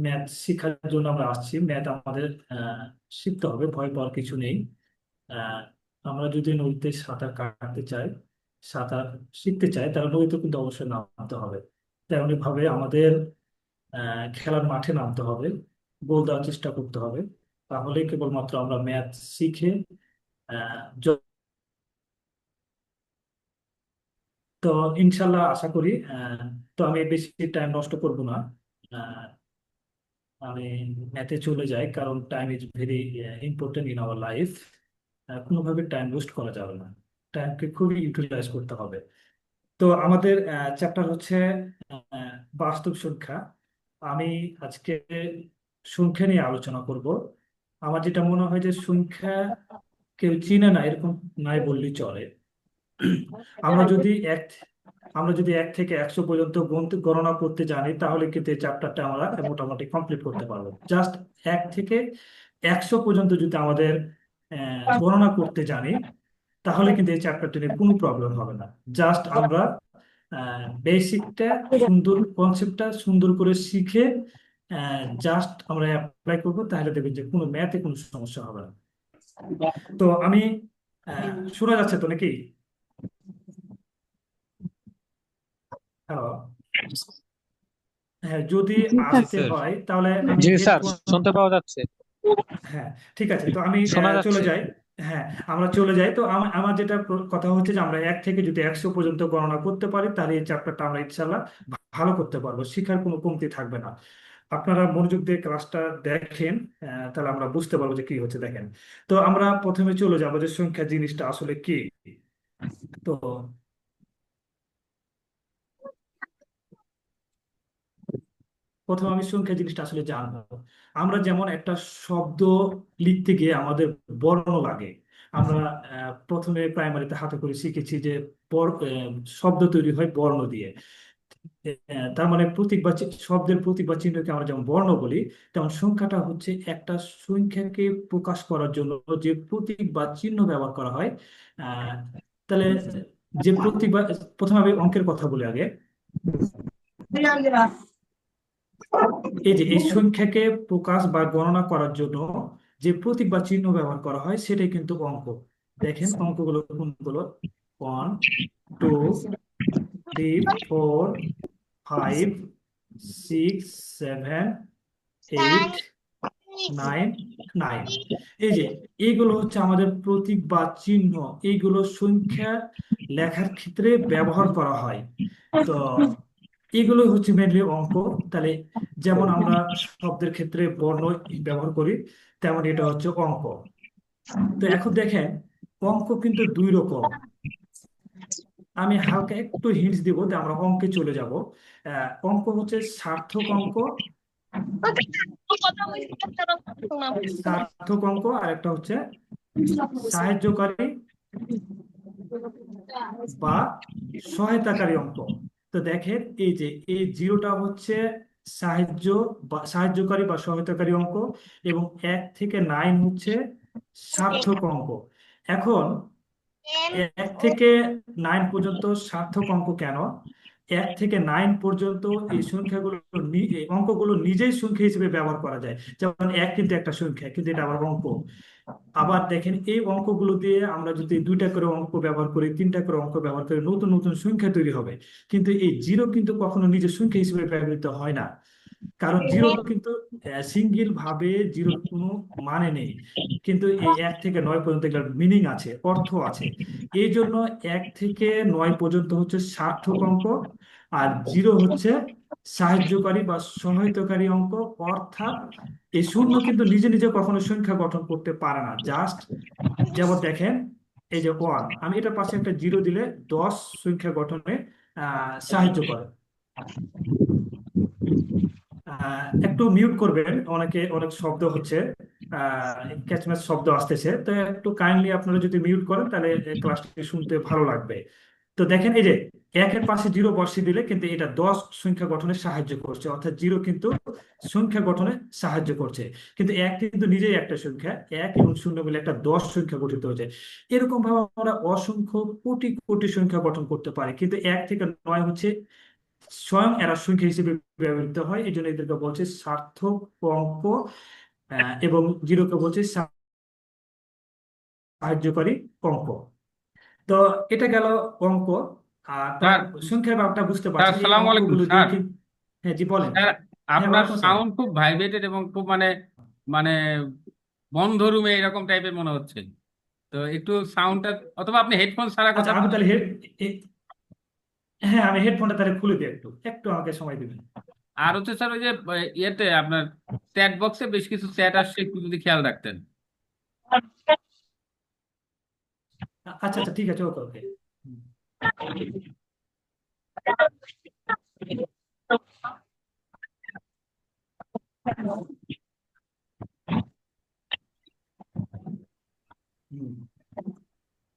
Math শেখার জন্য আমরা আসছি। ম্যাথ আমাদের শিখতে হবে, ভয় পাওয়ার কিছু নেই। আহ, আমরা যদি নদীতে সাঁতার কাটতে চাই, সাঁতার শিখতে চাই, তাহলে নদীতে কিন্তু অবশ্যই নামতে হবে। তেমনি ভাবে আমাদের খেলার মাঠে নামতে হবে, গোল দেওয়ার চেষ্টা করতে হবে। তাহলে কেবলমাত্র আমরা ম্যাথ শিখে আহ, য- তো ইনশাল্লাহ আশা করি। তো আমি বেশি টাইম নষ্ট করব না। আহ, আমি ম্যাথে চলে যাই, কারণ time is very important in our life. কোনোভাবে টাইম ওয়েস্ট করা যাবে না, টাইমকে খুবই ইউটিলাইজ করতে হবে। তো আমাদের চ্যাপ্টার হচ্ছে আহ, বাস্তব সংখ্যা। আমি আজকে সংখ্যা নিয়ে আলোচনা করব। আমার যেটা মনে হয় যে সংখ্যা কেউ চিনে না এরকম নাই বললেই চলে। আমরা যদি এক আমরা যদি 1 থেকে 100 পর্যন্ত গণনা করতে জানি, তাহলে কিন্তু এই চ্যাপ্টারটা আমরা মোটামুটি কমপ্লিট করতে পারবো। জাস্ট 1 থেকে 100 পর্যন্ত যদি আমাদের গণনা করতে জানি, তাহলে কিন্তু এই চ্যাপ্টারটা নিয়ে কোনো প্রবলেম হবে না। জাস্ট আমরা বেসিকটা, সুন্দর কনসেপ্টটা সুন্দর করে শিখে জাস্ট আমরা অ্যাপ্লাই করবো, তাহলে দেখবেন যে কোনো ম্যাথে কোনো সমস্যা হবে না। তো আমি শোনা যাচ্ছে তো নাকি? হ্যালো? হ্যাঁ, যদি জি আসতে স্যার। হয় তাহলে আমি জি স্যার, হেডফোন। শুনতে পাওয়া যাচ্ছে। হ্যাঁ, ঠিক আছে, তো আমি শোনা চলে যাচ্ছে। যাই। হ্যাঁ, আমরা চলে যাই। তো আমার যেটা কথা হচ্ছে যে আমরা 1 থেকে যদি 100 পর্যন্ত গণনা করতে পারি, তাহলে এই চ্যাপ্টারটা আমরা ইনশাল্লাহ ভালো করতে পারবো, শিখার কোনো কমতি থাকবে না। আপনারা মনোযোগ দিয়ে ক্লাসটা দেখেন, তাহলে আমরা বুঝতে পারবো যে কি হচ্ছে। দেখেন, তো আমরা প্রথমে চলে যাবো যে সংখ্যা জিনিসটা আসলে কি। তো প্রথমে আমি সংখ্যা জিনিসটা আসলে জানবো। আমরা যেমন একটা শব্দ লিখতে গিয়ে আমাদের বর্ণ লাগে। আমরা প্রথমে প্রাইমারিতে হাতে করে শিখেছি যে শব্দ তৈরি হয় বর্ণ দিয়ে। তার মানে প্রতীক বা শব্দের প্রতীক বা চিহ্নকে আমরা যেমন বর্ণ বলি, তেমন সংখ্যাটা হচ্ছে একটা সংখ্যাকে প্রকাশ করার জন্য যে প্রতীক বা চিহ্ন ব্যবহার করা হয়। আহ, তাহলে যে প্রতীক বা, প্রথমে আমি অঙ্কের কথা বলি আগে। এই যে এই সংখ্যাকে প্রকাশ বা গণনা করার জন্য যে প্রতীক বা চিহ্ন ব্যবহার করা হয়, সেটাই কিন্তু অঙ্ক। দেখেন অঙ্কগুলো কোনগুলো: 1 2 3 4 5 6 7 8 9 9। এই যে এইগুলো হচ্ছে আমাদের প্রতীক বা চিহ্ন। এইগুলো সংখ্যা লেখার ক্ষেত্রে ব্যবহার করা হয়। তো এগুলো হচ্ছে মেনলি অঙ্ক। তাহলে যেমন আমরা শব্দের ক্ষেত্রে বর্ণ ব্যবহার করি, তেমন এটা হচ্ছে অঙ্ক। তো এখন দেখেন, অঙ্ক কিন্তু দুই রকম। আমি হালকা একটু হিন্টস দিব, তো আমরা অঙ্কে চলে যাব। অঙ্ক হচ্ছে সার্থক অঙ্ক। সার্থক অঙ্ক আর একটা হচ্ছে সাহায্যকারী বা সহায়তাকারী অঙ্ক। তো দেখেন, এই যে এই জিরোটা হচ্ছে সাহায্য বা সাহায্যকারী বা সহায়তাকারী অঙ্ক, এবং 1 থেকে 9 হচ্ছে সার্থক অঙ্ক। এখন 1 থেকে 9 পর্যন্ত সার্থক অঙ্ক কেন? 1 থেকে 9 পর্যন্ত এই সংখ্যাগুলো এই অঙ্কগুলো নিজেই সংখ্যা হিসেবে ব্যবহার করা যায়। যেমন এক কিন্তু একটা সংখ্যা, কিন্তু এটা আবার অঙ্ক। আবার দেখেন, এই অঙ্কগুলো দিয়ে আমরা যদি দুইটা করে অঙ্ক ব্যবহার করি, তিনটা করে অঙ্ক ব্যবহার করি, নতুন নতুন সংখ্যা তৈরি হবে। কিন্তু এই জিরো কিন্তু কখনো নিজের সংখ্যা হিসেবে ব্যবহৃত হয় না। কারণ জিরো কিন্তু সিঙ্গেল ভাবে জিরোর কোনো মানে নেই। কিন্তু এই 1 থেকে 9 পর্যন্ত এগুলোর মিনিং আছে, অর্থ আছে। এই জন্য 1 থেকে 9 পর্যন্ত হচ্ছে সার্থক অঙ্ক, আর জিরো হচ্ছে সাহায্যকারী বা সহায়তাকারী অঙ্ক। অর্থাৎ এই শূন্য কিন্তু নিজে নিজে কখনো সংখ্যা গঠন করতে পারে না। জাস্ট যেমন দেখেন, এই যে 1, আমি এটার পাশে একটা জিরো দিলে 10 সংখ্যা গঠনে সাহায্য করে। একটু মিউট করবেন, অনেক শব্দ হচ্ছে, ক্যাচম্যাচ শব্দ আসতেছে। তো একটু কাইন্ডলি আপনারা যদি মিউট করেন, তাহলে ক্লাসটি শুনতে ভালো লাগবে। তো দেখেন, এই যে একের পাশে জিরো বসিয়ে দিলে কিন্তু এটা 10 সংখ্যা গঠনে সাহায্য করছে, অর্থাৎ জিরো কিন্তু সংখ্যা গঠনে সাহায্য করছে। কিন্তু এক কিন্তু নিজেই একটা সংখ্যা, 1 এবং 0 মিলে একটা 10 সংখ্যা গঠিত হয়েছে। এরকম ভাবে আমরা অসংখ্য কোটি কোটি সংখ্যা গঠন করতে পারি। কিন্তু 1 থেকে 9 হচ্ছে স্বয়ং এরা সংখ্যা হিসেবে ব্যবহৃত হয়, এই জন্য এদেরকে বলছে সার্থক অঙ্ক। এবং জিরোকে বলছে সাহায্যকারী অঙ্ক। তো এটা গেল অঙ্ক। আর তাহলে স্যার, সংখ্যার ব্যাপারটা বুঝতে স্যার পারছেন, এই সালাম আলাইকুম অঙ্কগুলো দিয়ে স্যার। কি। হ্যাঁ জি বলেন। স্যার, হ্যাঁ আপনার ওয়ালাইকুম আসসালাম। সাউন্ড খুব ভাইব্রেটেড এবং খুব মানে মানে বন্ধ রুমে এরকম টাইপের মনে হচ্ছে। তো একটু সাউন্ডটা, অথবা আপনি হেডফোন ছাড়া আচ্ছা কথা আমি বলেন। তাহলে হ্যাঁ আমি হেডফোনটা তাহলে খুলে দিই, একটু একটু আমাকে সময় দিবেন। আর হচ্ছে স্যার, ওই যে ইয়েতে আপনার চ্যাট বক্সে বেশ কিছু চ্যাট আসছে, একটু যদি খেয়াল রাখতেন। আচ্ছা আচ্ছা ঠিক আছে, ওকে ওকে।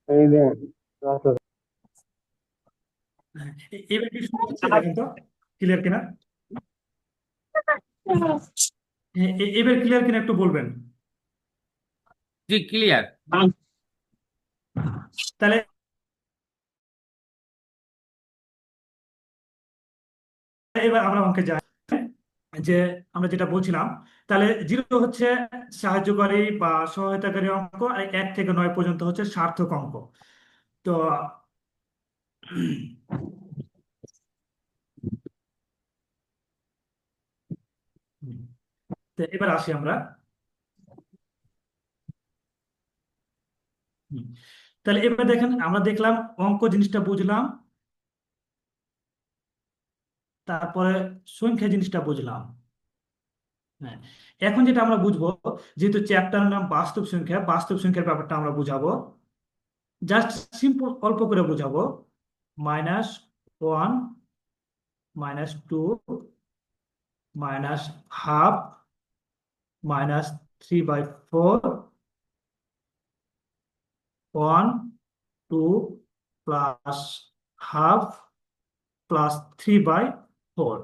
এই যে আচ্ছা, এবার কি শুনতে পাচ্ছি দেখেন তো, ক্লিয়ার কিনা? এবার ক্লিয়ার কিনা একটু বলবেন। জি, ক্লিয়ার। তাহলে এবার আমরা অঙ্কে যাই, যে আমরা যেটা বলছিলাম। তাহলে জিরো হচ্ছে সাহায্যকারী বা সহায়তাকারী অঙ্ক, আর 1 থেকে 9 পর্যন্ত হচ্ছে সার্থক অঙ্ক। তো তো এবার আসি আমরা। হুম। তাহলে এবার দেখেন, আমরা দেখলাম অঙ্ক জিনিসটা বুঝলাম, তারপরে সংখ্যা জিনিসটা বুঝলাম। হ্যাঁ, এখন যেটা আমরা বুঝবো, যেহেতু চ্যাপ্টার নাম বাস্তব সংখ্যা, বাস্তব সংখ্যার ব্যাপারটা আমরা বুঝাবো। জাস্ট সিম্পল অল্প করে বুঝাবো। -1, -2, -হাফ, -3/4, 1, 2 + হাফ +3/4।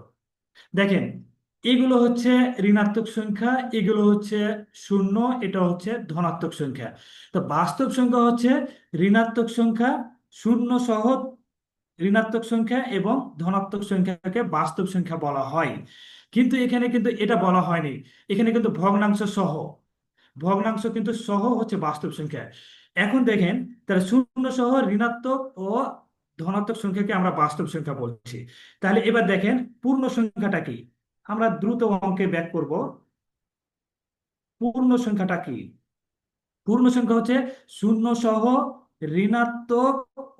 দেখেন, এগুলো হচ্ছে ঋণাত্মক সংখ্যা, এগুলো হচ্ছে শূন্য, এটা হচ্ছে ধনাত্মক সংখ্যা। তো বাস্তব সংখ্যা হচ্ছে ঋণাত্মক সংখ্যা, শূন্য সহ ঋণাত্মক সংখ্যা এবং ধনাত্মক সংখ্যাকে বাস্তব সংখ্যা বলা হয়। কিন্তু এখানে কিন্তু এটা বলা হয়নি, এখানে কিন্তু ভগ্নাংশ সহ, ভগ্নাংশ কিন্তু সহ হচ্ছে বাস্তব সংখ্যা। এখন দেখেন, তাহলে শূন্য সহ ঋণাত্মক ও ধনাত্মক সংখ্যাকে আমরা বাস্তব সংখ্যা বলছি। তাহলে এবার দেখেন পূর্ণ সংখ্যাটা কি, আমরা দ্রুত অঙ্কে ব্যাক করব। পূর্ণ সংখ্যাটা কি? পূর্ণ সংখ্যা হচ্ছে শূন্য সহ ঋণাত্মক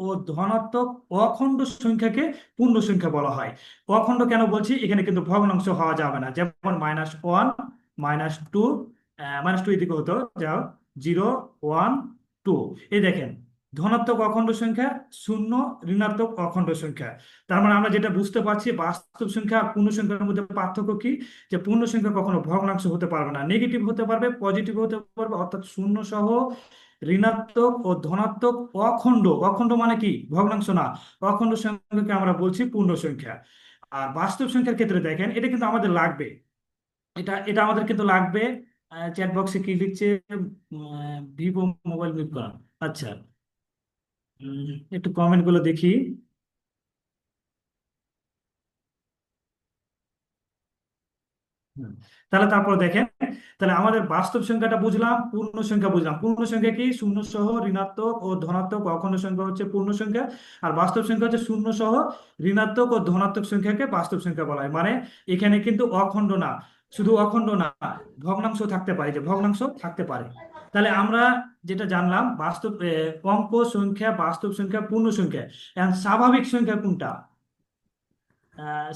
ও ধনাত্মক অখণ্ড সংখ্যাকে পূর্ণ সংখ্যা বলা হয়। অখণ্ড কেন বলছি, এখানে কিন্তু ভগ্নাংশ হওয়া যাবে না, যেমন -1, -2, -2 এদিকে হতো, যাও 0, 1, 2। এই দেখেন, ধনাত্মক অখণ্ড সংখ্যা শূন্য, ঋণাত্মক অখণ্ড সংখ্যা। তার মানে আমরা যেটা বুঝতে পারছি, বাস্তব সংখ্যা আর পূর্ণ সংখ্যার মধ্যে পার্থক্য কি, যে পূর্ণ সংখ্যা কখনো ভগ্নাংশ হতে পারবে না, নেগেটিভ হতে পারবে, পজিটিভ হতে পারবে, অর্থাৎ শূন্য সহ ঋণাত্মক ও ধনাত্মক অখণ্ড। অখণ্ড মানে কি, ভগ্নাংশ না। অখণ্ড সংখ্যাকে আমরা বলছি পূর্ণ সংখ্যা। আর বাস্তব সংখ্যার ক্ষেত্রে দেখেন, এটা কিন্তু আমাদের লাগবে, এটা এটা আমাদের কিন্তু লাগবে। চ্যাট বক্সে কি লিখছে, ভিভো মোবাইল মিট করা। আচ্ছা, একটু কমেন্ট গুলো দেখি। হুম। তাহলে তারপর দেখেন, তাহলে আমাদের বাস্তব সংখ্যাটা বুঝলাম, পূর্ণ সংখ্যা বুঝলাম। পূর্ণ সংখ্যা কি, শূন্য সহ ঋণাত্মক ও ধনাত্মক অখণ্ড সংখ্যা হচ্ছে পূর্ণ সংখ্যা। আর বাস্তব সংখ্যা হচ্ছে শূন্য সহ ঋণাত্মক ও ধনাত্মক সংখ্যাকে বাস্তব সংখ্যা বলা হয়। মানে এখানে কিন্তু অখণ্ড না, শুধু অখণ্ড না, ভগ্নাংশ থাকতে পারে, যে ভগ্নাংশ থাকতে পারে। তাহলে আমরা যেটা জানলাম, বাস্তব অঙ্ক সংখ্যা, বাস্তব সংখ্যা, পূর্ণ সংখ্যা। এখন স্বাভাবিক সংখ্যা কোনটা?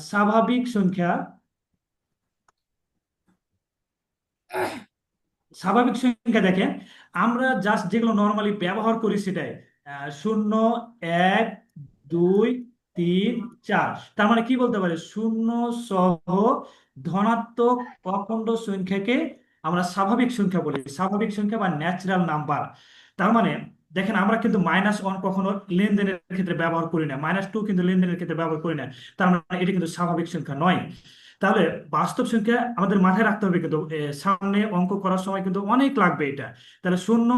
স্বাভাবিক সংখ্যা, স্বাভাবিক সংখ্যা দেখেন, আমরা জাস্ট যেগুলো নর্মালি ব্যবহার করি সেটাই। 0, 1, 2, 3, 4। তার মানে কি বলতে পারি, শূন্য সহ ধনাত্মক অখণ্ড সংখ্যাকে আমরা স্বাভাবিক সংখ্যা বলি, স্বাভাবিক সংখ্যা বা ন্যাচারাল নাম্বার। তার মানে দেখেন, আমরা কিন্তু -1 কখনো লেনদেনের ক্ষেত্রে ব্যবহার করি না, -2 কিন্তু লেনদেনের ক্ষেত্রে ব্যবহার করি না। তার মানে এটা কিন্তু স্বাভাবিক সংখ্যা নয়। তাহলে বাস্তব সংখ্যা আমাদের মাথায় রাখতে হবে, কিন্তু সামনে অঙ্ক করার সময় কিন্তু অনেক লাগবে এটা। তাহলে শূন্য,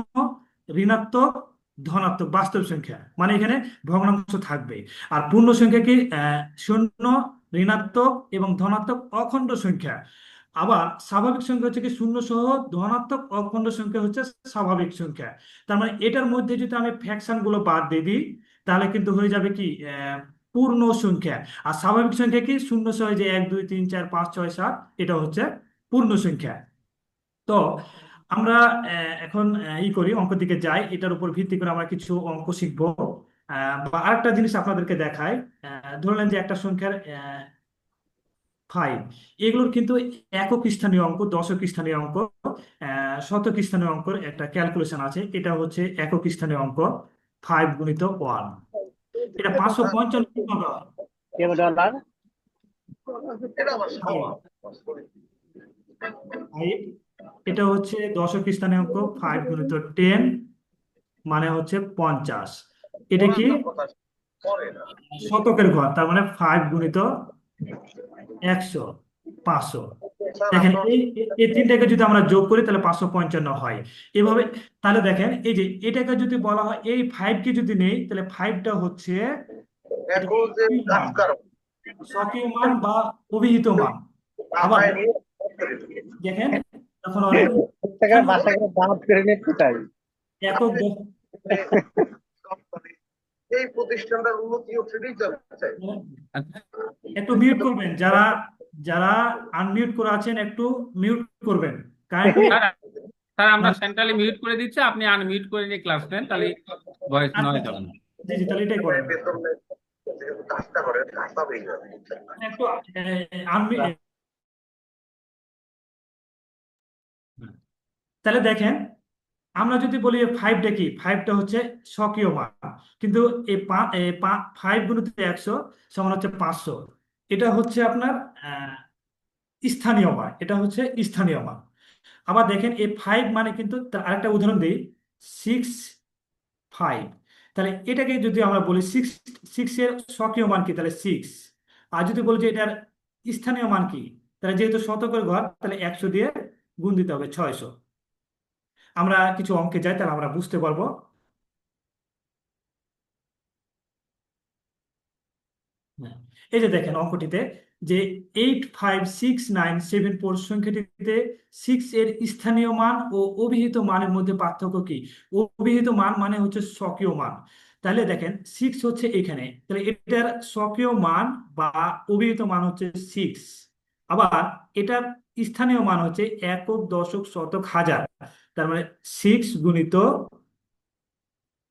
ঋণাত্মক ধনাত্মক বাস্তব সংখ্যা, মানে এখানে ভগ্নাংশ থাকবে। আর পূর্ণ সংখ্যা কি? শূন্য, ঋণাত্মক এবং ধনাত্মক অখণ্ড সংখ্যা। আবার স্বাভাবিক সংখ্যা হচ্ছে কি শূন্য সহ ধনাত্মক অখণ্ড সংখ্যা হচ্ছে স্বাভাবিক সংখ্যা। তার মানে এটার মধ্যে যদি আমি ফ্র্যাকশন গুলো বাদ দিয়ে দিই, তাহলে কিন্তু হয়ে যাবে কি পূর্ণ সংখ্যা। আর স্বাভাবিক সংখ্যা কি শূন্য সহ যে 1 2 3 4 5 6 7, এটা হচ্ছে পূর্ণ সংখ্যা। তো আমরা এখন করি, অঙ্ক দিকে যাই। এটার উপর ভিত্তি করে আমরা কিছু অঙ্ক শিখবো। বা আরেকটা জিনিস আপনাদেরকে দেখাই। ধরলেন যে একটা সংখ্যার 5, এগুলোর কিন্তু একক স্থানীয় অঙ্ক, দশক স্থানীয় অঙ্ক, শতক স্থানীয় অঙ্কের একটা ক্যালকুলেশন আছে। এটা হচ্ছে একক স্থানীয় অঙ্ক, 5 × 1। এটা 555 কিভাবে হয়? $1 Five, এটা হচ্ছে দশক স্থানীয় অঙ্ক, 5 × 10 মানে হচ্ছে 50। এটা কি? শতকের ঘর, তার মানে 5 × 100, 500। দেখেন এই তিনটাকে যদি আমরা যোগ করি তাহলে 555 হয় এভাবে। তাহলে দেখেন এই যে এটাকে যদি বলা হয়, এই 5কে যদি নেই তাহলে 5টা হচ্ছে এটা স্বকীয় মান, স্বকীয় মান বা অভিহিত মান। আবার দেখেন যখন প্রত্যেকের বাসা করে দাঁত করে নিতে চাই। একক এই প্রতিষ্ঠানটার উন্নতি ও সেটাই জানতে চাই। আচ্ছা, একটু মিউট করবেন, যারা যারা আনমিউট করে আছেন একটু মিউট করবেন কাইন্ডলি। স্যার স্যার আমরা সেন্ট্রালি মিউট করে দিচ্ছি, আপনি আনমিউট করে নিয়ে ক্লাস নেন, তাহলে ভয়েস আচ্ছা নয়েজ আচ্ছা, হবে না। জি জি, তাহলে এটাই করেন। বেতন নেই, যেহেতু কাজটা করে কাজটা হয়ে যাবে। একটু আনমিউট। তাহলে দেখেন, আমরা যদি বলি 5টা কি, 5টা হচ্ছে স্বকীয় মান। কিন্তু এই 5 × 100 সমান হচ্ছে 500। এটা হচ্ছে আপনার স্থানীয় মান, এটা হচ্ছে স্থানীয় মান। আবার দেখেন এই 5 মানে কিন্তু, তার আরেকটা উদাহরণ দিই, 6 5। তাহলে এটাকে যদি আমরা বলি 6 এর স্বকীয় মান কি, তাহলে 6। আর যদি বলি যে এটার স্থানীয় মান কি, তাহলে যেহেতু শতকের ঘর তাহলে 100 দিয়ে গুণ দিতে হবে, 600। আমরা কিছু অঙ্কে যাই তাহলে আমরা বুঝতে পারবো। হ্যাঁ, এই যে দেখেন অঙ্কটিতে যে 8569774 সংখ্যাটিতে 6 এর স্থানীয় মান ও অভিহিত মানের মধ্যে পার্থক্য কি? অভিহিত মান মানে হচ্ছে স্বকীয় মান। তাহলে দেখেন 6 হচ্ছে এখানে, তাহলে এটার স্বকীয় মান বা অভিহিত মান হচ্ছে 6। আবার এটার স্থানীয় মান হচ্ছে একক, দশক, শতক, হাজার। তার মানে 6 ×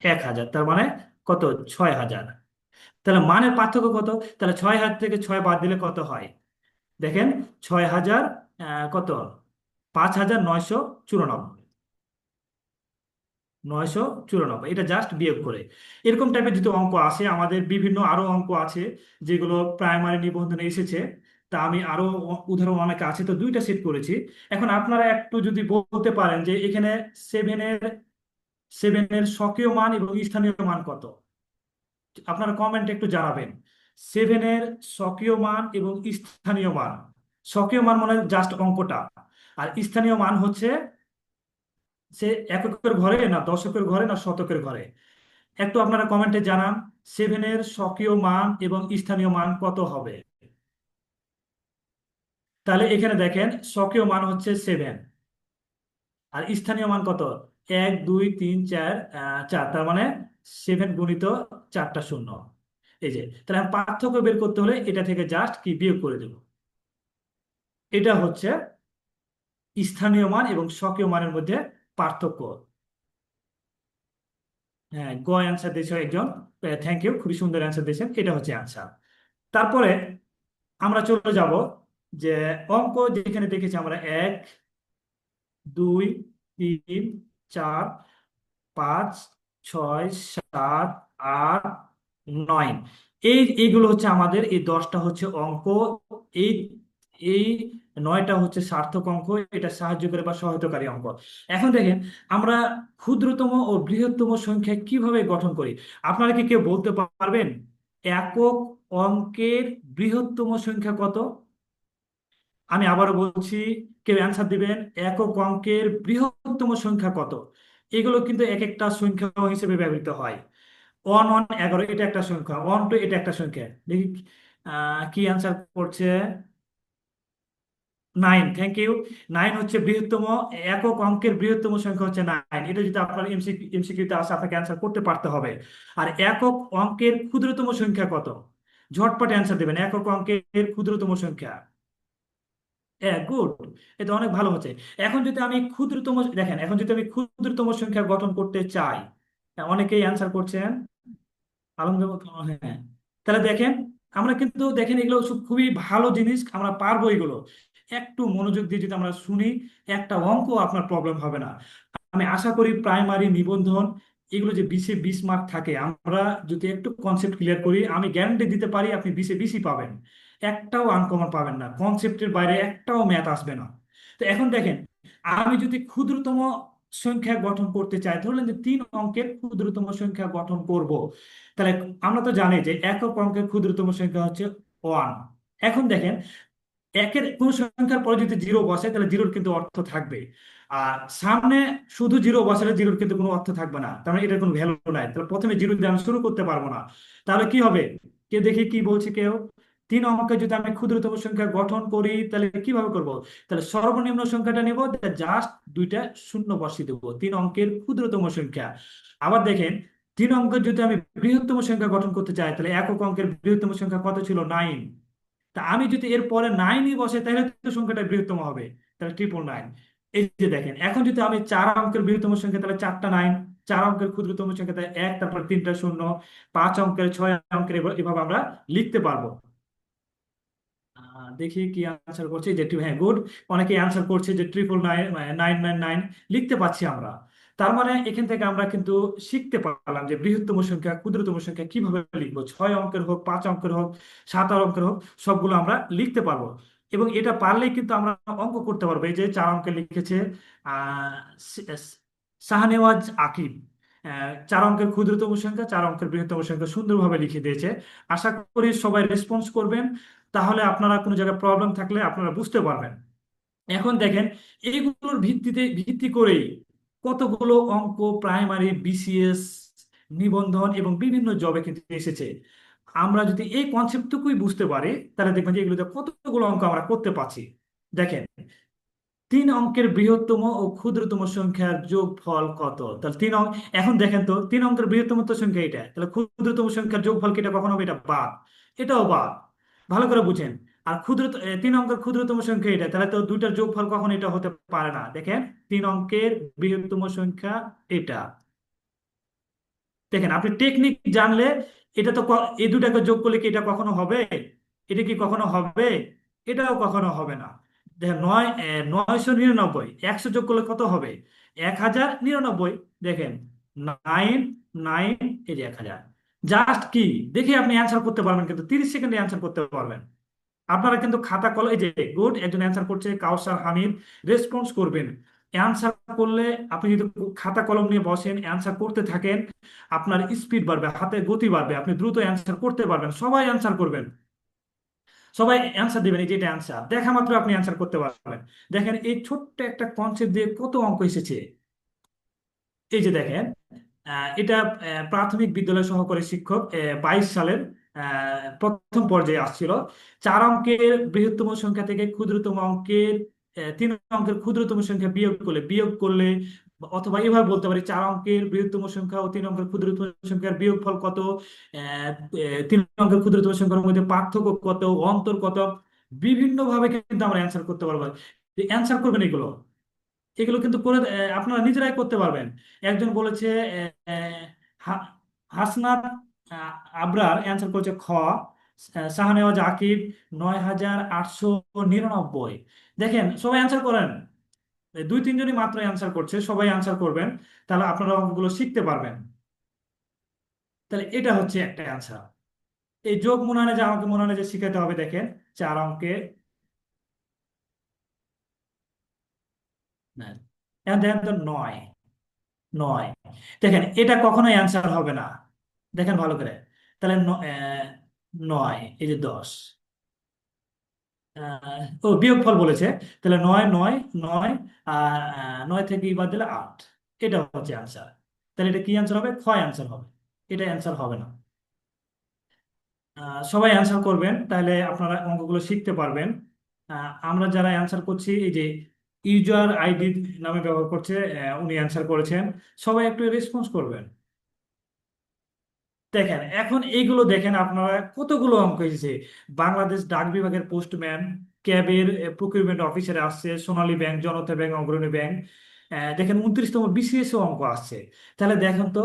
1000, তার মানে কত? 6000। তাহলে মানের পার্থক্য কত? তাহলে 6000 থেকে 6 বাদ দিলে কত হয়? দেখেন 6000 কত? 5994, 994, এটা জাস্ট বিয়োগ করে। এরকম টাইপের যদি অঙ্ক আসে, আমাদের বিভিন্ন আরো অঙ্ক আছে যেগুলো প্রাইমারি নিবন্ধনে এসেছে। তা আমি আরো উদাহরণ অনেক আছে, তো 2টা সেট করেছি। এখন আপনারা একটু যদি বলতে পারেন যে এখানে 7-এর স্বকীয় মান এবং স্থানীয় মান কত, আপনারা কমেন্টে একটু জানাবেন। 7-এর স্বকীয় মান এবং স্থানীয় মান। স্বকীয় মান মানে জাস্ট অঙ্কটা, আর স্থানীয় মান হচ্ছে সে এককের ঘরে না দশকের ঘরে না শতকের ঘরে। একটু আপনারা কমেন্টে জানান 7-এর স্বকীয় মান এবং স্থানীয় মান কত হবে। তাহলে এখানে দেখেন স্বকীয় মান হচ্ছে 7, আর স্থানীয় মান কত? 1 2 3 4, 4, তার মানে 7 × 4টা শূন্য। এই যে, তাহলে আমি পার্থক্য বের করতে হলে এটা থেকে জাস্ট কি বিয়োগ করে দেব। এটা হচ্ছে স্থানীয় মান এবং স্বকীয় মানের মধ্যে পার্থক্য। হ্যাঁ, গ অ্যান্সার দিয়েছে একজন, থ্যাংক ইউ, খুবই সুন্দর অ্যান্সার দিয়েছেন। এটা হচ্ছে অ্যান্সার। তারপরে আমরা চলে যাব যে অঙ্ক যেখানে দেখেছি আমরা 1 2 3 4 5 6 7 8 9, এইগুলো হচ্ছে আমাদের, এই 10টা হচ্ছে অঙ্ক। এই এই 9টা হচ্ছে সার্থক অঙ্ক, এটা সাহায্য করে বা সহায়তাকারী অঙ্ক। এখন দেখেন আমরা ক্ষুদ্রতম ও বৃহত্তম সংখ্যা কিভাবে গঠন করি। আপনারা কি কেউ বলতে পারবেন একক অঙ্কের বৃহত্তম সংখ্যা কত? আমি আবারও বলছি, কেউ অ্যান্সার দিবেন একক অঙ্কের বৃহত্তম সংখ্যা কত? এগুলো কিন্তু এক একটা সংখ্যা হিসেবে ব্যবহৃত হয়। 1 1 11 এটা একটা সংখ্যা, 1 2 এটা একটা সংখ্যা। দেখি কি অ্যান্সার করছে। 9, থ্যাংক ইউ। 9 হচ্ছে বৃহত্তম, একক অঙ্কের বৃহত্তম সংখ্যা হচ্ছে 9। এটা যদি আপনার এমসিকিউতে আসে আপনাকে অ্যান্সার করতে পারতে হবে। আর একক অঙ্কের ক্ষুদ্রতম সংখ্যা কত? ঝটপট অ্যান্সার দেবেন, একক অঙ্কের ক্ষুদ্রতম সংখ্যা। হ্যাঁ, গুড। এটা অনেক ভালো হচ্ছে। এখন যদি আমি ক্ষুদ্রতম, দেখেন এখন যদি আমি ক্ষুদ্রতম সংখ্যা গঠন করতে চাই, অনেকেই অ্যান্সার করছেন আলহামদুলিল্লাহ। হ্যাঁ, তাহলে দেখেন আমরা কিন্তু দেখেন এগুলো খুবই ভালো জিনিস, আমরা পারবো এগুলো। একটু মনোযোগ দিয়ে যদি আমরা শুনি, একটা অঙ্ক আপনার প্রবলেম হবে না। আমি আশা করি প্রাইমারি নিবন্ধন এগুলো যে 20-20 মার্ক থাকে, আমরা যদি একটু কনসেপ্ট ক্লিয়ার করি, আমি গ্যারান্টি দিতে পারি আপনি 20-20ই পাবেন। একটাও আনকমন পাবেন না, কনসেপ্টের বাইরে একটাও ম্যাথ আসবে না। তো এখন দেখেন, আমি যদি ক্ষুদ্রতম সংখ্যা গঠন করতে চাই, ধরলেন যে 3 অঙ্কের ক্ষুদ্রতম সংখ্যা গঠন করব, তাহলে আমরা তো জানি যে একক অঙ্কের ক্ষুদ্রতম সংখ্যা হচ্ছে 1। এখন দেখেন, একের কোন সংখ্যার পরে যদি জিরো বসে তাহলে জিরোর কিন্তু অর্থ থাকবে, আর সামনে শুধু জিরো বসালে জিরোর কিন্তু কোনো অর্থ থাকবে না, তার মানে এটার কোনো ভ্যালু নাই। তাহলে প্রথমে জিরো দিয়ে আমি শুরু করতে পারবো না। তাহলে কি হবে? কে দেখি কি বলছে কেউ। 3 অঙ্কের যদি আমি ক্ষুদ্রতম সংখ্যা গঠন করি তাহলে কিভাবে করব? তাহলে সর্বনিম্ন সংখ্যাটা নিব, জাস্ট দুইটা শূন্য বসিয়ে দেবো, 3 অঙ্কের ক্ষুদ্রতম সংখ্যা। আবার দেখেন, 3 অঙ্কের যদি আমি বৃহত্তম সংখ্যা গঠন করতে চাই, তাহলে একক অঙ্কের বৃহত্তম সংখ্যা কত ছিল? 9। তা আমি যদি এর পরে 9ই বসে তাহলে তো সংখ্যাটা বৃহত্তম হবে, তাহলে 999। এই যে দেখেন, এখন যদি আমি 4 অঙ্কের বৃহত্তম সংখ্যা, তাহলে 4টা 9। 4 অঙ্কের ক্ষুদ্রতম সংখ্যা তাহলে 1, তারপর 3টা শূন্য। 5 অঙ্কের, 6 অঙ্কের, এভাবে আমরা লিখতে পারবো। দেখি কি আনসার করছে, যে হ্যাঁ, গুড। অনেকে আনসার করছে যে 999 লিখতে পাচ্ছি আমরা। তার মানে এখান থেকে আমরা কিন্তু শিখতে পারলাম যে বৃহত্তম সংখ্যা ক্ষুদ্রতম সংখ্যা কিভাবে লিখবো, 6 অঙ্কের হোক, 5 অঙ্কের হোক, 7 অঙ্কের হোক, সবগুলো আমরা লিখতে পারবো। এবং এটা পারলেই কিন্তু আমরা অঙ্ক করতে পারবো। এই যে 4 অঙ্কের লিখেছে আহ শাহনেওয়াজ আকিব, 4 অঙ্কের ক্ষুদ্রতম সংখ্যা, 4 অঙ্কের বৃহত্তম সংখ্যা সুন্দরভাবে লিখে দিয়েছে। আশা করি সবাই রেসপন্স করবেন, তাহলে আপনারা কোনো জায়গায় প্রবলেম থাকলে আপনারা বুঝতে পারবেন। এখন দেখেন, এইগুলোর ভিত্তি করেই কতগুলো অঙ্ক প্রাইমারি, বিসিএস, নিবন্ধন এবং বিভিন্ন জবে কিন্তু এসেছে। আমরা যদি এই কনসেপ্টটুকুই বুঝতে পারি, তাহলে দেখবেন যে এগুলোতে কতগুলো অঙ্ক আমরা করতে পারছি। দেখেন, 3 অঙ্কের বৃহত্তম ও ক্ষুদ্রতম সংখ্যার যোগফল কত? তাহলে এখন দেখেন তো, 3 অঙ্কের বৃহত্তম তো সংখ্যা এটা, তাহলে ক্ষুদ্রতম সংখ্যার যোগফল কি এটা কখনো হবে? এটা বাদ, এটাও বাদ। ভালো করে বুঝেন। আর 3 অঙ্কের ক্ষুদ্রতম সংখ্যা এটা, তাহলে তো দুইটার যোগফল কখনো এটা হতে পারে না। দেখেন, 3 অঙ্কের বৃহত্তম সংখ্যা এটা। দেখেন, আপনি টেকনিক জানলে এটা তো এই দুটাকে যোগ করলে কি এটা কখনো হবে? এটা কি কখনো হবে? এটাও কখনো হবে না। দেখেন, 999, 100 যোগ করলে কত হবে? 1099। দেখেন, 9 9, এই যে 1000। জাস্ট কি দেখে আপনি অ্যান্সার করতে পারবেন, কিন্তু 30 সেকেন্ডে অ্যান্সার করতে পারবেন। আপনারা কিন্তু খাতা কলম, এই যে গুড, একজন অ্যান্সার করছে কাউসার হামিদ, রেসপন্স করবেন। অ্যান্সার করলে আপনি যদি খাতা কলম নিয়ে বসেন, অ্যান্সার করতে থাকেন, আপনার স্পিড বাড়বে, হাতে গতি বাড়বে, আপনি দ্রুত অ্যান্সার করতে পারবেন। সবাই অ্যান্সার করবেন, সবাই অ্যান্সার দিবেন। এই যে এটা অ্যান্সার, দেখা মাত্র আপনি অ্যান্সার করতে পারবেন। দেখেন, এই ছোট্ট একটা কনসেপ্ট দিয়ে কত অঙ্ক এসেছে। এই যে দেখেন, এটা প্রাথমিক বিদ্যালয় সহকারী শিক্ষক, 22 সালের প্রথম পর্যায়ে আসছিল। 4 অঙ্কের বৃহত্তম সংখ্যা থেকে ক্ষুদ্রতম অঙ্কের 3 অঙ্কের ক্ষুদ্রতম সংখ্যা বিয়োগ করলে, অথবা এভাবে বলতে পারি, 4 অঙ্কের বৃহত্তম সংখ্যা ও 3 অঙ্কের ক্ষুদ্রতম সংখ্যার বিয়োগফল কত, 3 অঙ্কের ক্ষুদ্রতম সংখ্যার মধ্যে পার্থক্য কত, অন্তর কত, বিভিন্ন ভাবে কিন্তু আমরা অ্যান্সার করতে পারবো। অ্যান্সার করবেন এগুলো, এগুলো কিন্তু করে আপনারা নিজেরাই করতে পারবেন। একজন বলেছে হা- হাসনাত আবরার অ্যান্সার করেছে খ। শাহনেওয়াজ আকিব 9899। দেখেন, সবাই অ্যান্সার করেন। 2-3 জনই মাত্র অ্যান্সার করছে, সবাই অ্যান্সার করবেন, তাহলে আপনারা অঙ্কগুলো শিখতে পারবেন। তাহলে এটা হচ্ছে একটা অ্যান্সার। এই যোগ মনে হয় না যে আমাকে মনে হয় না যে শিখাতে হবে। দেখেন, 4 অঙ্কে, না, এখন দেখেন তো 9 9। দেখেন, এটা কখনোই অ্যান্সার হবে না। দেখেন ভালো করে, তাহলে 9, এই যে 10, বিয়োগফল বলেছে, তাহলে 9 9 9, আর 9 থেকে বাদ দিলে 8। এটা হচ্ছে অ্যান্সার। তাহলে এটা কি অ্যান্সার হবে? ক্ষয় অ্যান্সার হবে, এটা অ্যান্সার হবে না। সবাই অ্যান্সার করবেন, তাহলে আপনারা অঙ্কগুলো শিখতে পারবেন। আমরা যারা অ্যান্সার করছি, এই যে ইউজার আইডি নামে ব্যবহার করছে, উনি অ্যান্সার করেছেন, সবাই একটু রেসপন্স করবেন। দেখেন এখন এইগুলো দেখেন, আপনারা কতগুলো অঙ্ক এসেছে। বাংলাদেশ ডাক বিভাগের পোস্টম্যান, ক্যাবের প্রকিউরমেন্ট অফিসার আসছে, সোনালী ব্যাংক, জনতা ব্যাংক, অগ্রণী ব্যাংক, দেখেন 29তম বিসিএস অঙ্ক আসছে। তাহলে দেখেন তো,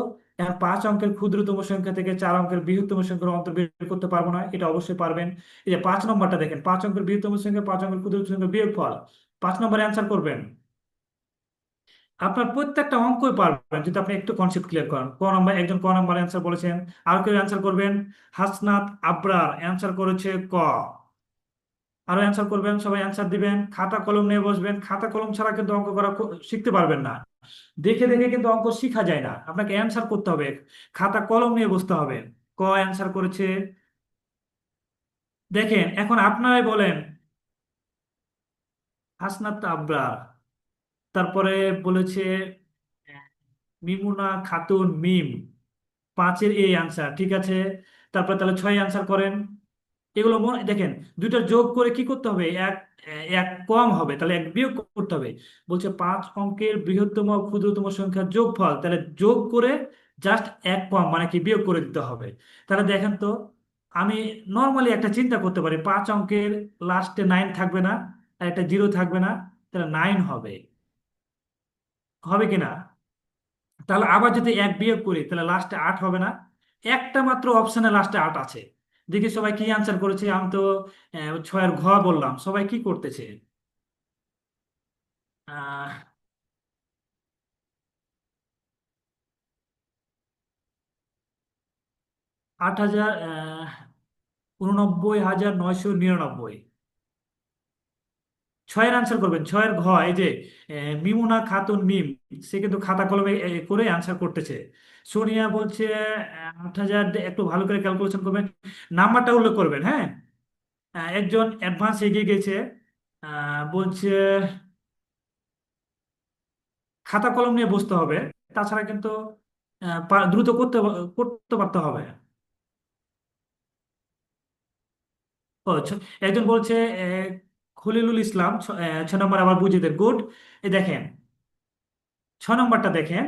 5 অঙ্কের ক্ষুদ্রতম সংখ্যা থেকে 4 অঙ্কের বৃহত্তম সংখ্যার অন্তর বের করতে পারবো না? এটা অবশ্যই পারবেন। এই যে 5 নম্বরটা দেখেন, 5 অঙ্কের বৃহত্তম সংখ্যা, 5 অঙ্কের ক্ষুদ্রতম সংখ্যা বিয়োগফল, 5 নম্বরে অ্যান্সার করবেন। আপনার প্রত্যেকটা অঙ্কই পারবেন যদি আপনি একটু কনসেপ্ট ক্লিয়ার করেন। একজন ক নাম্বার অ্যান্সার বলেছেন, আর কেউ অ্যান্সার করবেন। হাসনাত আবরার অ্যান্সার করেছে ক। আরো অ্যান্সার করবেন, সবাই অ্যান্সার দিবেন, খাতা কলম নিয়ে বসবেন। খাতা কলম ছাড়া কিন্তু অঙ্ক করা শিখতে পারবেন না। দেখে দেখে কিন্তু অঙ্ক শিখা যায় না, আপনাকে অ্যান্সার করতে হবে, খাতা কলম নিয়ে বসতে হবে। ক অ্যান্সার করেছে। দেখেন এখন আপনারাই বলেন, হাসনাত আবরার, তারপরে বলেছে মিমুনা খাতুন মিম, 5-এর এই আনসার ঠিক আছে। তারপর তাহলে 6 আনসার করেন। এগুলো মনে দেখেন, দুইটা যোগ করে কি করতে হবে? এক এক কম হবে, তাহলে এক বিয়োগ করতে হবে। বলছে 5 অঙ্কের বৃহত্তম ও ক্ষুদ্রতম সংখ্যার যোগফল, তাহলে যোগ করে জাস্ট এক কম মানে কি বিয়োগ করে দিতে হবে। তাহলে দেখেন তো, আমি নর্মালি একটা চিন্তা করতে পারি, 5 অঙ্কের লাস্টে 9 থাকবে না, আর একটা জিরো থাকবে না, তাহলে 9 হবে, হবে কিনা? তাহলে আবার যদি এক বিয়োগ করি তাহলে লাস্টে 8 হবে না? একটা মাত্র অপশনে লাস্টে 8 আছে। দেখি সবাই কি আনসার করেছে। আমি তো 6-এর ঘ বললাম, সবাই কি করতেছে? আহ 8,000, 89,999। 6-এর আনসার করবেন, 6-এর ঘ, এই যে মিমুনা খাতুন মিম, সে কিন্তু খাতা কলমে করে আনসার করতেছে। সোনিয়া বলছে 8,000, একটু ভালো করে ক্যালকুলেশন করবেন, নাম্বারটা উল্লেখ করবেন, হ্যাঁ। একজন অ্যাডভান্স এগিয়ে গেছে, বলছে খাতা কলম নিয়ে বসতে হবে, তাছাড়া কিন্তু দ্রুত করতে পারতে হবে। ও, একজন বলছে আহ, খলিলুল ইসলাম, 6 নম্বর আবার বুঝিয়ে দেন, গুড। এই দেখেন 6 নম্বরটা দেখেন,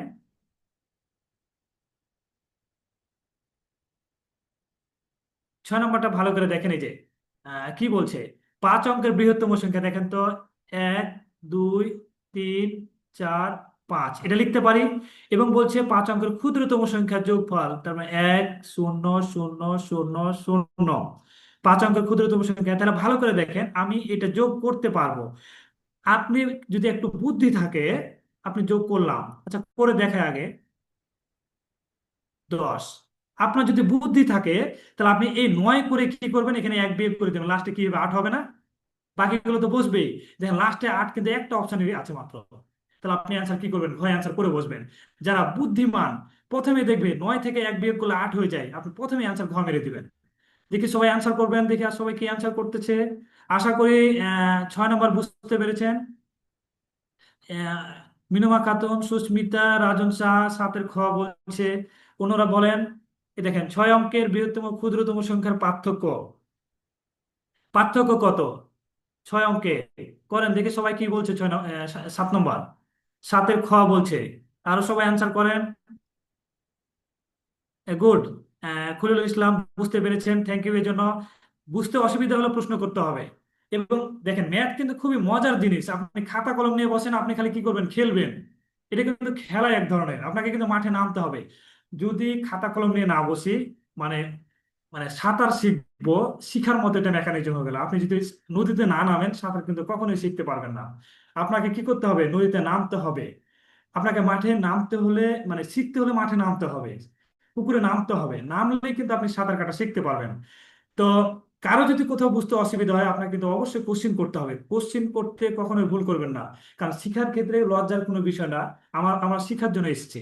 6 নম্বরটা ভালো করে দেখেন। এই যে কি বলছে, 5 অঙ্কের বৃহত্তম সংখ্যা দেখেন তো, 1, 2, 3, 4, 5, এটা লিখতে পারি। এবং বলছে 5 অঙ্কের ক্ষুদ্রতম সংখ্যার যোগফল, তার মানে 1, 0, 0, 0, 0। 5 অঙ্কের ক্ষুদ্রতম সংখ্যা, তাহলে ভালো করে দেখেন, আমি এটা যোগ করতে পারবো। আপনি যদি একটু বুদ্ধি থাকে, আপনি যোগ করলাম, আচ্ছা করে দেখে আগে, 10। আপনার যদি বুদ্ধি থাকে, তাহলে আপনি এই 9 করে কি করবেন, এখানে এক বিয়োগ করে দেবেন, লাস্টে কি হবে? 8 হবে না? বাকিগুলো তো বসবেই। দেখেন লাস্টে 8 কিন্তু একটা অপশন আছে মাত্র, তাহলে আপনি অ্যান্সার কি করবেন? হয় অ্যান্সার করে বসবেন। যারা বুদ্ধিমান, প্রথমে দেখবে 9 থেকে এক বিয়োগ করলে 8 হয়ে যায়, আপনি প্রথমে অ্যান্সার ঘ মেরে দিবেন। দেখি সবাই অ্যান্সার করবেন, দেখি আর সবাই কি অ্যান্সার করতেছে। আশা করি 6 নম্বর বুঝতে পেরেছেন। আহ, মিনুমা খাতুন, সুস্মিতা, রাজন শাহ 7-এর খ বলছে। অন্যরা বলেন। এই দেখেন 6 অঙ্কের বৃহত্তম ক্ষুদ্রতম সংখ্যার পার্থক্য, পার্থক্য কত? 6 অঙ্কে করেন দেখি সবাই কি বলছে। 7 নম্বর, 7-এর খ বলছে। আরো সবাই অ্যান্সার করেন। গুড। খলিলুল ইসলাম বুঝতে পেরেছেন, থ্যাংক ইউ। এর জন্য বুঝতে অসুবিধা হলে প্রশ্ন করতে হবে। এবং দেখেন ম্যাথ কিন্তু খুবই মজার জিনিস। আপনি খাতা কলম নিয়ে বসেন, আপনি খালি কি করবেন? খেলবেন। এটা কিন্তু খেলা এক ধরনের, আপনাকে কিন্তু মাঠে নামতে হবে। যদি খাতা কলম নিয়ে না বসি, মানে মানে সাঁতার শিখবো, শিখার মতো একটা মেকানিজম হয়ে গেল। আপনি যদি নদীতে না নামেন, সাঁতার কিন্তু কখনোই শিখতে পারবেন না। আপনাকে কি করতে হবে? নদীতে নামতে হবে। আপনাকে মাঠে নামতে হলে, মানে শিখতে হলে মাঠে নামতে হবে, পুকুরে নামতে হবে, নামলে কিন্তু আপনি সাঁতার কাটা শিখতে পারবেন। তো কারো যদি কোথাও বুঝতে অসুবিধা হয়, আপনাকে কিন্তু অবশ্যই কোশ্চিন করতে হবে। কোশ্চিন করতে কখনোই ভুল করবেন না, কারণ শিখার ক্ষেত্রে লজ্জার কোনো বিষয় না। আমরা শিখার জন্য এসেছি।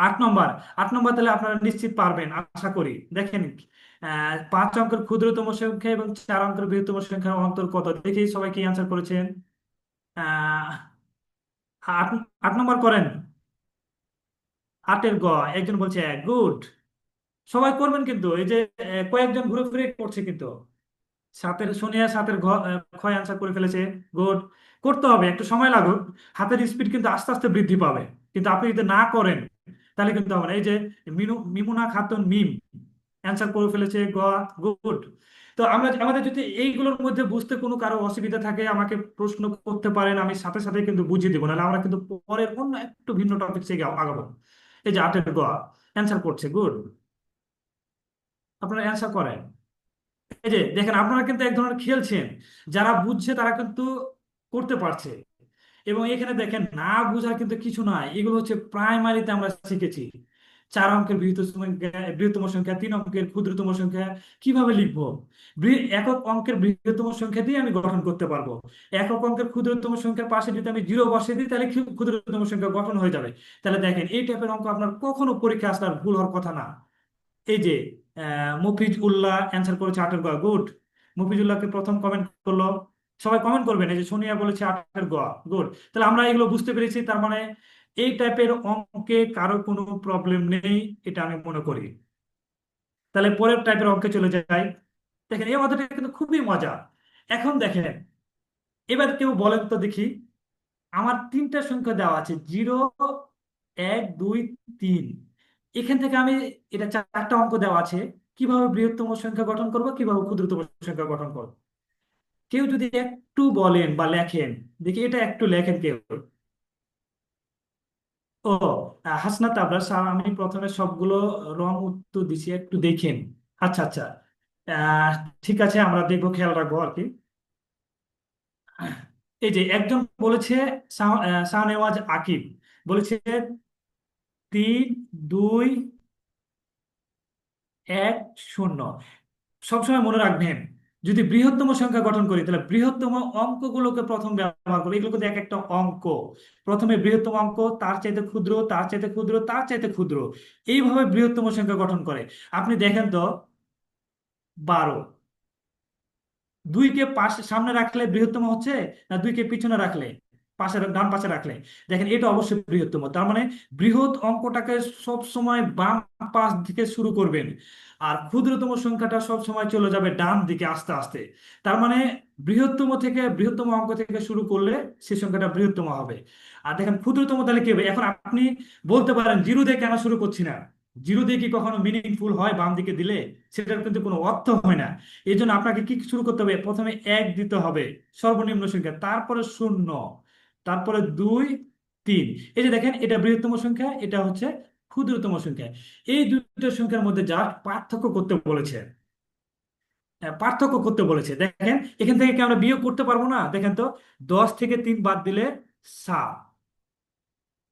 8 নম্বর, 8 নম্বর তাহলে আপনারা নিশ্চিত পারবেন আশা করি। দেখেন 5 অঙ্কের ক্ষুদ্রতম সংখ্যা এবং 4 অঙ্কের বৃহত্তম সংখ্যার অন্তর কত, দেখি সবাই কি অ্যান্সার করেছেন। আহ 8 8 নম্বর করেন। 8-এর গ, একজন বলছে এক, গুড। সবাই করবেন কিন্তু, এই যে কয়েকজন ঘুরে ফিরে করছে কিন্তু। সোনিয়া 7-এর ক্ষয় অ্যান্সার করে ফেলেছে, গুড। করতে হবে, একটু সময় লাগুক, হাতের স্পিড কিন্তু আস্তে আস্তে বৃদ্ধি পাবে। কিন্তু আপনি যদি না করেন তাহলে কিন্তু হবে না। এই যে মিমুনা খাতুন মিম অ্যান্সার করে ফেলেছে গ, গুড। তো আমরা আমাদের যদি এইগুলোর মধ্যে বুঝতে কোনো কারো অসুবিধা থাকে আমাকে প্রশ্ন করতে পারেন, আমি সাথে সাথে কিন্তু বুঝিয়ে দেবো, নাহলে আমরা কিন্তু পরের অন্য একটু ভিন্ন টপিক থেকে আগাবো। এই যে 8-এর গ অ্যান্সার করছে, গুড। আপনারা অ্যান্সার করেন। এই যে দেখেন, আপনারা কিন্তু এক ধরনের খেলছেন, যারা বুঝছে তারা কিন্তু করতে পারছে। এবং এখানে দেখেন, না বুঝার কিন্তু কিছু নাই, এগুলো হচ্ছে প্রাইমারিতে আমরা শিখেছি। 4 অঙ্কের বৃহত্তম সংখ্যা, 3 অঙ্কের ক্ষুদ্রতম সংখ্যা কিভাবে লিখবো। একক অঙ্কের বৃহত্তম সংখ্যা দিয়ে আমি গঠন করতে পারবো। একক অঙ্কের ক্ষুদ্রতম সংখ্যার পাশে যদি আমি 0 বসিয়ে দিই তাহলে ক্ষুদ্রতম সংখ্যা গঠন হয়ে যাবে। তাহলে দেখেন, এই টাইপের অঙ্ক আপনার কখনো পরীক্ষা আসলে আর ভুল হওয়ার কথা না। এই যে মফিজ উল্লাহ অ্যান্সার করেছে 8-এর গ, গুড। মফিজ উল্লাহকে প্রথম কমেন্ট করলো। সবাই কমেন্ট করবেন। এই যে সোনিয়া বলেছে 8-এর গ, গুড। তাহলে আমরা এগুলো বুঝতে পেরেছি, তার মানে এই টাইপের অঙ্কে কারো কোনো প্রবলেম নেই, এটা আমি মনে করি। তাহলে পরের টাইপের অঙ্কে চলে যাই। দেখেন, এই অধ্যায়টা কিন্তু খুবই মজা। এখন দেখেন, এবার কেউ বলেন তো দেখি, আমার 3টা সংখ্যা দেওয়া আছে, 0, 1, 2, 3। এখান থেকে আমি, এটা 4টা অঙ্ক দেওয়া আছে, কিভাবে বৃহত্তম সংখ্যা গঠন করব, কিভাবে ক্ষুদ্রতম সংখ্যা গঠন করব। কেউ যদি একটু বলেন বা লেখেন, দেখি এটা একটু লেখেন কেউ। ও, হাসনাত আবরার স্যার, আমি প্রথমে সবগুলো রং উত্তর দিছি, একটু দেখেন। আচ্ছা আচ্ছা, আহ, ঠিক আছে, আমরা দেখবো, খেয়াল রাখবো আর কি। এই যে একজন বলেছে, শাহনেওয়াজ আকিব বলেছে 3, 2, 1, 0। সবসময় মনে রাখবেন, যদি বৃহত্তম সংখ্যা গঠন করি তাহলে বৃহত্তম অঙ্কগুলোকে প্রথম ব্যবহার করি। এগুলো কিন্তু এক একটা অঙ্ক। প্রথমে বৃহত্তম অঙ্ক, তার চাইতে ক্ষুদ্র, তার চাইতে ক্ষুদ্র, তার চাইতে ক্ষুদ্র, এইভাবে বৃহত্তম সংখ্যা গঠন করে। আপনি দেখেন তো, 12, 2-কে পাশে সামনে রাখলে বৃহত্তম হচ্ছে, না 2-কে পিছনে রাখলে, পাশে ডান পাশে রাখলে। দেখেন, এটা অবশ্যই বৃহত্তম। তার মানে বৃহৎ অঙ্কটাকে সব সময় বাম পাশ থেকে শুরু করবেন, আর ক্ষুদ্রতম সংখ্যাটা সব সময় চলে যাবে ডান দিকে আস্তে আস্তে। তার মানে বৃহত্তম অঙ্ক থেকে শুরু করলে সেই সংখ্যাটা বৃহত্তম হবে। আর দেখেন ক্ষুদ্রতম তাহলে কি হবে। এখন আপনি বলতে পারেন, 0 দিয়ে কেন শুরু করছি না, 0 দিয়ে কি কখনো মিনিংফুল হয় বাম দিকে দিলে? সেটার কিন্তু কোনো অর্থ হয় না। এই জন্য আপনাকে কি শুরু করতে হবে, প্রথমে 1 দিতে হবে, সর্বনিম্ন সংখ্যা, তারপরে 0, তারপরে 2, 3। এই যে দেখেন, এটা বৃহত্তম সংখ্যা, এটা হচ্ছে ক্ষুদ্রতম সংখ্যা। এই দুটো সংখ্যার মধ্যে জাস্ট পার্থক্য করতে বলেছে। পার্থক্য করতে বলেছে। দেখেন, এখান থেকে কি আমরা বিয়োগ করতে পারবো না? দেখেন তো, 10 থেকে 3 বাদ দিলে 7।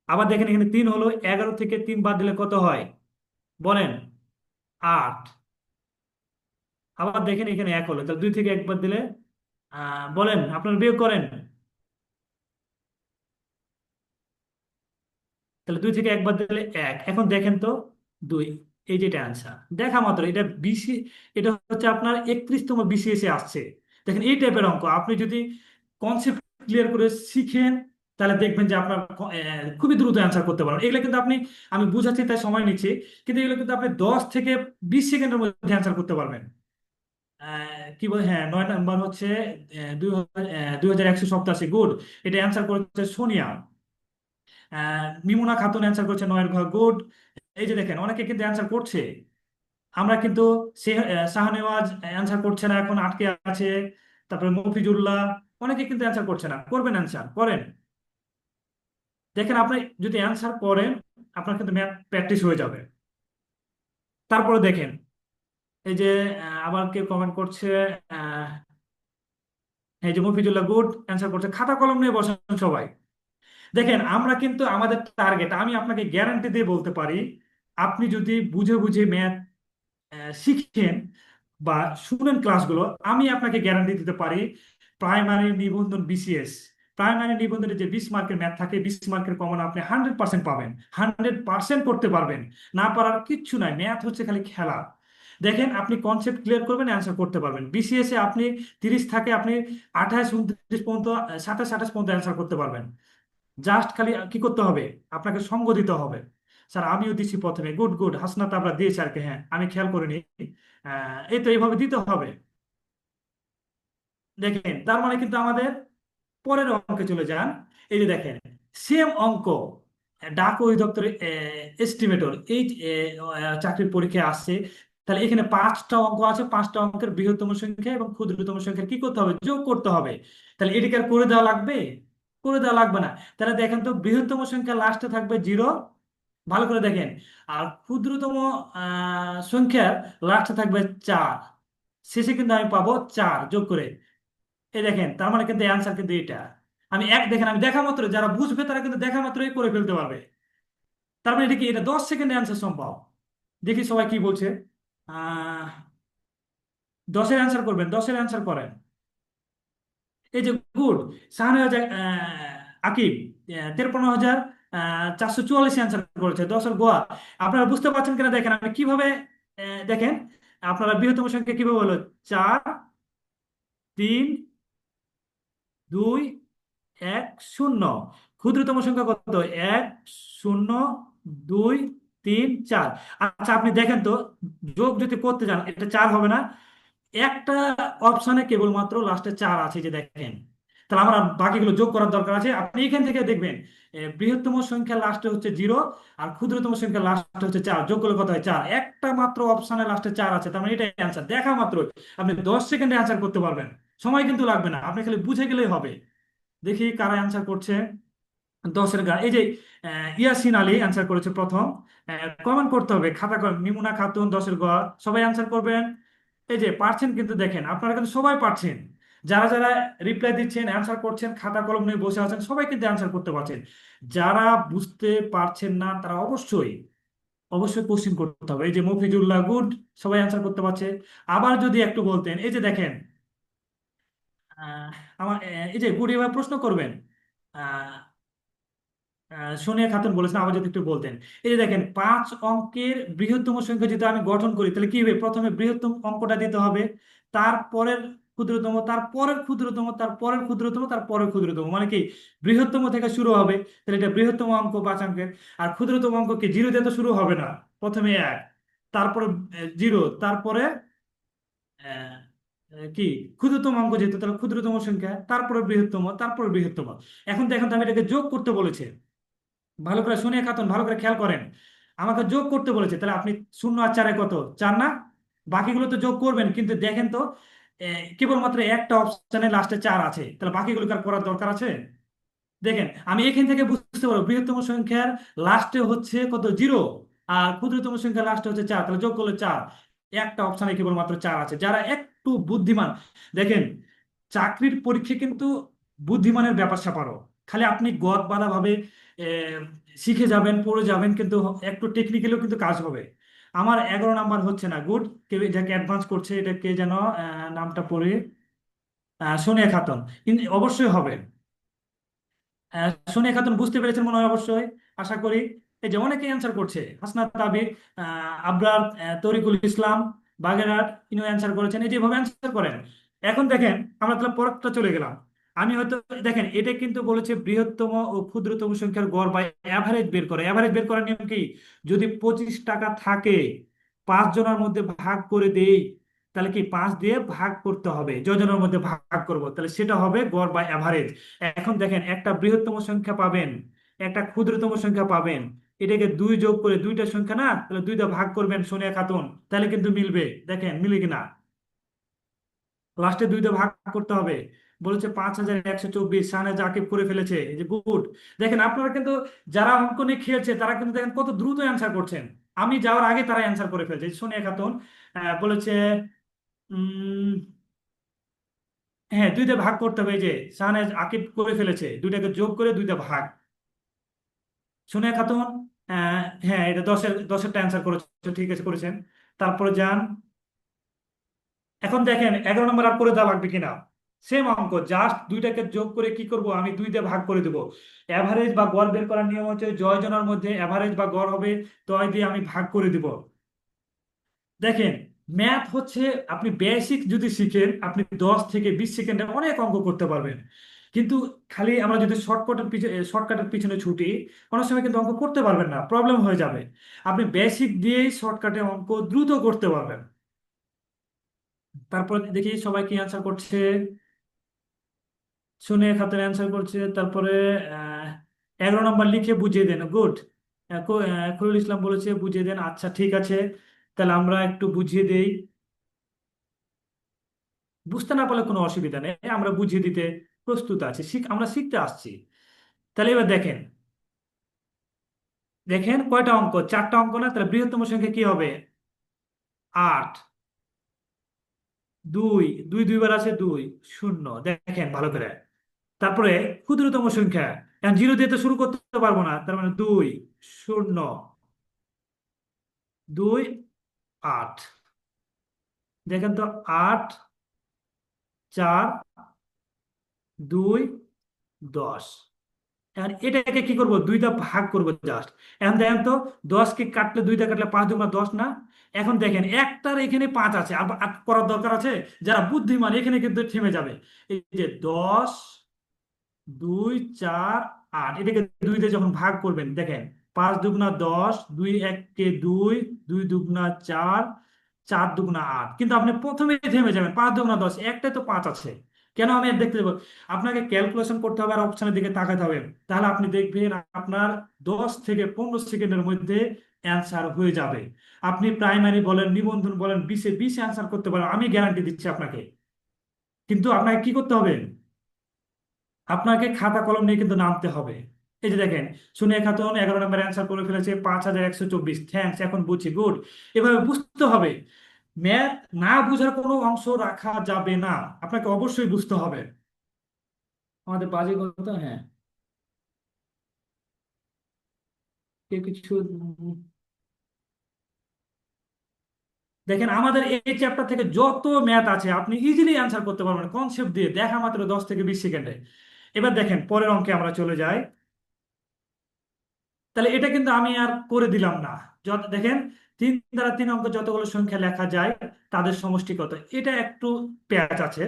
আবার দেখেন, এখানে 3 হলো, 11 থেকে 3 বাদ দিলে কত হয় বলেন? 8। আবার দেখেন, এখানে 1 হলো, তাহলে 2 থেকে 1 বাদ দিলে, বলেন, আপনারা বিয়োগ করেন। তাহলে 2 থেকে 1 বাদ দিলে 1। এখন দেখেন তো, 2, এই যেটা অ্যান্সার দেখা মাত্র, এটা বিসি, এটা হচ্ছে আপনার 31তম বিসিএস এ আসছে। দেখেন, এই টাইপের অঙ্ক আপনি যদি কনসেপ্ট ক্লিয়ার করে শিখেন, তাহলে দেখবেন যে আপনার খুবই দ্রুত অ্যান্সার করতে পারবেন। এগুলো কিন্তু আপনি, আমি বুঝাচ্ছি তাই সময় নিচ্ছি, কিন্তু এগুলো কিন্তু আপনি 10 থেকে 20 সেকেন্ডের মধ্যে অ্যান্সার করতে পারবেন। কি বলে, হ্যাঁ, 9 নাম্বার হচ্ছে 2187, গুড। এটা অ্যান্সার করেছে সোনিয়া। মিমুনা খাতুন অ্যান্সার করছে 9-এর ঘর, গুড। এই যে দেখেন, অনেকে কিন্তু অ্যান্সার করছে। আমরা কিন্তু শাহনেওয়াজ অ্যান্সার করছে না, এখন আটকে আছে। তারপরে মফিজুল্লাহ, অনেকে কিন্তু অ্যান্সার করছে না। করবেন, অ্যান্সার করেন। দেখেন, আপনি যদি অ্যান্সার করেন, আপনার কিন্তু ম্যাথ প্র্যাকটিস হয়ে যাবে। তারপরে দেখেন, এই যে আবার কেউ কমেন্ট করছে, আহ, এই যে মফিজুল্লাহ, গুড অ্যান্সার করছে। খাতা কলম নিয়ে বসেন সবাই। দেখেন, আমরা কিন্তু আমাদের টার্গেট, আমি আপনাকে গ্যারান্টি দিয়ে বলতে পারি, আপনি যদি বুঝে বুঝে ম্যাথ শিখেন বা শুনেন ক্লাসগুলো, আমি আপনাকে গ্যারান্টি দিতে পারি, প্রাইমারি নিবন্ধন বিসিএস, প্রাইমারি নিবন্ধনে যে 20 মার্কের ম্যাথ থাকে, 20 মার্কের কমন আপনি 100% পাবেন, 100% করতে পারবেন। না পারার কিচ্ছু নাই, ম্যাথ হচ্ছে খালি খেলা। দেখেন, আপনি কনসেপ্ট ক্লিয়ার করবেন, অ্যান্সার করতে পারবেন। বিসিএস এ আপনি 30 থাকে, আপনি 28, 29 পর্যন্ত, 27, 28 পর্যন্ত অ্যান্সার করতে পারবেন। জাস্ট খালি কি করতে হবে, আপনাকে সঙ্গ দিতে হবে। স্যার আমিও দিছি প্রথমে। গুড গুড, হাসনাত আমরা দিয়েছি আর কি, হ্যাঁ আমি খেয়াল করিনি। এই তো এইভাবে দিতে হবে। দেখেন তার মানে কিন্তু আমাদের পরের অঙ্কে চলে যান। এই যে দেখেন, সেম অঙ্ক ডাক অধিদপ্তরের এস্টিমেটর এই চাকরির পরীক্ষায় আসছে। তাহলে এখানে 5টা অঙ্ক আছে, 5টা অঙ্কের বৃহত্তম সংখ্যা এবং ক্ষুদ্রতম সংখ্যা কি করতে হবে, যোগ করতে হবে। তাহলে এটাকে আর করে দেওয়া লাগবে? করে দেওয়া লাগবে না। তাহলে দেখেন তো, বৃহত্তম সংখ্যা লাস্টে থাকবে 0, ভালো করে দেখেন। আর ক্ষুদ্রতম সংখ্যার লাস্টে থাকবে 4, শেষে কিন্তু আমি পাবো 4 যোগ করে। এই দেখেন, তার মানে কিন্তু অ্যান্সার কিন্তু এটা। আমি দেখেন, আমি দেখা মাত্র, যারা বুঝবে তারা কিন্তু দেখা মাত্রই করে ফেলতে পারবে। তার মানে এটা কি, এটা 10 সেকেন্ডে অ্যান্সার সম্ভব। দেখি সবাই কি বলছে। 10-এর অ্যান্সার করবেন, 10-এর অ্যান্সার করেন। এই যে গুড, শাহনেওয়াজ আকিব 53,444 অ্যান্সার করেছে, 10-এর গোয়া। আপনারা বুঝতে পারছেন কিনা দেখেন আমি কিভাবে, দেখেন আপনারা বৃহত্তম সংখ্যা কিভাবে হলো, 4, 3, 2, 1, 0। ক্ষুদ্রতম সংখ্যা কত, 1, 0, 2, 3, 4। আচ্ছা আপনি দেখেন তো, যোগ যদি করতে যান এটা 4 হবে না? একটা অপশনে কেবলমাত্র লাস্টে 4 আছে, যে দেখেন। তাহলে আমার বাকিগুলো যোগ করার দরকার আছে। আপনি এখান থেকে দেখবেন বৃহত্তম সংখ্যা লাস্টে হচ্ছে 0, আর ক্ষুদ্রতম সংখ্যা লাস্টে হচ্ছে 4, যোগ করলে কত হয়, 4। একটা মাত্র অপশনে লাস্টে 4 আছে, তার মানে এটাই অ্যান্সার। দেখা মাত্র আপনি 10 সেকেন্ডে অ্যান্সার করতে পারবেন, সময় কিন্তু লাগবে না, আপনি খালি বুঝে গেলেই হবে। দেখি কারা অ্যান্সার করছে। 10-এর গা, এই যে ইয়াসিন আলী অ্যান্সার করেছে প্রথম। কমেন্ট করতে হবে, খাতা মিমুনা খাতুন 10-এর গ, সবাই অ্যান্সার করবেন। এই যে পারছেন কিন্তু, দেখেন আপনারা কিন্তু সবাই পারছেন। যারা যারা রিপ্লাই দিচ্ছেন, অ্যান্সার করছেন, খাতা কলম নিয়ে বসে আছেন, সবাই কিন্তু অ্যান্সার করতে পারছেন। যারা বুঝতে পারছেন না তারা অবশ্যই অবশ্যই কোশ্চিন করতে হবে। এই যে মফিজুল্লাহ গুড, সবাই অ্যান্সার করতে পারছে। আবার যদি একটু বলতেন, এই যে দেখেন, আহ, আমার এই যে গুড, এবার প্রশ্ন করবেন। সোনিয়া খাতুন বলেছেন, আবার যদি একটু বলতেন। এই যে দেখেন, 5 অঙ্কের বৃহত্তম সংখ্যা যদি আমি গঠন করি, তাহলে কি হবে, প্রথমে বৃহত্তম অঙ্কটা দিতে হবে, তারপরের ক্ষুদ্রতম, তারপরের ক্ষুদ্রতম, তারপরের ক্ষুদ্রতম, তারপরের ক্ষুদ্রতম, মানে কি বৃহত্তম থেকে শুরু হবে। তাহলে এটা বৃহত্তম অঙ্ক 5 অঙ্কের। আর ক্ষুদ্রতম অঙ্ক কি, 0 দিয়ে তো শুরু হবে না, প্রথমে 1, তারপরে 0, তারপরে আহ, কি ক্ষুদ্রতম অঙ্ক যেহেতু, তাহলে ক্ষুদ্রতম সংখ্যা, তারপরে বৃহত্তম, তারপরে বৃহত্তম। এখন দেখেন তো, আমি এটাকে যোগ করতে বলেছে। ভালো করে শুনে খাতুন, ভালো করে খেয়াল করেন, আমাকে যোগ করতে বলেছে। তাহলে আপনি 0 আর 4 কত, 4 না? বাকিগুলো তো যোগ করবেন, কিন্তু দেখেন তো কেবলমাত্র একটা অপশনে লাস্টে 4 আছে, তাহলে বাকিগুলো কার করার দরকার আছে? দেখেন আমি এখান থেকে বুঝতে পারবো, বৃহত্তম সংখ্যার লাস্টে হচ্ছে কত, 0, আর ক্ষুদ্রতম সংখ্যার লাস্টে হচ্ছে 4, তাহলে যোগ করলে 4। একটা অপশনে কেবলমাত্র 4 আছে। যারা একটু বুদ্ধিমান, দেখেন চাকরির পরীক্ষা কিন্তু বুদ্ধিমানের ব্যাপার স্যাপারও। খালি আপনি গদ বাঁধা ভাবে আহ, শিখে যাবেন, পড়ে যাবেন, কিন্তু একটু টেকনিক্যালিও কিন্তু কাজ হবে। আমার 11 নাম্বার হচ্ছে না, গুড। কে যাকে অ্যাডভান্স করছে, এটা কে যেন, নামটা পড়ে, সোনিয়া খাতুন, কিন্তু অবশ্যই হবে। সোনিয়া খাতুন বুঝতে পেরেছেন মনে হয়, অবশ্যই আশা করি। এই যে অনেকে অ্যান্সার করছে, হাসনাত তাবির, আবরার, তরিকুল ইসলাম, বাগেরহাট, ইনিও অ্যান্সার করেছেন। এই যেভাবে অ্যান্সার করেন। এখন দেখেন, আমরা তাহলে পরেরটা চলে গেলাম। আমি হয়তো, দেখেন এটা কিন্তু বলেছে বৃহত্তম ও ক্ষুদ্রতম সংখ্যার গড় বা অ্যাভারেজ বের করে। অ্যাভারেজ বের করার নিয়ম কি, যদি 25 টাকা থাকে, 5 জনের মধ্যে ভাগ করে দেই, তাহলে কি 5 দিয়ে ভাগ করতে হবে, জনের মধ্যে ভাগ করব, তাহলে সেটা হবে গড় বা অ্যাভারেজ। এখন দেখেন, একটা বৃহত্তম সংখ্যা পাবেন, একটা ক্ষুদ্রতম সংখ্যা পাবেন, এটাকে 2 যোগ করে, দুইটা সংখ্যা না, তাহলে 2 দিয়ে ভাগ করবেন সোনিয়া খাতুন, তাহলে কিন্তু মিলবে। দেখেন মিলে কিনা, লাস্টে 2 দিয়ে ভাগ করতে হবে। বলেছে 5,124, শাহনেজ আকিব করে ফেলেছে, এই যে গুড। দেখেন আপনারা কিন্তু, যারা অঙ্ক নিয়ে খেলছে তারা কিন্তু দেখেন কত দ্রুত অ্যান্সার করছেন। আমি যাওয়ার আগে তারা অ্যান্সার করে ফেলছে। এই যে সোনিয়া খাতুন বলেছে, উম হ্যাঁ 2 দিয়ে ভাগ করতে হবে। এই যে শাহনেজ আকিব করে ফেলেছে, দুইটাকে যোগ করে 2 দিয়ে ভাগ। সোনিয়া খাতুন, হ্যাঁ এটা 10-এরটা অ্যান্সার করেছে, ঠিক আছে করেছেন। তারপরে যান, এখন দেখেন 11 নম্বর আর করে দেওয়া লাগবে কিনা। সেম অঙ্ক, জাস্ট দুইটাকে যোগ করে কি করব, আমি 2 দিয়ে ভাগ করে দেবো। অ্যাভারেজ বা গড় বের করার নিয়ম হচ্ছে, জয় জনের মধ্যে অ্যাভারেজ বা গড় হবে, তয় দিয়ে আমি ভাগ করে দিব। দেখেন, ম্যাথ হচ্ছে, আপনি বেসিক যদি শিখেন, আপনি 10 থেকে 20 সেকেন্ডে অনেক অঙ্ক করতে পারবেন। কিন্তু খালি আমরা যদি শর্টকাটের পিছনে ছুটি, অনেক সময় কিন্তু অঙ্ক করতে পারবেন না, প্রবলেম হয়ে যাবে। আপনি বেসিক দিয়েই শর্টকাটে অঙ্ক দ্রুত করতে পারবেন। তারপর দেখি সবাই কি অ্যান্সার করছে। শুনে খাতের অ্যান্সার করছে। তারপরে 11 নম্বর লিখে বুঝিয়ে দেন, গুড। খলিল ইসলাম বলেছে বুঝিয়ে দেন, আচ্ছা ঠিক আছে, তাহলে আমরা একটু বুঝিয়ে দেই। বুঝতে না পারলে কোনো অসুবিধা নেই, আমরা বুঝিয়ে দিতে প্রস্তুত আছি, আমরা শিখতে আসছি। তাহলে এবার দেখেন, দেখেন কয়টা অঙ্ক, 4টা অঙ্ক না? তাহলে বৃহত্তম সংখ্যা কি হবে? 8। দুই, দুই দুইবার আছে, 2 0, দেখেন ভালো করে। তারপরে ক্ষুদ্রতম সংখ্যা, এখন 0 দিয়ে তো শুরু করতে পারবো না, তার মানে 2 0 2 8। দেখেন তো, 8 4 2 10। এখন এটাকে কি করব, দুইটা ভাগ করব জাস্ট। এখন দেখেন তো, 10কে কাটলে, 2টা কাটলে 5 2 10 না? এখন দেখেন একটার এখানে 5 আছে, আর আর করার দরকার আছে? যারা বুদ্ধিমান এখানে কিন্তু থেমে যাবে। এই যে 10 2 4 8, এটাকে 2 দিয়ে যখন ভাগ করবেন, দেখেন 5 দুগুণা 10, 2 1 2, 2 দুগুণা 4, 4 দুগুণা 8। কিন্তু আপনি প্রথমে থেমে যাবেন, 5 দুগুণা 10, একটাই তো 5 আছে। কেন আমি আর দেখতে যাবো? আপনাকে ক্যালকুলেশন করতে হবে আর অপশনের দিকে তাকাতে হবে। তাহলে আপনি দেখবেন আপনার 10 থেকে 15 সেকেন্ডের মধ্যে অ্যান্সার হয়ে যাবে। আপনি প্রাইমারি বলেন, নিবন্ধন বলেন, 20-এ অ্যান্সার করতে পারেন, আমি গ্যারান্টি দিচ্ছি আপনাকে। কিন্তু আপনাকে কি করতে হবে? আপনাকে খাতা কলম নিয়ে কিন্তু নামতে হবে। এই যে দেখেন, সুনিয়া খাতুন 11 নম্বর অ্যান্সার করে ফেলেছে, 5124। থ্যাঙ্কস, এখন বুঝছি, গুড। এভাবে বুঝতে হবে। ম্যাথ না বুঝার কোনো অংশ রাখা যাবে না, আপনাকে অবশ্যই বুঝতে হবে। আমাদের বাজে কথা, হ্যাঁ। কেউ কিছু দেখেন, আমাদের এই চ্যাপ্টার থেকে যত ম্যাথ আছে আপনি ইজিলি অ্যান্সার করতে পারবেন, কনসেপ্ট দিয়ে দেখা মাত্র 10 থেকে 20 সেকেন্ডে। এবার দেখেন পরের অঙ্কে আমরা চলে যাই। তাহলে এটা কিন্তু আমি আর করে দিলাম না। দেখেন, 3 দ্বারা 3 অঙ্ক যতগুলো সংখ্যা লেখা যায় তাদের সমষ্টি কত, এটা একটু প্যাচ আছে।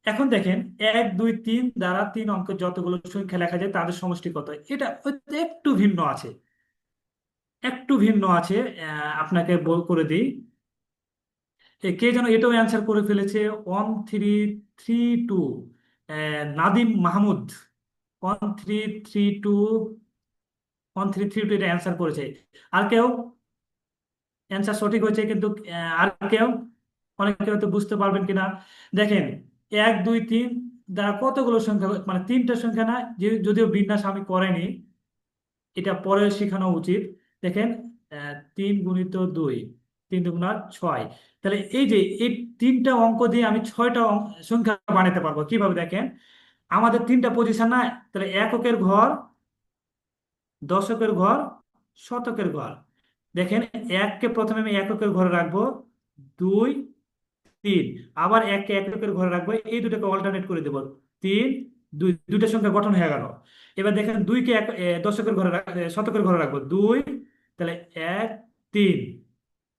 এখন দেখেন, 1 2 3 দ্বারা 3 অঙ্ক যতগুলো সংখ্যা লেখা যায় তাদের সমষ্টি কত, এটা একটু ভিন্ন আছে, একটু ভিন্ন আছে। আপনাকে করে দিই। কে যেন এটাও অ্যান্সার করে ফেলেছে, 1332, নাদিম মাহমুদ। 1332 এটা অ্যান্সার করেছে। আর কেউ? অ্যান্সার সঠিক হয়েছে, কিন্তু আর কেউ? অনেকে হয়তো বুঝতে পারবেন কিনা। দেখেন, 1 2 3 দ্বারা কতগুলো সংখ্যা, মানে 3টা সংখ্যা না, যদিও বিন্যাস আমি করেনি, এটা পরে শেখানো উচিত। দেখেন, 3 × 2, 3 2 6। তাহলে এই যে এই 3টা অঙ্ক দিয়ে আমি 6টা সংখ্যা বানাতে পারবো কিভাবে? দেখেন, আমাদের 3টা পজিশন না? তাহলে এককের ঘর, দশকের ঘর, শতকের ঘর। দেখেন, এককে প্রথমে আমি এককের ঘরে রাখবো, 2 3, আবার এককে এককের ঘরে রাখবো, এই দুটোকে অল্টারনেট করে দেবো, 3 2, দুইটা সংখ্যা গঠন হয়ে গেল। এবার দেখেন, 2কে দশকের ঘরে শতকের ঘরে রাখবো, 2, তাহলে 1 3,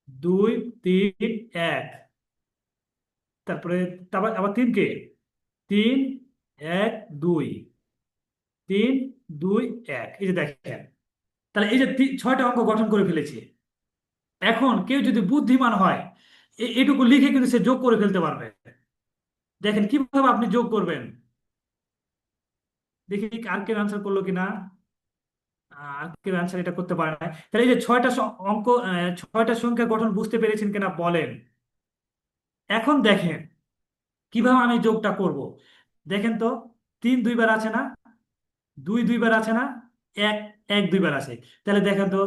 2 3 1। তারপরে তারপর আবার 3কে, 3 1 2, 3 2 1। এই যে দেখেন, তাহলে এই যে 6টা অঙ্ক গঠন করে ফেলেছি। এখন কেউ যদি বুদ্ধিমান হয়, এটুকু লিখে কিন্তু সে যোগ করে ফেলতে পারবে। দেখেন কিভাবে আপনি যোগ করবেন, দেখি আর কেউ অ্যান্সার করলো কিনা। আর কেউ অ্যান্সার এটা করতে পারে না। তাহলে এই যে 6টা অঙ্ক, 6টা সংখ্যা গঠন বুঝতে পেরেছেন কিনা বলেন। এখন দেখেন কিভাবে আমি যোগটা করব। দেখেন তো, 3 দুইবার আছে না? 2 দুইবার আছে না? 1 1 দুইবার আছে। তাহলে দেখেন তো,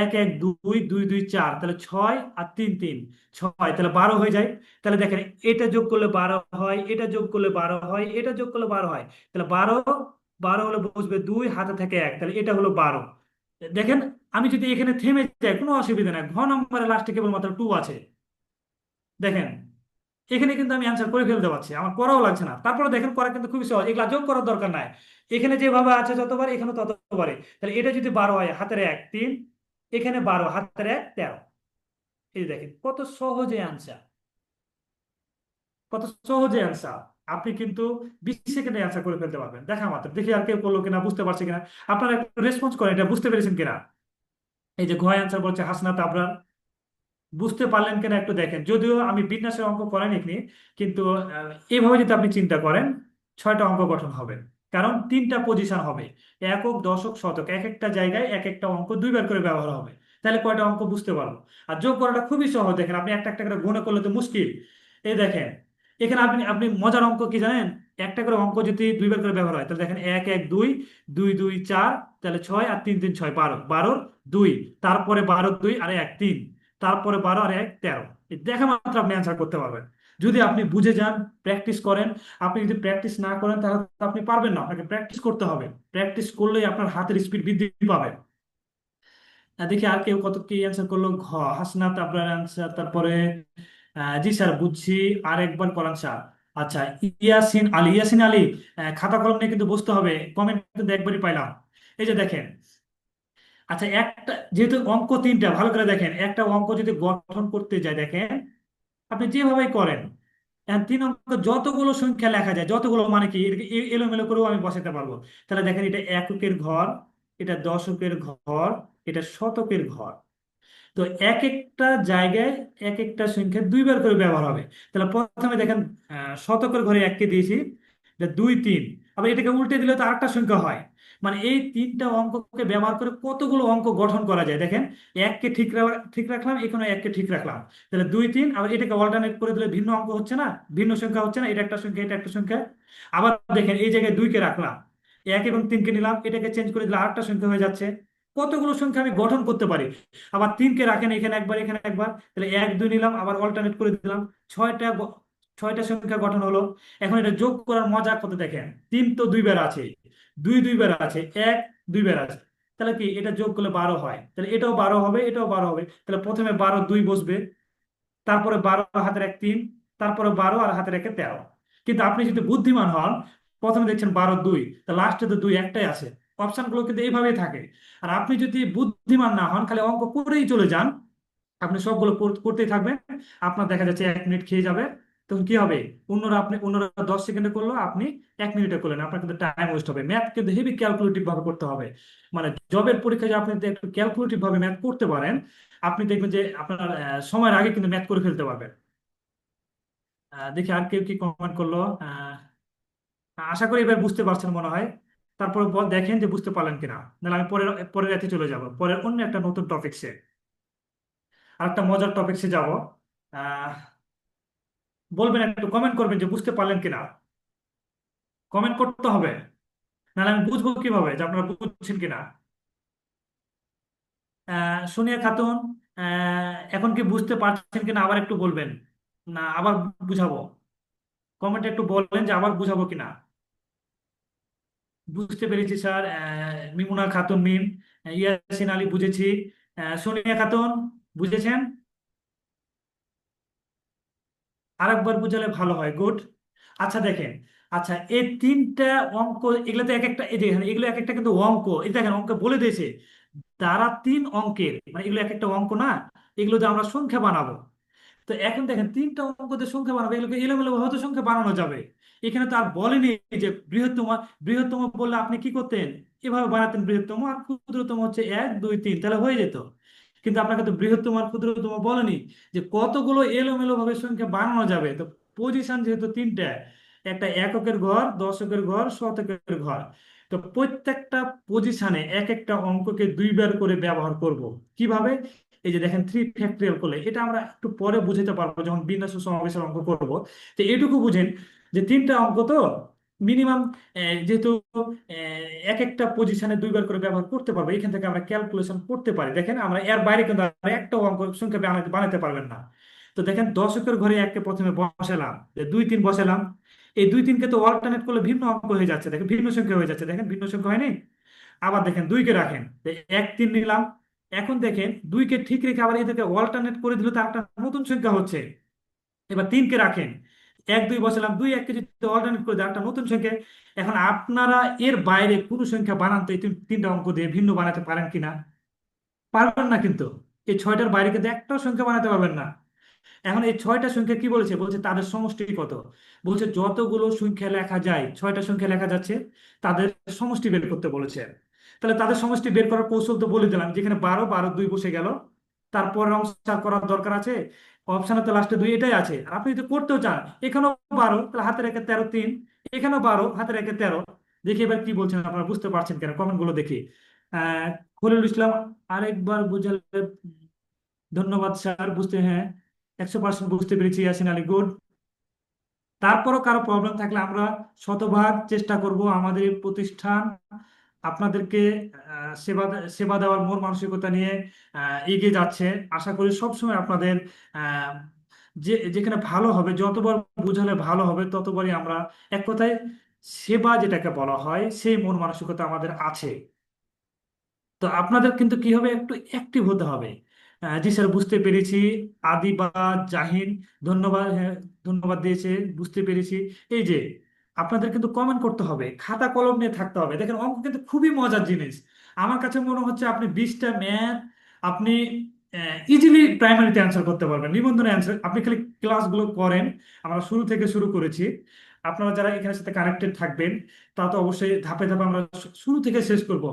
1 1 2 2 2 4, তাহলে 6 আর 3 3 6, তাহলে 12 হয়ে যায়। তাহলে দেখেন, এটা যোগ করলে 12 হয়, এটা যোগ করলে 12 হয়, এটা যোগ করলে 12 হয়। তাহলে 12, 12 হলে বসবে 2, হাতে থেকে 1, তাহলে এটা হলো 12। দেখেন, আমি যদি এখানে থেমে যাই কোনো অসুবিধা নাই, ঘ নম্বরের লাস্টে কেবলমাত্র 2 আছে। দেখেন, এখানে কিন্তু আমি অ্যান্সার করে ফেলতে পারছি, আমার করাও লাগছে না। তারপরে দেখেন, করা কিন্তু খুবই সহজ, এগুলা যোগ করার দরকার নাই। এখানে যেভাবে আছে যতবার, এখানে ততবারে। তাহলে এটা যদি 12 হয়, হাতের 1 3, এখানে 12, হাতের 1 13। এই যে দেখেন কত সহজে অ্যান্সার, কত সহজে অ্যান্সার। আপনি কিন্তু 20 সেকেন্ডে অ্যান্সার করে ফেলতে পারবেন দেখা মাত্র। দেখি আর কেউ করলো কিনা, বুঝতে পারছে কিনা। আপনারা একটু রেসপন্স করেন, এটা বুঝতে পেরেছেন কিনা। এই যে ঘয় অ্যান্সার বলছে হাসনাত আবরার, বুঝতে পারলেন কিনা একটু দেখেন। যদিও আমি বিন্যাসের অঙ্ক করেন এখানে, কিন্তু এইভাবে যদি আপনি চিন্তা করেন 6টা অঙ্ক গঠন হবে। কারণ 3টা পজিশন হবে, একক দশক শতক, এক একটা জায়গায় এক একটা অঙ্ক 2বার করে ব্যবহার হবে। তাহলে কয়টা অঙ্ক বুঝতে পারবো। আর যোগ করাটা খুবই সহজ, দেখেন আপনি একটা একটা করে গুণে করলে তো মুশকিল। এই দেখেন এখানে আপনি আপনি মজার অঙ্ক কি জানেন, একটা করে অঙ্ক যদি 2বার করে ব্যবহার হয় তাহলে দেখেন 1 1 2, 2 2 4, তাহলে 6, আর 3 3 6 12, 12 2, তারপরে 12 2 আর 1 3, তারপরে 12 আর 1 13। এই দেখা মাত্র আপনি অ্যান্সার করতে পারবেন যদি আপনি বুঝে যান, প্র্যাকটিস করেন। আপনি যদি প্র্যাকটিস না করেন তাহলে তো আপনি পারবেন না, আপনাকে প্র্যাকটিস করতে হবে। প্র্যাকটিস করলেই আপনার হাতের স্পিড বৃদ্ধি পাবে। দেখি আর কেউ কত কি অ্যান্সার করলো। হাসনাত আপনার অ্যান্সার, তারপরে জি স্যার বুঝছি, আর একবার করান স্যার। আচ্ছা, ইয়াসিন আলী, ইয়াসিন আলী, খাতা কলম নিয়ে কিন্তু বুঝতে হবে, কমেন্ট কিন্তু একবারই পাইলাম। এই যে দেখেন, আচ্ছা একটা যেহেতু অঙ্ক 3টা, ভালো করে দেখেন, একটা অঙ্ক যদি গঠন করতে যায় দেখেন আপনি যেভাবেই করেন, 3 অঙ্ক যতগুলো সংখ্যা লেখা যায়, যতগুলো মানে কি এটাকে এলোমেলো করেও আমি বসাতে পারবো। তাহলে দেখেন এটা এককের ঘর, এটা দশকের ঘর, এটা শতকের ঘর। তো এক একটা জায়গায় এক একটা সংখ্যা 2বার করে ব্যবহার হবে। তাহলে প্রথমে দেখেন শতকের ঘরে 1কে দিয়েছি, এটা 2 3, আবার এটাকে উল্টে দিলে তো আরেকটা সংখ্যা হয়। মানে এই 3টা অঙ্ককে ব্যবহার করে কতগুলো অঙ্ক গঠন করা যায় দেখেন। 1কে ঠিক রাখলাম, এখানে 1কে ঠিক রাখলাম, তাহলে 2 3, আবার এটাকে অল্টারনেট করে দিলে ভিন্ন অঙ্ক হচ্ছে না, ভিন্ন সংখ্যা হচ্ছে না, এটা একটা সংখ্যা এটা একটা সংখ্যা। আবার দেখেন এই জায়গায় 2কে রাখলাম, 1 এবং 3কে নিলাম, এটাকে চেঞ্জ করে দিলে আরেকটা সংখ্যা হয়ে যাচ্ছে। কতগুলো সংখ্যা আমি গঠন করতে পারি। আবার 3কে রাখেন, এখানে একবার এখানে একবার, তাহলে 1 2 নিলাম, আবার অল্টারনেট করে দিলাম, 6টা সংখ্যা গঠন হলো। এখন এটা যোগ করার মজা কত দেখেন, 3 তো 2বার আছে, 2 2বার আছে, 1 2বার আছে, তাহলে কি এটা যোগ করলে 12 হয়, তাহলে এটাও 12 হবে, এটাও 12 হবে। তাহলে প্রথমে 12 2 বসবে, তারপরে 12 হাতের 1 3, তারপরে 12 আর হাতের 1 13। কিন্তু আপনি যদি বুদ্ধিমান হন, প্রথমে দেখছেন 12 2, তা লাস্টে তো 2 একটাই আছে। অপশন গুলো কিন্তু এইভাবেই থাকে। আর আপনি যদি বুদ্ধিমান না হন, খালি অঙ্ক করেই চলে যান, আপনি সবগুলো করতেই থাকবেন, আপনার দেখা যাচ্ছে 1 মিনিট খেয়ে যাবে। তখন কি হবে, অন্যরা 10 সেকেন্ডে করলো, আপনি 1 মিনিটে করলেন, আপনার কিন্তু টাইম ওয়েস্ট হবে। ম্যাথ কিন্তু হেভি ক্যালকুলেটিভ ভাবে করতে হবে। মানে জবের পরীক্ষায় যদি আপনি যদি একটু ক্যালকুলেটিভ ভাবে ম্যাথ করতে পারেন, আপনি দেখবেন যে আপনার সময়ের আগে কিন্তু ম্যাথ করে ফেলতে পারবেন। দেখি আর কেউ কি কমেন্ট করলো। আশা করি এবার বুঝতে পারছেন মনে হয়। তারপরে দেখেন যে বুঝতে পারলেন কিনা, নাহলে আমি পরের পরের রাতে চলে যাব, পরের অন্য একটা নতুন টপিকসে, আর একটা মজার টপিকসে যাব। আহ বলবেন, একটু কমেন্ট করবেন যে বুঝতে পারলেন কিনা। কমেন্ট করতে হবে, নাহলে আমি বুঝবো কিভাবে যে আপনারা বুঝছেন কিনা। সোনিয়া খাতুন, এখন কি বুঝতে পারছেন কিনা আবার একটু বলবেন, না আবার বুঝাবো। কমেন্টে একটু বলবেন যে আবার বুঝাবো কিনা। বুঝতে পেরেছি স্যার, মিমুনা খাতুন মিম, ইয়াসিন আলী বুঝেছি, সোনিয়া খাতুন বুঝেছেন, আরেকবার বুঝালে ভালো হয়, গুড। আচ্ছা দেখেন, আচ্ছা এই 3টা অঙ্ক, এগুলো তো এক একটা, এই দেখেন এগুলো এক একটা কিন্তু অঙ্ক, এই দেখেন অঙ্ক বলে দিয়েছে দ্বারা 3 অঙ্কের, মানে এগুলো এক একটা অঙ্ক না, এগুলো যে আমরা সংখ্যা বানাবো। তো এখন দেখেন 3টা অঙ্কতে সংখ্যা বানাবো, এগুলোকে এলোমেলো ভাবে তো সংখ্যা বানানো যাবে। এখানে তো আর বলেনি যে বৃহত্তম। বৃহত্তম বললে আপনি কি করতেন, এভাবে বানাতেন, বৃহত্তম আর ক্ষুদ্রতম হচ্ছে 1 2 3, তাহলে হয়ে যেত। কিন্তু আপনাকে তো বৃহত্তম আর ক্ষুদ্রতম বলেনি, যে কতগুলো এলোমেলো ভাবে সংখ্যা বানানো যাবে। তো পজিশন যেহেতু 3টা, একটা এককের ঘর, দশকের ঘর, শতকের ঘর, তো প্রত্যেকটা পজিশনে এক একটা অঙ্ককে 2বার করে ব্যবহার করব। কিভাবে, এই যে দেখেন 3 ফ্যাক্টরিয়াল করলে, এটা আমরা একটু পরে বুঝতে পারবো যখন বিন্যাস ও সমাবেশের অঙ্ক করব। তো এটুকু বুঝেন যে 3টা অঙ্ক তো মিনিমাম, যেহেতু এক একটা পজিশনে 2বার করে ব্যবহার করতে পারবো, এখান থেকে আমরা ক্যালকুলেশন করতে পারি। দেখেন আমরা এর বাইরে কিন্তু আর একটা অঙ্ক সংখ্যা বানাতে বানাতে পারবেন না। তো দেখেন দশকের ঘরে 1কে প্রথমে বসালাম, 2 3 বসালাম, এই 2 3কে তো অল্টারনেট করলে ভিন্ন অঙ্ক হয়ে যাচ্ছে, দেখেন ভিন্ন সংখ্যা হয়ে যাচ্ছে, দেখেন ভিন্ন সংখ্যা হয়নি। আবার দেখেন 2কে রাখেন, 1 3 নিলাম। এখন দেখেন 2কে ঠিক রেখে আবার এদেরকে অল্টারনেট করে দিলে তো একটা নতুন সংখ্যা হচ্ছে। এবার 3কে রাখেন, 1 2 বসালাম, 2 1কে যদি অল্টারনেট করে দেয় একটা নতুন সংখ্যা। এখন আপনারা এর বাইরে কোনো সংখ্যা বানান তো এই 3টা অঙ্ক দিয়ে ভিন্ন বানাতে পারেন কিনা, পারবেন না কিন্তু। এই 6টার বাইরে কিন্তু একটাও সংখ্যা বানাতে পারবেন না। এখন এই ছয়টা সংখ্যা কি বলেছে, বলছে তাদের সমষ্টি কত। বলছে যতগুলো সংখ্যা লেখা যায়, ছয়টা সংখ্যা লেখা যাচ্ছে, তাদের সমষ্টি বের করতে বলেছে। তাহলে তাদের সমষ্টি বের করার কৌশল তো বলে দিলাম, যেখানে 12, 12 2 বসে গেল। তারপর অংশ আর করার দরকার আছে? অপশনে তো লাস্টে 2 এটাই আছে। আর আপনি যদি করতেও চান, এখানেও 12, তাহলে হাতের একে 13 3, এখানেও 12, হাতের একে 13। দেখি এবার কি বলছেন, আপনারা বুঝতে পারছেন কিনা কমেন্ট গুলো দেখি। আহ খলিল ইসলাম আরেকবার বুঝালে। ধন্যবাদ স্যার, বুঝতে, হ্যাঁ, 100% বুঝতে পেরেছি। ইয়াসিন আলী, গুড। তারপরও কারো প্রবলেম থাকলে আমরা শতভাগ চেষ্টা করব আমাদের এই প্রতিষ্ঠান আপনাদেরকে সেবা সেবা দেওয়ার মন মানসিকতা নিয়ে এগিয়ে যাচ্ছে। আশা করি সবসময় আপনাদের আহ, যেখানে ভালো হবে, যতবার বোঝালে ভালো হবে ততবারই আমরা, এক কথায় সেবা যেটাকে বলা হয়, সেই মন মানসিকতা আমাদের আছে। তো আপনাদের কিন্তু কি হবে, একটু অ্যাক্টিভ হতে হবে। জি স্যার, বুঝতে পেরেছি। আদিবা জাহিন, ধন্যবাদ, হ্যাঁ, ধন্যবাদ দিয়েছে, বুঝতে পেরেছি। এই যে আপনাদের কিন্তু কমেন্ট করতে হবে, খাতা কলম নিয়ে থাকতে হবে। দেখেন অঙ্ক কিন্তু খুবই মজার জিনিস। আমার কাছে মনে হচ্ছে আপনি 20টা ম্যাথ আপনি ইজিলি প্রাইমারিতে অ্যান্সার করতে পারবেন, নিবন্ধনে অ্যান্সার। আপনি খালি ক্লাসগুলো করেন, আমরা শুরু থেকে শুরু করেছি। আপনারা যারা এখানের সাথে কানেক্টেড থাকবেন, তা তো অবশ্যই ধাপে ধাপে আমরা শুরু থেকে শেষ করব।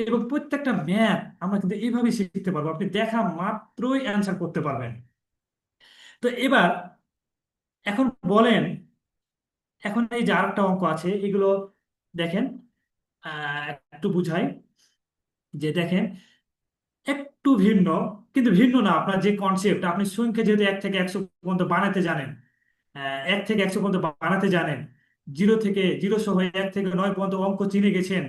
এবং প্রত্যেকটা ম্যাথ আমরা কিন্তু এইভাবেই শিখতে পারবো, আপনি দেখা মাত্রই অ্যান্সার করতে পারবেন। তো এবার, এখন বলেন, এখন এই যে আরেকটা অঙ্ক আছে, এগুলো দেখেন, একটু বুঝাই। যে দেখেন, একটু ভিন্ন, কিন্তু ভিন্ন না, আপনার যে কনসেপ্ট, আপনি সংখ্যা যেহেতু 1 থেকে 100 পর্যন্ত বানাতে জানেন, 1 থেকে 100 পর্যন্ত বানাতে জানেন, 0 সহ 1 থেকে 9 পর্যন্ত অঙ্ক চিনে গেছেন,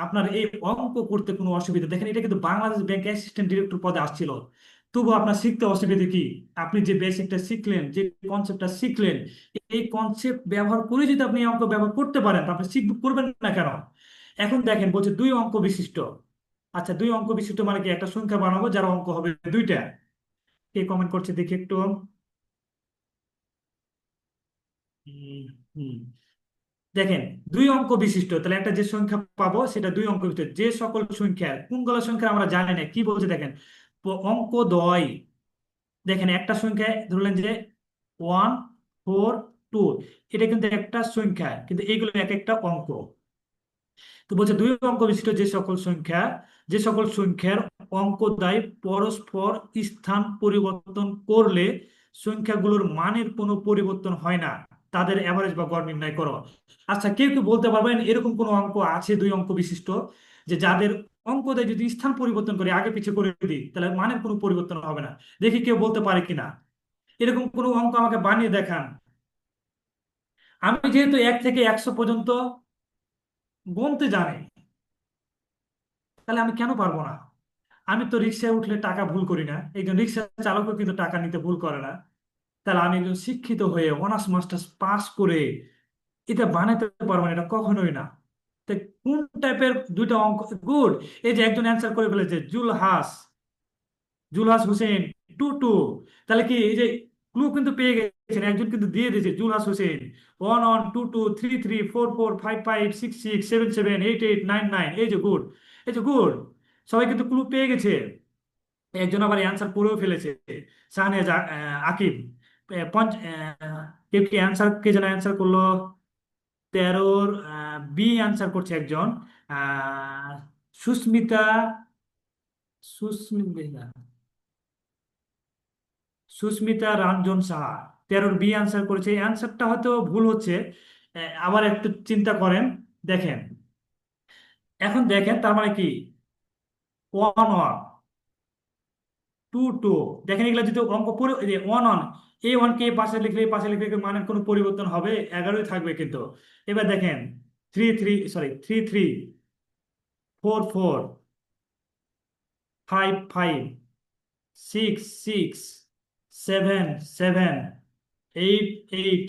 আপনার এই অঙ্ক করতে কোনো অসুবিধা, দেখেন এটা কিন্তু বাংলাদেশ ব্যাংক অ্যাসিস্ট্যান্ট ডিরেক্টর পদে আসছিল। তবু আপনার শিখতে অসুবিধা কি? আপনি যে বেসিকটা শিখলেন, যে কনসেপ্টটা শিখলেন, এই কনসেপ্ট ব্যবহার করে যদি আপনি এই অঙ্ক ব্যবহার করতে পারেন, তো আপনি করবেন না কেন? এখন দেখেন বলছে 2 অঙ্ক বিশিষ্ট। আচ্ছা, 2 অঙ্ক বিশিষ্ট মানে কি, একটা সংখ্যা বানাবো যার অঙ্ক হবে 2টা। কে কমেন্ট করছে দেখি একটু। হুম, হুম। দেখেন, 2 অঙ্ক বিশিষ্ট, তাহলে একটা যে সংখ্যা পাবো সেটা 2 অঙ্ক বিশিষ্ট। যে সকল সংখ্যা, কোনগুলো সংখ্যা আমরা জানি না, কি বলছে দেখেন, অঙ্ক দ্বয়। দেখেন একটা সংখ্যা ধরলেন যে 1 4 2, এটা কিন্তু একটা সংখ্যা, কিন্তু এইগুলো এক একটা অঙ্ক। তো বলছে 2 অঙ্ক বিশিষ্ট যে সকল সংখ্যার অঙ্ক দ্বয় পরস্পর স্থান পরিবর্তন করলে সংখ্যাগুলোর মানের কোনো পরিবর্তন হয় না, তাদের অ্যাভারেজ বা গড় নির্ণয় করো। আচ্ছা, কেউ কি বলতে পারবেন এরকম কোনো অঙ্ক আছে 2 অঙ্ক বিশিষ্ট, যে যাদের অঙ্ক দ্বয় যদি স্থান পরিবর্তন করে আগে পিছিয়ে করে দিই তাহলে মানের কোনো পরিবর্তন হবে না? দেখি কেউ বলতে পারে কিনা, এরকম কোনো অঙ্ক আমাকে বানিয়ে দেখান। আমি যেহেতু 1 থেকে 100 পর্যন্ত গুনতে জানি, তাহলে আমি কেন পারবো না? আমি তো রিক্সায় উঠলে টাকা ভুল করি না, একজন রিক্সা চালকও কিন্তু টাকা নিতে ভুল করে না। তাহলে আমি একজন শিক্ষিত হয়ে অনার্স মাস্টার্স পাস করে এটা বানাতে পারবো না? এটা কখনোই না। তো কোন টাইপের 2টা অঙ্ক? গুড। এই যে একজন অ্যান্সার করে ফেলেছে, জুলহাস হোসেন, 2 2। তাহলে কি, এই যে ক্লু কিন্তু পেয়ে গেছেন, একজন কিন্তু দিয়ে দিয়েছে, জুলহাস হোসেন 1 1 2 2 3 3 4 4 5 5 6 6 7 7 8 8 9 9, এই যে গুড, এই যে গুড। সবাই কিন্তু ক্লু পেয়ে গেছে। একজন আবার অ্যান্সার করেও ফেলেছে, শাহনেজ আকিব। কেউ কি অ্যান্সার, কে যেন অ্যান্সার করলো, 13-র বি অ্যান্সার করছে একজন, আহ, সুস্মিতা, সুস্মিতা সুস্মিতা রঞ্জন সাহা 13-র বি অ্যান্সার করেছে। এই অ্যান্সারটা হয়তো ভুল হচ্ছে, আবার একটু চিন্তা করেন। দেখেন, এখন দেখেন তার মানে কি, 1 1 2 2, দেখেন এগুলো যদি অঙ্ক পরে 1 1, A1 কে এই পাশে লিখলে মানের কোনো পরিবর্তন হবে? 11ই থাকবে কিন্তু। এবার দেখেন 3 3 4 4 5 6 7 7 8 8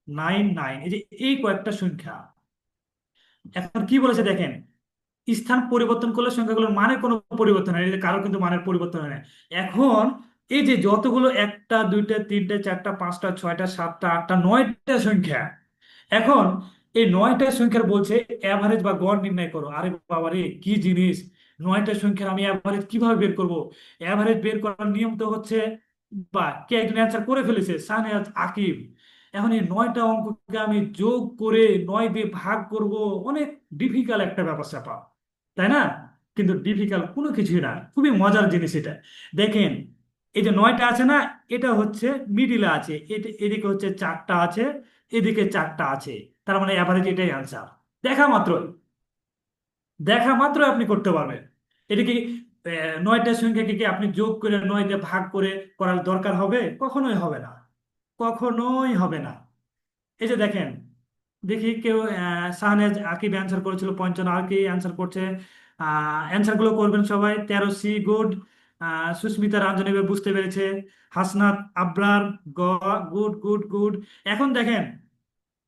9 9, এই যে এই কয়েকটা সংখ্যা। এখন কি বলেছে দেখেন, স্থান পরিবর্তন করলে সংখ্যাগুলোর মানের কোনো পরিবর্তন হয় না, এই যে কারো কিন্তু মানের পরিবর্তন হয় না। এখন এই যে যতগুলো, 1টা 2টা 3টা 4টা 5টা 6টা 7টা 8টা 9টা সংখ্যা, এখন এই 9টা সংখ্যার বলছে অ্যাভারেজ বা গড় নির্ণয় করো। আরে বাবা রে, কি জিনিস! 9টা সংখ্যার আমি অ্যাভারেজ কিভাবে বের করব? অ্যাভারেজ বের করার নিয়ম তো হচ্ছে বা কে একজন অ্যান্সার করে ফেলেছে, সানিয়াজ আকিব। এখন এই 9টা অঙ্ককে আমি যোগ করে 9 দিয়ে ভাগ করব, অনেক ডিফিকাল্ট একটা ব্যাপার স্যাপার, তাই না? কিন্তু ডিফিকাল্ট কোনো কিছুই না, খুবই মজার জিনিস এটা। দেখেন, এই যে 9টা আছে না, এটা হচ্ছে মিডিলে আছে, এদিকে হচ্ছে 4টা আছে, এদিকে 4টা আছে, তার মানে অ্যাভারেজ এটাই অ্যান্সার। দেখা মাত্রই, দেখা মাত্র আপনি করতে পারবেন। এদিকে 9টা সংখ্যাকে কি আপনি যোগ করে 9 দিয়ে ভাগ করে করার দরকার হবে? কখনোই হবে না, কখনোই হবে না। এই যে দেখেন, দেখি কেউ শাহনেজ আকিব অ্যান্সার করেছিল 55, আর কি অ্যান্সার করছে? অ্যান্সার গুলো করবেন সবাই। 13C good. সুস্মিতা রাঞ্জনী এবার বুঝতে পেরেছে। হাসনাত আবরার গ, গুড গুড গুড। এখন দেখেন,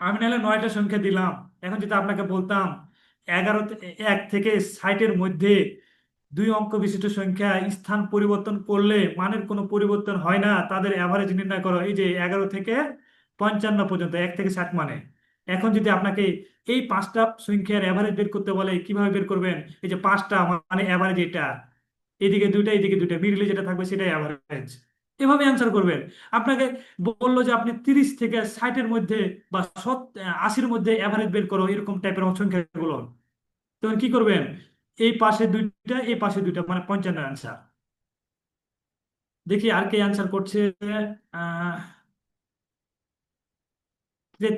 আমি নাহলে 9টা সংখ্যা দিলাম, এখন যদি আপনাকে বলতাম 1 থেকে 60-এর মধ্যে 2 অঙ্ক বিশিষ্ট সংখ্যা স্থান পরিবর্তন করলে মানের কোনো পরিবর্তন হয় না, তাদের অ্যাভারেজ নির্ণয় করো। এই যে 11 থেকে 55 পর্যন্ত, 1 থেকে 60 মানে। এখন যদি আপনাকে এই 5টা সংখ্যার অ্যাভারেজ বের করতে বলে, কিভাবে বের করবেন? এই যে 5টা মানে অ্যাভারেজ এটা, এদিকে 2টা এদিকে 2টা, মিডিলে যেটা থাকবে সেটাই অ্যাভারেজ। এভাবে অ্যান্সার করবেন। আপনাকে বললো যে আপনি 30 থেকে 60-এর মধ্যে বা 80-এর মধ্যে অ্যাভারেজ বের করো, এরকম টাইপের সংখ্যাগুলো, তখন কি করবেন? এই পাশে 2টা, এই পাশে 2টা, মানে 55 অ্যান্সার। দেখি আর কে অ্যান্সার করছে। আহ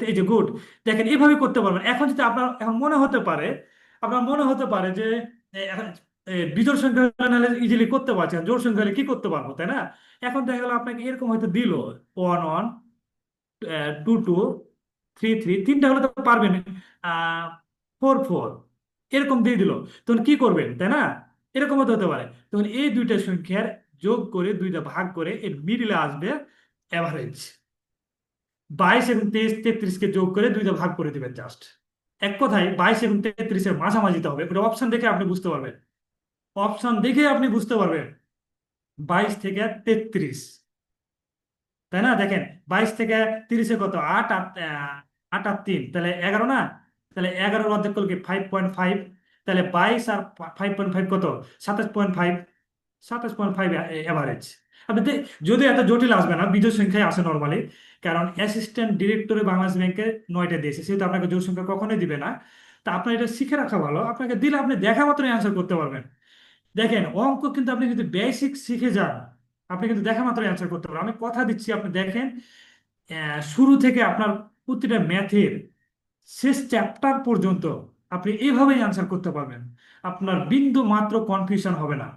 এই যে গুড। দেখেন, এইভাবে করতে পারবেন। এখন যদি আপনার এখন মনে হতে পারে, আপনার মনে হতে পারে যে এখন বিজোড় সংখ্যা হলে ইজিলি করতে পারছেন, জোড় সংখ্যা হলে কি করতে পারবো, তাই না? এখন দেখা গেল আপনাকে এরকম হয়তো দিল 1 1, 2 2, 3 3, তিনটা হলে তো পারবেন, 4 4, এরকম দিয়ে দিল, তখন কি করবেন, তাই না? এরকম হতে হতে পারে। তখন এই 2টা সংখ্যার যোগ করে 2টা ভাগ করে এর মিডিলে আসবে অ্যাভারেজ। 22 এবং 23 33-কে যোগ করে 2টা ভাগ করে দিবেন জাস্ট। এক কথায় 22 এবং 33-এর মাঝামাঝিতে হবে, ওটা অপশন দেখে আপনি বুঝতে পারবেন। অপশন দেখে আপনি বুঝতে পারবেন 22 থেকে 33, তাই না? দেখেন, 22 থেকে 30-এ কত? 8 8, 8 আর 3, তাহলে 11 না? তাহলে 11-এর অর্ধেক করলে কি? 5.5। তাহলে 22 আর 5.5 কত? 27.5। 27.5 এভারেজ। আপনি যদি এত জটিল আসবে না, বিজোড় সংখ্যায় আসে নর্মালি, কারণ অ্যাসিস্ট্যান্ট ডিরেক্টরে বাংলাদেশ ব্যাংকে 9টা দিয়েছে, সেহেতু আপনাকে জোড় সংখ্যা কখনোই দিবে না। তা আপনার এটা শিখে রাখা ভালো, আপনাকে দিলে আপনি দেখা মাত্রই অ্যান্সার করতে পারবেন। দেখেন, অঙ্ক কিন্তু আপনি যদি বেসিক শিখে যান, আপনি কিন্তু দেখা মাত্র অ্যান্সার করতে পারবেন। আমি কথা দিচ্ছি, আপনি দেখেন, শুরু থেকে আপনার প্রতিটা ম্যাথের শেষ চ্যাপ্টার পর্যন্ত আপনি এইভাবেই অ্যান্সার করতে পারবেন। আপনার বিন্দু মাত্র কনফিউশন হবে না।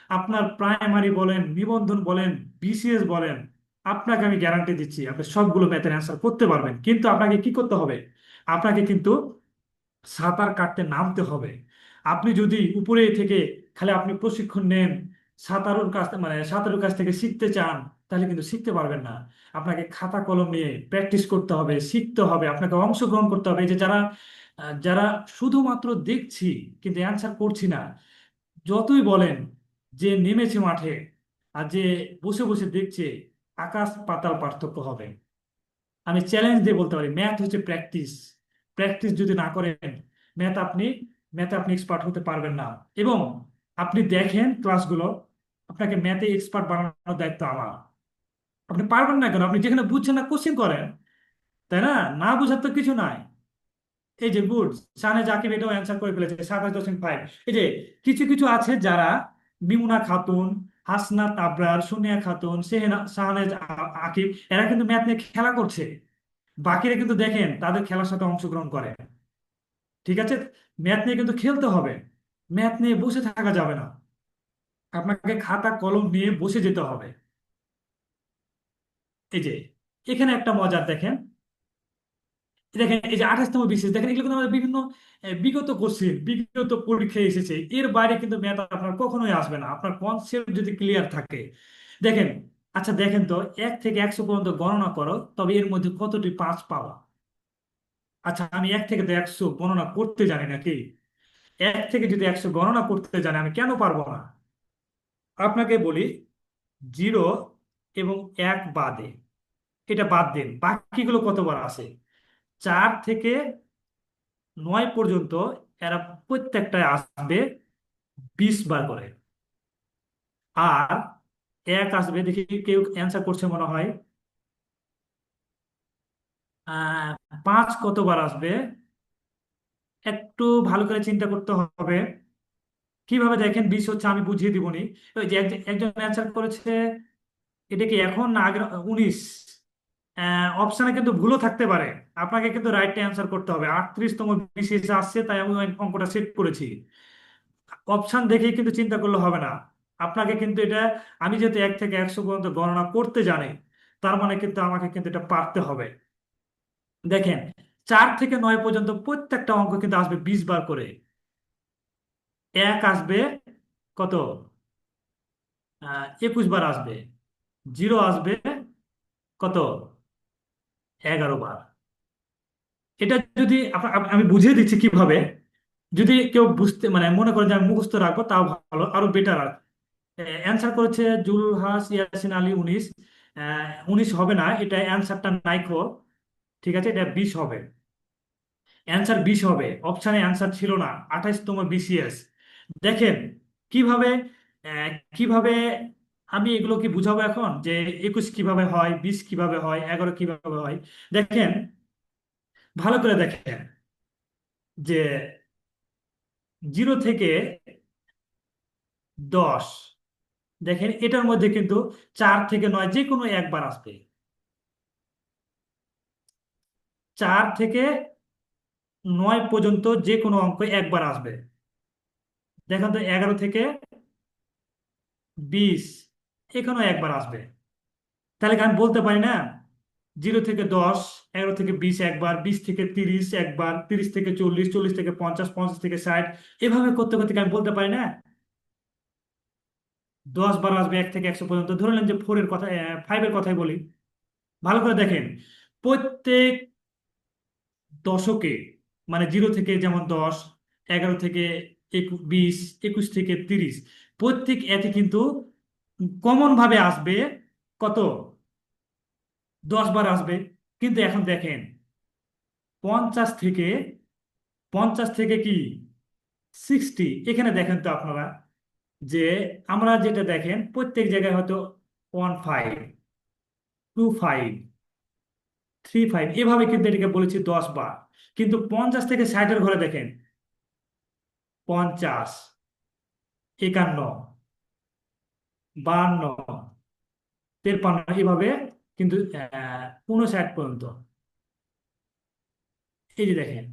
আপনার প্রাইমারি বলেন, নিবন্ধন বলেন, বিসিএস বলেন, আপনাকে আমি গ্যারান্টি দিচ্ছি আপনি সবগুলো ম্যাথের অ্যান্সার করতে পারবেন। কিন্তু আপনাকে কি করতে হবে? আপনাকে কিন্তু সাঁতার কাটতে নামতে হবে। আপনি যদি উপরে থেকে খালি আপনি প্রশিক্ষণ নেন, সাঁতারুর কাছ থেকে শিখতে চান, তাহলে কিন্তু শিখতে পারবেন না। আপনাকে খাতা কলম নিয়ে প্র্যাকটিস করতে হবে, শিখতে হবে, আপনাকে অংশগ্রহণ করতে হবে। এই যে যারা যারা শুধুমাত্র দেখছি কিন্তু অ্যান্সার করছি না, যতই বলেন যে নেমেছে মাঠে আর যে বসে বসে দেখছে, আকাশ পাতাল পার্থক্য হবে। আমি চ্যালেঞ্জ দিয়ে বলতে পারি, ম্যাথ হচ্ছে প্র্যাকটিস। প্র্যাকটিস যদি না করেন, ম্যাথ আপনি ম্যাথে আপনি এক্সপার্ট হতে পারবেন না। এবং আপনি দেখেন ক্লাসগুলো, আপনাকে ম্যাথে এক্সপার্ট বানানোর দায়িত্ব আমার। আপনি পারবেন না কেন? আপনি যেখানে বুঝছেন না কোশ্চেন করেন, তাই না? না বুঝার তো কিছু নাই। এই যে গুড, শাহনে জাকিব এটাও অ্যান্সার করে ফেলেছে 27.5। এই যে কিছু কিছু আছে যারা, মিমুনা খাতুন, হাসনাত আবরার, সোনিয়া খাতুন, শাহনেজ আকিব, এরা কিন্তু ম্যাথ নিয়ে খেলা করছে। বাকিরা কিন্তু দেখেন তাদের খেলার সাথে অংশগ্রহণ করে। ঠিক আছে? ম্যাথ নিয়ে কিন্তু খেলতে হবে, ম্যাথ নিয়ে বসে থাকা যাবে না, আপনাকে খাতা কলম নিয়ে বসে যেতে হবে। এই যে এখানে একটা মজার দেখেন, দেখেন এই যে 28তম বিশেষ, দেখেন এগুলো কিন্তু আমাদের বিভিন্ন বিগত কোশ্চেন, বিগত পরীক্ষায় এসেছে। এর বাইরে কিন্তু ম্যাথ আপনার কখনোই আসবে না, আপনার কনসেপ্ট যদি ক্লিয়ার থাকে। দেখেন, আচ্ছা দেখেন তো, 1 থেকে 100 পর্যন্ত গণনা করো, তবে এর মধ্যে কতটি 5 পাওয়া? আচ্ছা, আমি 1 থেকে 100 গণনা করতে জানি নাকি? 1 থেকে যদি 100 গণনা করতে জানি, আমি কেন পারবো না? আপনাকে বলি, 0 এবং 1 বাদে, এটা বাদ দিন, বাকিগুলো কতবার আছে? 4 থেকে 9 পর্যন্ত এরা প্রত্যেকটায় আসবে 20 বার করে। আর এক আসবে, দেখি কেউ অ্যান্সার করছে মনে হয়। আহ 5 কতবার আসবে? একটু ভালো করে চিন্তা করতে হবে। কিভাবে দেখেন, 20 হচ্ছে, আমি বুঝিয়ে দিবনি। ওই যে একজন অ্যান্সার করেছে, এটা কি এখন না আগে? 19। অপশনে কিন্তু ভুলও থাকতে পারে, আপনাকে কিন্তু রাইট অ্যান্সার করতে হবে। 38তম বিশেষ আসছে, তাই আমি ওই অঙ্কটা সেট করেছি। অপশন দেখেই কিন্তু চিন্তা করলে হবে না, আপনাকে কিন্তু এটা, আমি যেহেতু 1 থেকে 100 পর্যন্ত গণনা করতে জানি, তার মানে কিন্তু আমাকে কিন্তু এটা পারতে হবে। দেখেন, 4 থেকে 9 পর্যন্ত প্রত্যেকটা অঙ্ক কিন্তু আসবে 20 বার করে। এক আসবে কত? 21 বার আসবে। জিরো আসবে কত? 11 বার। এটা যদি আমি বুঝিয়ে দিচ্ছি কিভাবে, যদি কেউ বুঝতে মানে মনে করে যে আমি মুখস্থ রাখবো, তাও ভালো, আরো বেটার। অ্যান্সার করেছে জুলহাস ইয়াসিন আলী, 19। 19 হবে না, এটা অ্যান্সারটা নাইকো। ঠিক আছে, এটা 20 হবে। অ্যান্সার 20 হবে, অপশানে অ্যান্সার ছিল না। 28তম বিসিএস। দেখেন কিভাবে, কিভাবে আমি এগুলো কি বুঝাবো এখন, যে 21 কিভাবে হয়, 20 কিভাবে হয়, 11 কিভাবে হয়। দেখেন, ভালো করে দেখেন যে 0 থেকে 10, দেখেন এটার মধ্যে কিন্তু 4 থেকে 9 যে কোনো একবার আসবে। 4 থেকে 9 পর্যন্ত যে কোনো অঙ্ক একবার আসবে। দেখেন তো, 11 থেকে 20 এখানেও একবার আসবে। তাহলে কি আমি বলতে পারি না, 0 থেকে 10, 11 থেকে 20 একবার, 20 থেকে 30 একবার, 30 থেকে 40, 40 থেকে 50, 50 থেকে 60, এভাবে করতে করতে কি আমি বলতে পারি না 10 বার আসবে 1 থেকে 100 পর্যন্ত? ধরে নেন যে 5 এর কথাই বলি। ভালো করে দেখেন, প্রত্যেক দশকে, মানে 0 থেকে যেমন 10, 11 থেকে 20, 21 থেকে 30, প্রত্যেক এতে কিন্তু কমন ভাবে আসবে কত? 10 বার আসবে। কিন্তু এখন দেখেন, 50 থেকে, 50 থেকে কি 60, এখানে দেখেন তো আপনারা, যে আমরা যেটা দেখেন প্রত্যেক জায়গায় হয়তো 15, 25, 35, এভাবে কিন্তু এটাকে বলেছি 10 বার। কিন্তু 50 থেকে 60-এর ঘরে দেখেন, 50, 51, 52, 53, এভাবে কিন্তু 59 পর্যন্ত। এই যে দেখেন,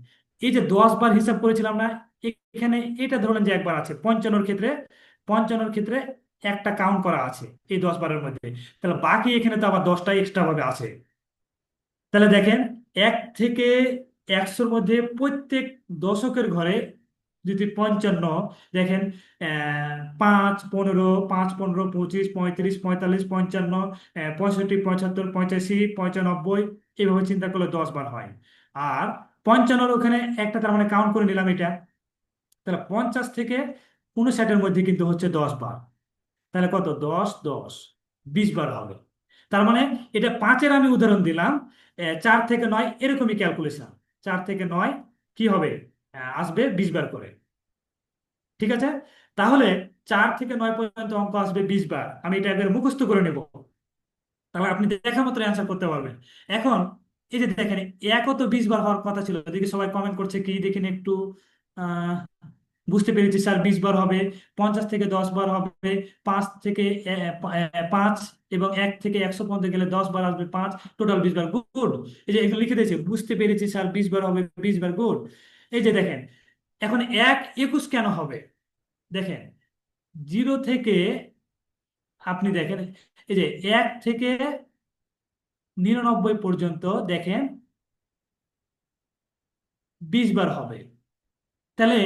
এই যে 10 বার হিসাব করেছিলাম না, এখানে এটা ধরলেন যে একবার আছে। 55-এর ক্ষেত্রে, 55-এর ক্ষেত্রে একটা কাউন্ট করা আছে এই 10 বারের মধ্যে। তাহলে বাকি এখানে তো আবার 10টা এক্সট্রা ভাবে আছে। তাহলে দেখেন, 1 থেকে 100-র মধ্যে প্রত্যেক দশকের ঘরে যদি 55, দেখেন 5, 15, 5, 15, 25, 35, 45, 55, 65, 75, 85, 95, এইভাবে চিন্তা করলে 10 বার হয়। আর 55-এর ওখানে একটা, তার মানে কাউন্ট করে নিলাম এটা। তাহলে 50 থেকে 59-এর মধ্যে কিন্তু হচ্ছে 10 বার। তাহলে কত? 10, 10, 20 বার হবে। তার মানে এটা 5-এর আমি উদাহরণ দিলাম। 4 থেকে 9 এরকমই ক্যালকুলেশন। 4 থেকে 9 কি হবে? আসবে 20 বার করে। ঠিক আছে, তাহলে 4 থেকে 9 পর্যন্ত অঙ্ক আসবে 20 বার, আমি এটা একবার মুখস্থ করে নেব। তাহলে আপনি দেখা মতো অ্যান্সার করতে পারবেন। এখন এই যে দেখেন, একও তো 20 বার হওয়ার কথা ছিল। এদিকে সবাই কমেন্ট করছে কি দেখিনি একটু। আহ বুঝতে পেরেছি স্যার, 20 বার হবে। 50 থেকে 10 বার হবে। 5 থেকে 5, এবং 1 থেকে 100 পর্যন্ত গেলে 10 বার আসবে 5, টোটাল 20 বার। গুড। এই যে এখানে লিখে দিয়েছে, বুঝতে পেরেছি স্যার, 20 বার হবে, 20 বার। গুড। এই যে দেখেন, এখন 21 কেন হবে? দেখেন, 0 থেকে, আপনি দেখেন, এই যে 1 থেকে 99 পর্যন্ত দেখেন 20 বার হবে। তাহলে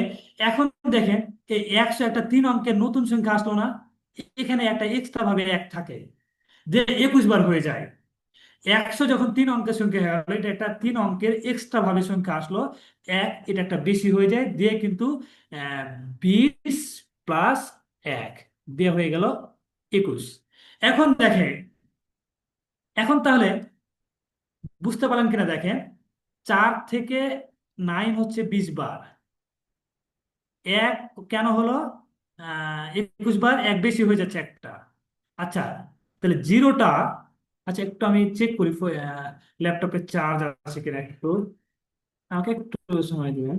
এখন দেখেন, এই 100 একটা 3 অঙ্কের নতুন সংখ্যা আসলো না? এখানে একটা এক্সট্রা ভাবে 1 থাকে, যে 21 বার হয়ে যায়। 100 যখন 3 অঙ্কের সংখ্যা হয়ে গেল, এটা একটা 3 অঙ্কের এক্সট্রা ভাবে সংখ্যা আসলো। এটা একটা বেশি হয়ে যায়, দিয়ে কিন্তু 20 প্লাস 1 দিয়ে হয়ে গেল 21। এখন দেখেন, এখন তাহলে বুঝতে পারলেন কিনা দেখেন, 4 থেকে 9 হচ্ছে 20 বার। 1 কেন হলো? 21 বার, 1 বেশি হয়ে যাচ্ছে একটা। আচ্ছা, তাহলে জিরোটা, আচ্ছা একটু আমি চেক করি ল্যাপটপে চার্জ আছে কিনা একটু, আমাকে একটু সময় দিবেন।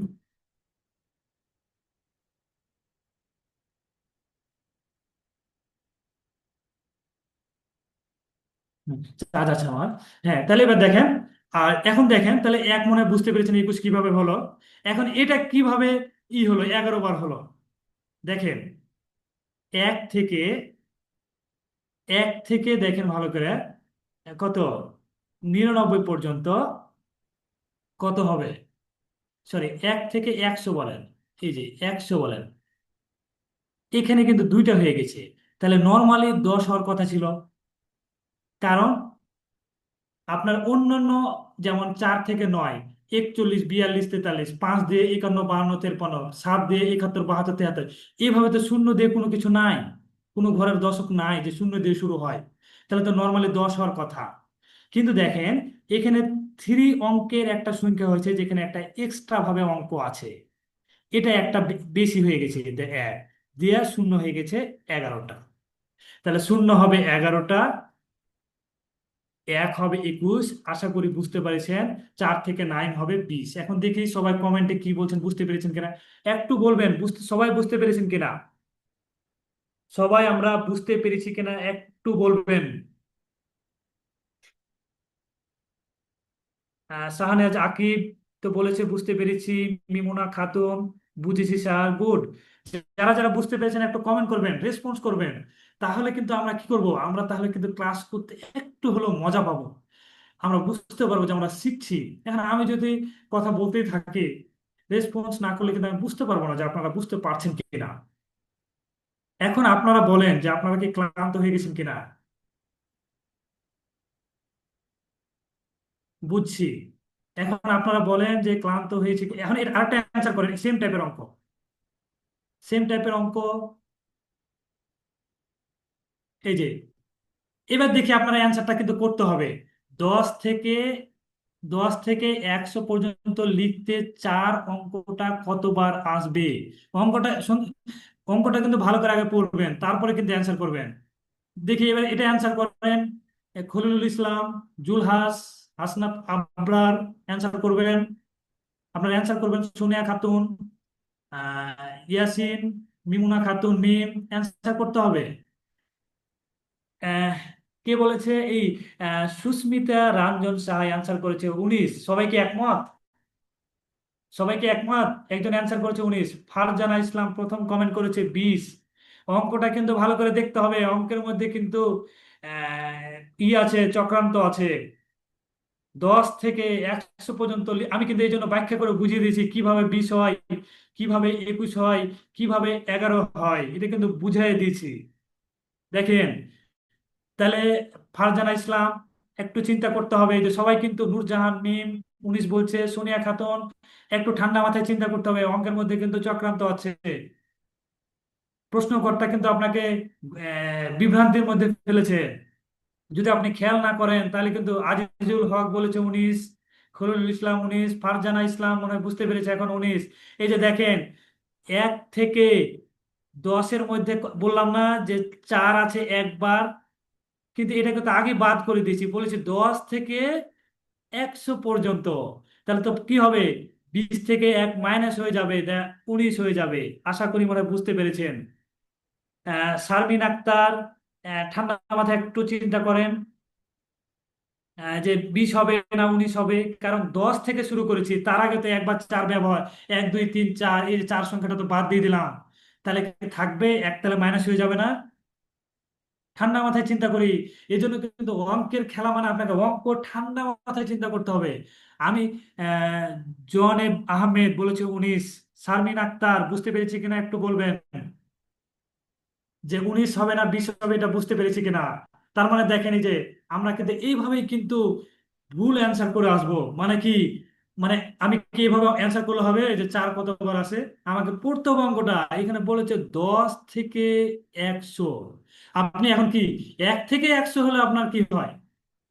চার্জ আছে আমার। হ্যাঁ, তাহলে এবার দেখেন, আর এখন দেখেন তাহলে এক মনে হয় বুঝতে পেরেছেন 21 কিভাবে হলো। এখন এটা কিভাবে হলো 11 বার হলো, দেখেন এক থেকে, দেখেন ভালো করে, কত, 99 পর্যন্ত কত হবে, সরি 1 থেকে 100 বলেন, এই যে 100 বলেন, এখানে কিন্তু দুইটা হয়ে গেছে। তাহলে নর্মালি 10 হওয়ার কথা ছিল, কারণ আপনার অন্যান্য যেমন 4 থেকে 9, 41, 42, 43, 5 দিয়ে 51, 52, 53, 7 দিয়ে 71, 72, 73, এইভাবে তো শূন্য দিয়ে কোনো কিছু নাই, কোনো ঘরের দশক নাই যে শূন্য দিয়ে শুরু হয়, তাহলে তো নর্মালি 10 হওয়ার কথা। কিন্তু দেখেন এখানে 3 অঙ্কের একটা সংখ্যা হয়েছে, যেখানে একটা এক্সট্রা ভাবে অঙ্ক আছে, এটা একটা বেশি হয়ে গেছে, কিন্তু এক দিয়ে শূন্য হয়ে গেছে 11টা। তাহলে শূন্য হবে 11টা, এক হবে 21, আশা করি বুঝতে পেরেছেন। 4 থেকে 9 হবে 20। এখন দেখি সবাই কমেন্টে কি বলছেন, বুঝতে পেরেছেন কিনা একটু বলবেন, সবাই বুঝতে পেরেছেন কিনা, সবাই আমরা বুঝতে পেরেছি কিনা একটু বলবেন। শাহনেজ আকিব তো বলেছে বুঝতে পেরেছি, মিমুনা খাতুন বুঝেছি স্যার, গুড। যারা যারা বুঝতে পেরেছেন একটু কমেন্ট করবেন, রেসপন্স করবেন, তাহলে কিন্তু আমরা কি করব, আমরা তাহলে কিন্তু ক্লাস করতে একটু হলেও মজা পাবো, আমরা বুঝতে পারবো যে আমরা শিখছি। এখন আমি যদি কথা বলতেই থাকি, রেসপন্স না করলে কিন্তু আমি বুঝতে পারবো না যে আপনারা বুঝতে পারছেন কিনা। এখন আপনারা বলেন যে আপনারা কি ক্লান্ত হয়ে গেছেন কিনা। বুঝছি, এখন আপনারা বলেন যে ক্লান্ত হয়েছে এখন এর আরেকটা অ্যান্সার করেন, সেম টাইপের অঙ্ক, সেম টাইপের অঙ্ক, এই যে এবার দেখি আপনারা অ্যান্সারটা কিন্তু করতে হবে। 10 থেকে 100 পর্যন্ত লিখতে 4 অঙ্কটা কতবার আসবে, অঙ্কটা অঙ্কটা কিন্তু ভালো করে আগে পড়বেন, তারপরে কিন্তু অ্যান্সার করবেন। দেখি এবার এটা অ্যান্সার করেন। খলিলুল ইসলাম, জুলহাস, হাসনাত আবরার অ্যান্সার করবেন, আপনার অ্যান্সার করবেন। সোনিয়া খাতুন, ইয়াসিন, মিমুনা খাতুন, মিম, অ্যান্সার করতে হবে। আহ, কে বলেছে এই সুস্মিতা রঞ্জন সাহা অ্যান্সার করেছে 19, সবাইকে একমত, সবাইকে একমত, একজন অ্যান্সার করেছে 19। ফারজানা ইসলাম প্রথম কমেন্ট করেছে 20। অঙ্কটা কিন্তু ভালো করে দেখতে হবে, অঙ্কের মধ্যে কিন্তু আছে, চক্রান্ত আছে। 10 থেকে 100 পর্যন্ত আমি কিন্তু এই জন্য ব্যাখ্যা করে বুঝিয়ে দিয়েছি কিভাবে 20 হয়, কিভাবে 21 হয়, কিভাবে 11 হয়, এটা কিন্তু বুঝিয়ে দিয়েছি। দেখেন তাহলে ফারজানা ইসলাম, একটু চিন্তা করতে হবে, এই যে সবাই কিন্তু নূরজাহান মিম 19 বলছে, সোনিয়া খাতুন, একটু ঠান্ডা মাথায় চিন্তা করতে হবে, অঙ্কের মধ্যে কিন্তু চক্রান্ত আছে। প্রশ্নকর্তা কিন্তু আপনাকে বিভ্রান্তির মধ্যে ফেলেছে, যদি আপনি খেয়াল না করেন তাহলে কিন্তু আজিজুল হক বলেছে 19, খলিলুল ইসলাম 19, ফারজানা ইসলাম মনে হয় বুঝতে পেরেছে এখন 19। এই যে দেখেন 1 থেকে 10-এর মধ্যে বললাম না যে 4 আছে একবার, কিন্তু এটাকে তো আগে বাদ করে দিয়েছি, বলেছি 10 থেকে 100 পর্যন্ত, তাহলে তো কি হবে, 20 থেকে 1 মাইনাস হয়ে যাবে, 19 হয়ে যাবে। আশা করি মনে হয় বুঝতে পেরেছেন। শারমিন আক্তার, ঠান্ডা মাথায় একটু চিন্তা করেন, যে 20 হবে না 19 হবে, কারণ 10 থেকে শুরু করেছি, তার আগে তো একবার 4 ব্যবহার, 1 2 3 4, এই যে 4 সংখ্যাটা তো বাদ দিয়ে দিলাম, তাহলে কি থাকবে এক, তাহলে মাইনাস হয়ে যাবে না। ঠান্ডা মাথায় চিন্তা করি, এই জন্য কিন্তু অঙ্কের খেলা মানে আপনাকে অঙ্ক ঠান্ডা মাথায় চিন্তা করতে হবে। আমি আহ জন এ আহমেদ বলেছি 19, শারমিন আক্তার বুঝতে পেরেছি কিনা একটু বলবেন, যে 19 হবে না 20 হবে, এটা বুঝতে পেরেছি কিনা। তার মানে দেখেন এই যে আমরা কিন্তু এইভাবেই কিন্তু ভুল অ্যান্সার করে আসবো, মানে কি, মানে আমি কি এইভাবে অ্যান্সার করলে হবে যে 4 কতবার আছে, আমাকে পড়তে হবে অঙ্কটা। এখানে বলেছে 10 থেকে 100, আপনি এখন কি 1 থেকে 100 হলে আপনার কি হয়,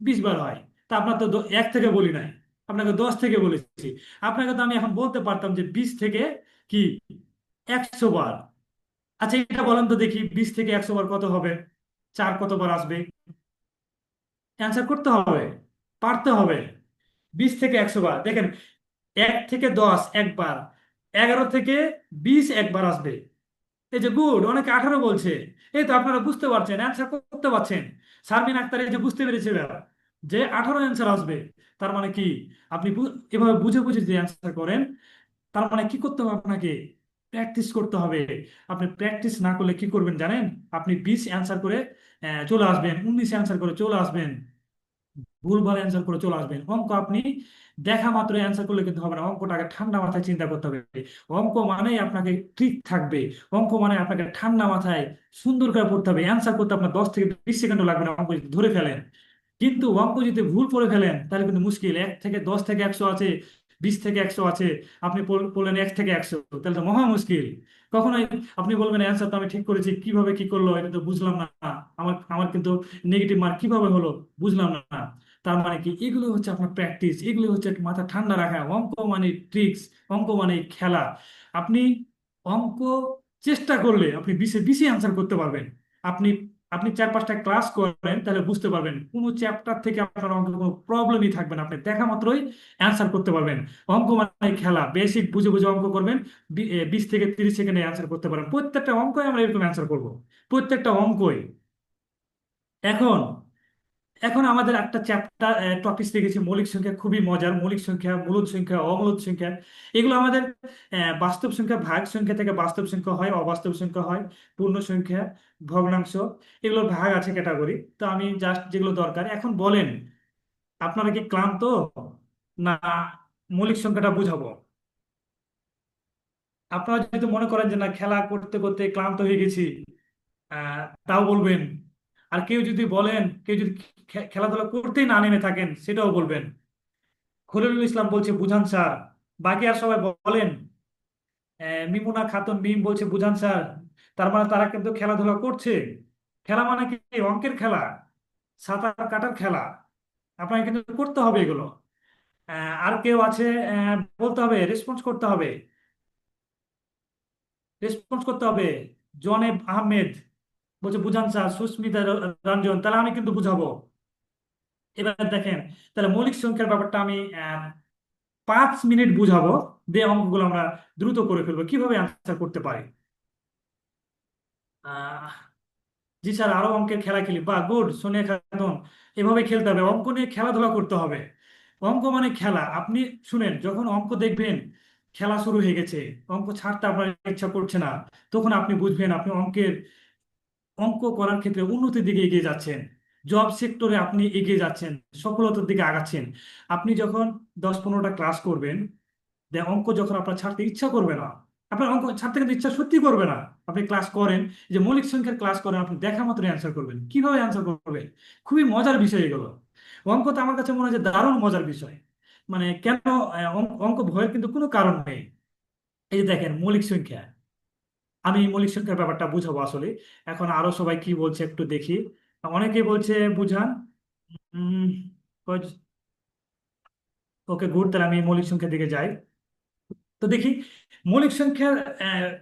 20 বার হয়। তা আপনার তো 1 থেকে বলি নাই, আপনাকে 10 থেকে বলেছি। আপনাকে তো আমি এখন বলতে পারতাম যে 20 থেকে কি 100 বার। আচ্ছা এটা বলেন তো দেখি, 20 থেকে 100 বার কত হবে, 4 কতবার আসবে? অ্যান্সার করতে হবে, পারতে হবে। 20 থেকে 100 বার দেখেন, 1 থেকে 10 একবার, 11 থেকে 20 একবার আসবে। এই যে গুড, অনেকে 18 বলছে। এই তো আপনারা বুঝতে পারছেন, অ্যান্সার করতে পারছেন। শারমিন আক্তার এই যে বুঝতে পেরেছে এবার যে 18 অ্যান্সার আসবে। তার মানে কি, আপনি এভাবে বুঝে বুঝে যদি অ্যান্সার করেন, তার মানে কি করতে হবে আপনাকে? প্র্যাকটিস করতে হবে। আপনি প্র্যাকটিস না করলে কি করবেন জানেন? আপনি 20 অ্যান্সার করে চলে আসবেন, 19 অ্যান্সার করে চলে আসবেন, ভুলভাল অ্যান্সার করে চলে আসবেন। অঙ্ক আপনি দেখা মাত্র অ্যান্সার করলে কিন্তু হবে না, অঙ্কটাকে ঠান্ডা মাথায় চিন্তা করতে হবে। অঙ্ক মানেই আপনাকে ট্রিক থাকবে, অঙ্ক মানে আপনাকে ঠান্ডা মাথায় সুন্দর করে পড়তে হবে। অ্যান্সার করতে আপনার 10 থেকে 20 সেকেন্ডও লাগবে না অঙ্ক যদি ধরে ফেলেন। কিন্তু অঙ্ক যদি ভুল করে ফেলেন তাহলে কিন্তু মুশকিল। 10 থেকে 100 আছে, 20 থেকে 100 আছে, আপনি বললেন 1 থেকে 100, তাহলে তো মহা মুশকিল। কখনোই আপনি বলবেন অ্যান্সার তো আমি ঠিক করেছি, কিভাবে কি করলো এটা তো বুঝলাম না, আমার আমার কিন্তু নেগেটিভ মার্ক কিভাবে হলো বুঝলাম না। তার মানে কি, এগুলো হচ্ছে আপনার প্র্যাকটিস, এগুলো হচ্ছে মাথা ঠান্ডা রাখা। অঙ্ক মানে ট্রিক্স, অঙ্ক মানে খেলা। আপনি অঙ্ক চেষ্টা করলে আপনি 20-এ 20 অ্যান্সার করতে পারবেন। আপনি আপনি 4-5টা ক্লাস করেন তাহলে বুঝতে পারবেন, কোনো চ্যাপ্টার থেকে আপনার অঙ্ক কোনো প্রবলেমই থাকবে না, আপনি দেখা মাত্রই অ্যান্সার করতে পারবেন। অঙ্ক মানে খেলা, বেসিক বুঝে বুঝে অঙ্ক করবেন, 20 থেকে 30 সেকেন্ডে অ্যান্সার করতে পারেন। প্রত্যেকটা অঙ্কই আমরা এরকম অ্যান্সার করবো, প্রত্যেকটা অঙ্কই। এখন এখন আমাদের একটা চ্যাপ্টার টপিক দেখেছি মৌলিক সংখ্যা, খুবই মজার। মৌলিক সংখ্যা, মূলদ সংখ্যা, অমূলদ সংখ্যা, এগুলো আমাদের বাস্তব সংখ্যা, ভাগ সংখ্যা থেকে বাস্তব সংখ্যা হয়, অবাস্তব সংখ্যা হয়, পূর্ণ সংখ্যা, ভগ্নাংশ, এগুলোর ভাগ আছে ক্যাটাগরি। তো আমি জাস্ট যেগুলো দরকার এখন বলেন, আপনারা কি ক্লান্ত না মৌলিক সংখ্যাটা বুঝাবো? আপনারা যদি মনে করেন যে না খেলা করতে করতে ক্লান্ত হয়ে গেছি, তাও বলবেন। আর কেউ যদি বলেন, কেউ যদি খেলাধুলা করতেই না নেমে থাকেন, সেটাও বলবেন। খলিলুল ইসলাম বলছে বুঝান স্যার। বাকি আর সবাই বলেন। মিমুনা খাতুন মিম বলছে বুঝান স্যার। তার মানে তারা কিন্তু খেলাধুলা করছে। খেলা মানে কি? অঙ্কের খেলা, সাঁতার কাটার খেলা। আপনাকে কিন্তু করতে হবে এগুলো। আর কেউ আছে, বলতে হবে, রেসপন্স করতে হবে, রেসপন্স করতে হবে। জনেব আহমেদ বলছে বুঝান স্যার। সুস্মিতা রঞ্জন, তাহলে আমি কিন্তু বুঝাবো। এবার দেখেন, তাহলে মৌলিক সংখ্যার ব্যাপারটা আমি 5 মিনিট বুঝাবো, দিয়ে অঙ্কগুলো আমরা দ্রুত করে ফেলবো, কিভাবে আনসার করতে পারি। আহ জি স্যার, আরো অঙ্কের খেলা খেলি, বা গুড সোনিয়া খাতুন। এভাবে খেলতে হবে, অঙ্ক নিয়ে খেলাধুলা করতে হবে। অঙ্ক মানে খেলা। আপনি শুনেন, যখন অঙ্ক দেখবেন খেলা শুরু হয়ে গেছে, অঙ্ক ছাড়তে আপনার ইচ্ছা করছে না, তখন আপনি বুঝবেন আপনি অঙ্ক করার ক্ষেত্রে উন্নতির দিকে এগিয়ে যাচ্ছেন, জব সেক্টরে আপনি এগিয়ে যাচ্ছেন, সফলতার দিকে আগাচ্ছেন। আপনি যখন 10-15টা ক্লাস করবেন, অঙ্ক যখন আপনার ছাড়তে ইচ্ছা করবে না, আপনার অঙ্ক ছাড়তে কিন্তু ইচ্ছা সত্যি করবে না। আপনি ক্লাস করেন, যে মৌলিক সংখ্যার ক্লাস করেন, আপনি দেখা মাত্র অ্যান্সার করবেন। কিভাবে অ্যান্সার করবেন? খুবই মজার বিষয় এগুলো। অঙ্ক তো আমার কাছে মনে হয় যে দারুণ মজার বিষয়। মানে কেন? অঙ্ক ভয়ের কিন্তু কোনো কারণ নেই। এই যে দেখেন মৌলিক সংখ্যা, আমি মৌলিক সংখ্যার ব্যাপারটা বুঝাবো আসলে। এখন আরো সবাই কি বলছে একটু দেখি। অনেকে বলছে বুঝান। উম ওকে গুড, তাহলে আমি মৌলিক সংখ্যার দিকে যাই। তো দেখি, মৌলিক সংখ্যার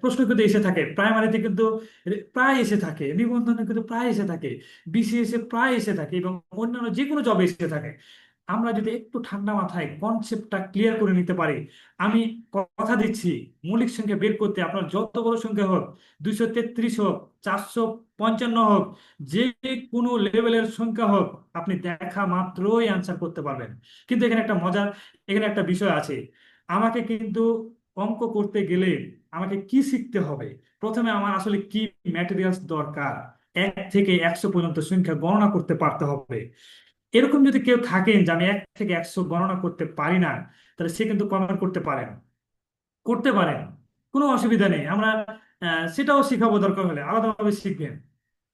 প্রশ্ন কিন্তু এসে থাকে প্রাইমারিতে, কিন্তু প্রায় এসে থাকে, নিবন্ধনে কিন্তু প্রায় এসে থাকে, বিসিএস এ প্রায় এসে থাকে, এবং অন্যান্য যে কোনো জবে এসে থাকে। আমরা যদি একটু ঠান্ডা মাথায় কনসেপ্টটা ক্লিয়ার করে নিতে পারি, আমি কথা দিচ্ছি, মৌলিক সংখ্যা বের করতে আপনার যত বড় সংখ্যা হোক, 233 হোক, 455 হোক, যে কোনো লেভেলের সংখ্যা হোক, আপনি দেখা মাত্রই অ্যান্সার করতে পারবেন। কিন্তু এখানে একটা মজার, এখানে একটা বিষয় আছে। আমাকে কিন্তু অঙ্ক করতে গেলে আমাকে কি শিখতে হবে? প্রথমে আমার আসলে কি ম্যাটেরিয়ালস দরকার, 1 থেকে 100 পর্যন্ত সংখ্যা গণনা করতে পারতে হবে। এরকম যদি কেউ থাকেন যে আমি 1 থেকে 100 গণনা করতে পারি না, তাহলে সে কিন্তু কমেন্ট করতে পারেন, করতে পারেন, কোনো অসুবিধা নেই। আমরা সেটাও শিখাবো, দরকার হলে আলাদাভাবে শিখবেন।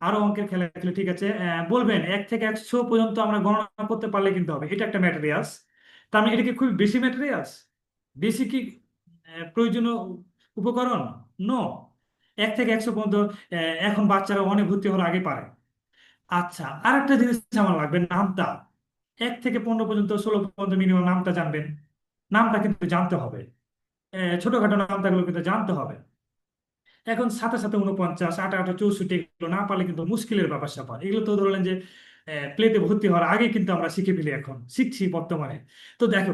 আরো অঙ্কের খেলা খেলে ঠিক আছে, বলবেন 1 থেকে 100 পর্যন্ত আমরা গণনা করতে পারলে কিন্তু হবে, এটা একটা ম্যাটেরিয়ালস। তার মানে এটা কি খুব বেশি ম্যাটেরিয়ালস? বেশি কি প্রয়োজনীয় উপকরণ? নো। 1 থেকে 100 পর্যন্ত এখন বাচ্চারা অনেক ভর্তি হওয়ার আগে পারে। আচ্ছা, আর একটা জিনিস আমার লাগবে, নামটা। 1 থেকে 15 পর্যন্ত, 16 পর্যন্ত মিনিমাম নামটা জানবেন। নামটা কিন্তু জানতে হবে, ছোটখাটো নামটাগুলো কিন্তু জানতে হবে। এখন সাথে সাথে 49, 8 8 64 এগুলো না পারলে কিন্তু মুশকিলের ব্যাপার স্যাপার। এগুলো তো ধরলেন যে প্লেতে ভর্তি হওয়ার আগে কিন্তু আমরা শিখে ফেলি, এখন শিখছি বর্তমানে। তো দেখো,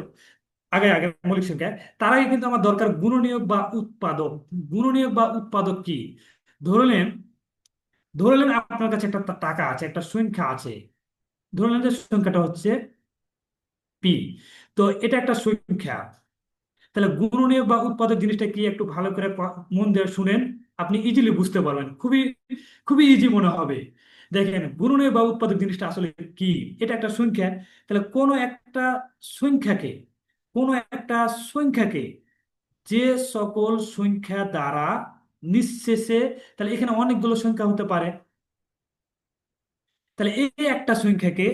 আগে আগে মৌলিক সংখ্যা, তার আগে কিন্তু আমার দরকার গুণনীয়ক বা উৎপাদক। গুণনীয়ক বা উৎপাদক কি? ধরলেন ধরলেন আপনার কাছে একটা টাকা আছে, একটা সংখ্যা আছে। ধরলেন যে সংখ্যাটা হচ্ছে পি। তো এটা একটা সংখ্যা। তাহলে গুণনীয়ক বা উৎপাদক জিনিসটা কি, একটু ভালো করে মন দিয়ে শুনেন, আপনি ইজিলি বুঝতে পারবেন, খুবই খুবই ইজি মনে হবে। দেখেন, গুণনীয়ক বা উৎপাদক জিনিসটা আসলে কি। এটা একটা সংখ্যা। তাহলে সংখ্যাকে কোনো একটা সংখ্যাকে যে সকল সংখ্যা দ্বারা নিঃশেষে, তাহলে এখানে অনেকগুলো সংখ্যা হতে পারে। তাহলে এই একটা সংখ্যাকে,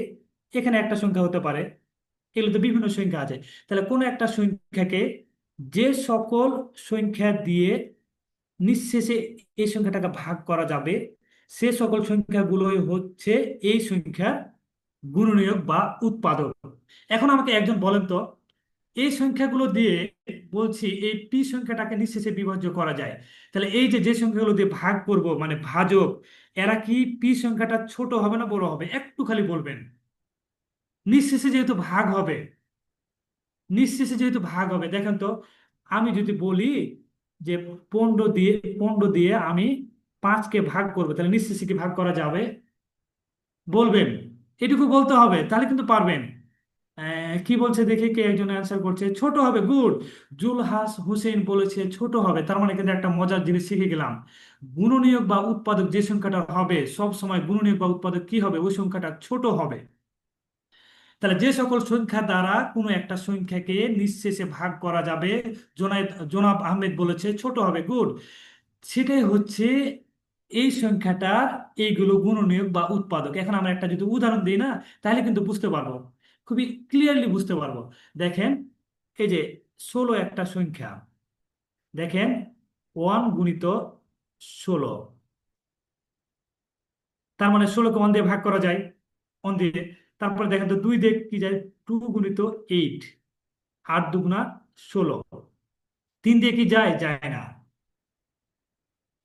এখানে একটা সংখ্যা হতে পারে, এগুলো তো বিভিন্ন সংখ্যা আছে। তাহলে কোনো একটা সংখ্যাকে যে সকল সংখ্যা দিয়ে নিঃশেষে এই সংখ্যাটাকে ভাগ করা যাবে, সে সকল সংখ্যাগুলোই হচ্ছে এই সংখ্যার গুণনীয়ক বা উৎপাদক। এখন আমাকে একজন বলেন তো, এই সংখ্যাগুলো দিয়ে, বলছি এই পি সংখ্যাটাকে নিঃশেষে বিভাজ্য করা যায়, তাহলে এই যে যে সংখ্যাগুলো দিয়ে ভাগ করব মানে ভাজক, এরা কি পি সংখ্যাটা ছোট হবে না বড় হবে, একটু খালি বলবেন। নিঃশেষে যেহেতু ভাগ হবে, দেখেন তো, আমি যদি বলি যে 15 দিয়ে আমি 5কে ভাগ করবো, তাহলে নিঃশেষে কি ভাগ করা যাবে? বলবেন। এটুকু বলতে হবে, তাহলে কিন্তু পারবেন। কি বলছে দেখি, কে একজন অ্যান্সার করছে ছোট হবে, গুড। জুলহাস হোসেন বলেছে ছোট হবে। তার মানে কিন্তু একটা মজার জিনিস শিখে গেলাম। গুণনীয়ক বা উৎপাদক যে সংখ্যাটা হবে, সব সময় গুণনীয়ক বা উৎপাদক কি হবে, ওই সংখ্যাটা ছোট হবে। তাহলে যে সকল সংখ্যা দ্বারা কোনো একটা সংখ্যাকে নিঃশেষে ভাগ করা যাবে, জনাব আহমেদ বলেছে ছোট হবে, গুড। সেটাই হচ্ছে এই সংখ্যাটার এইগুলো গুণনীয়ক বা উৎপাদক। এখন আমরা একটা যদি উদাহরণ দিই না, তাহলে কিন্তু বুঝতে পারবো, খুবই ক্লিয়ারলি বুঝতে পারবো। দেখেন, এই যে 16 একটা সংখ্যা, দেখেন 1 × 16, তার মানে 16কে 1 দিয়ে ভাগ করা যায়, 1 দিয়ে। তারপরে দেখেন তো 2 দিয়ে কি যায়, 2 × 8, 8 × 2 = 16। 3 দিয়ে কি যায়, যায় না।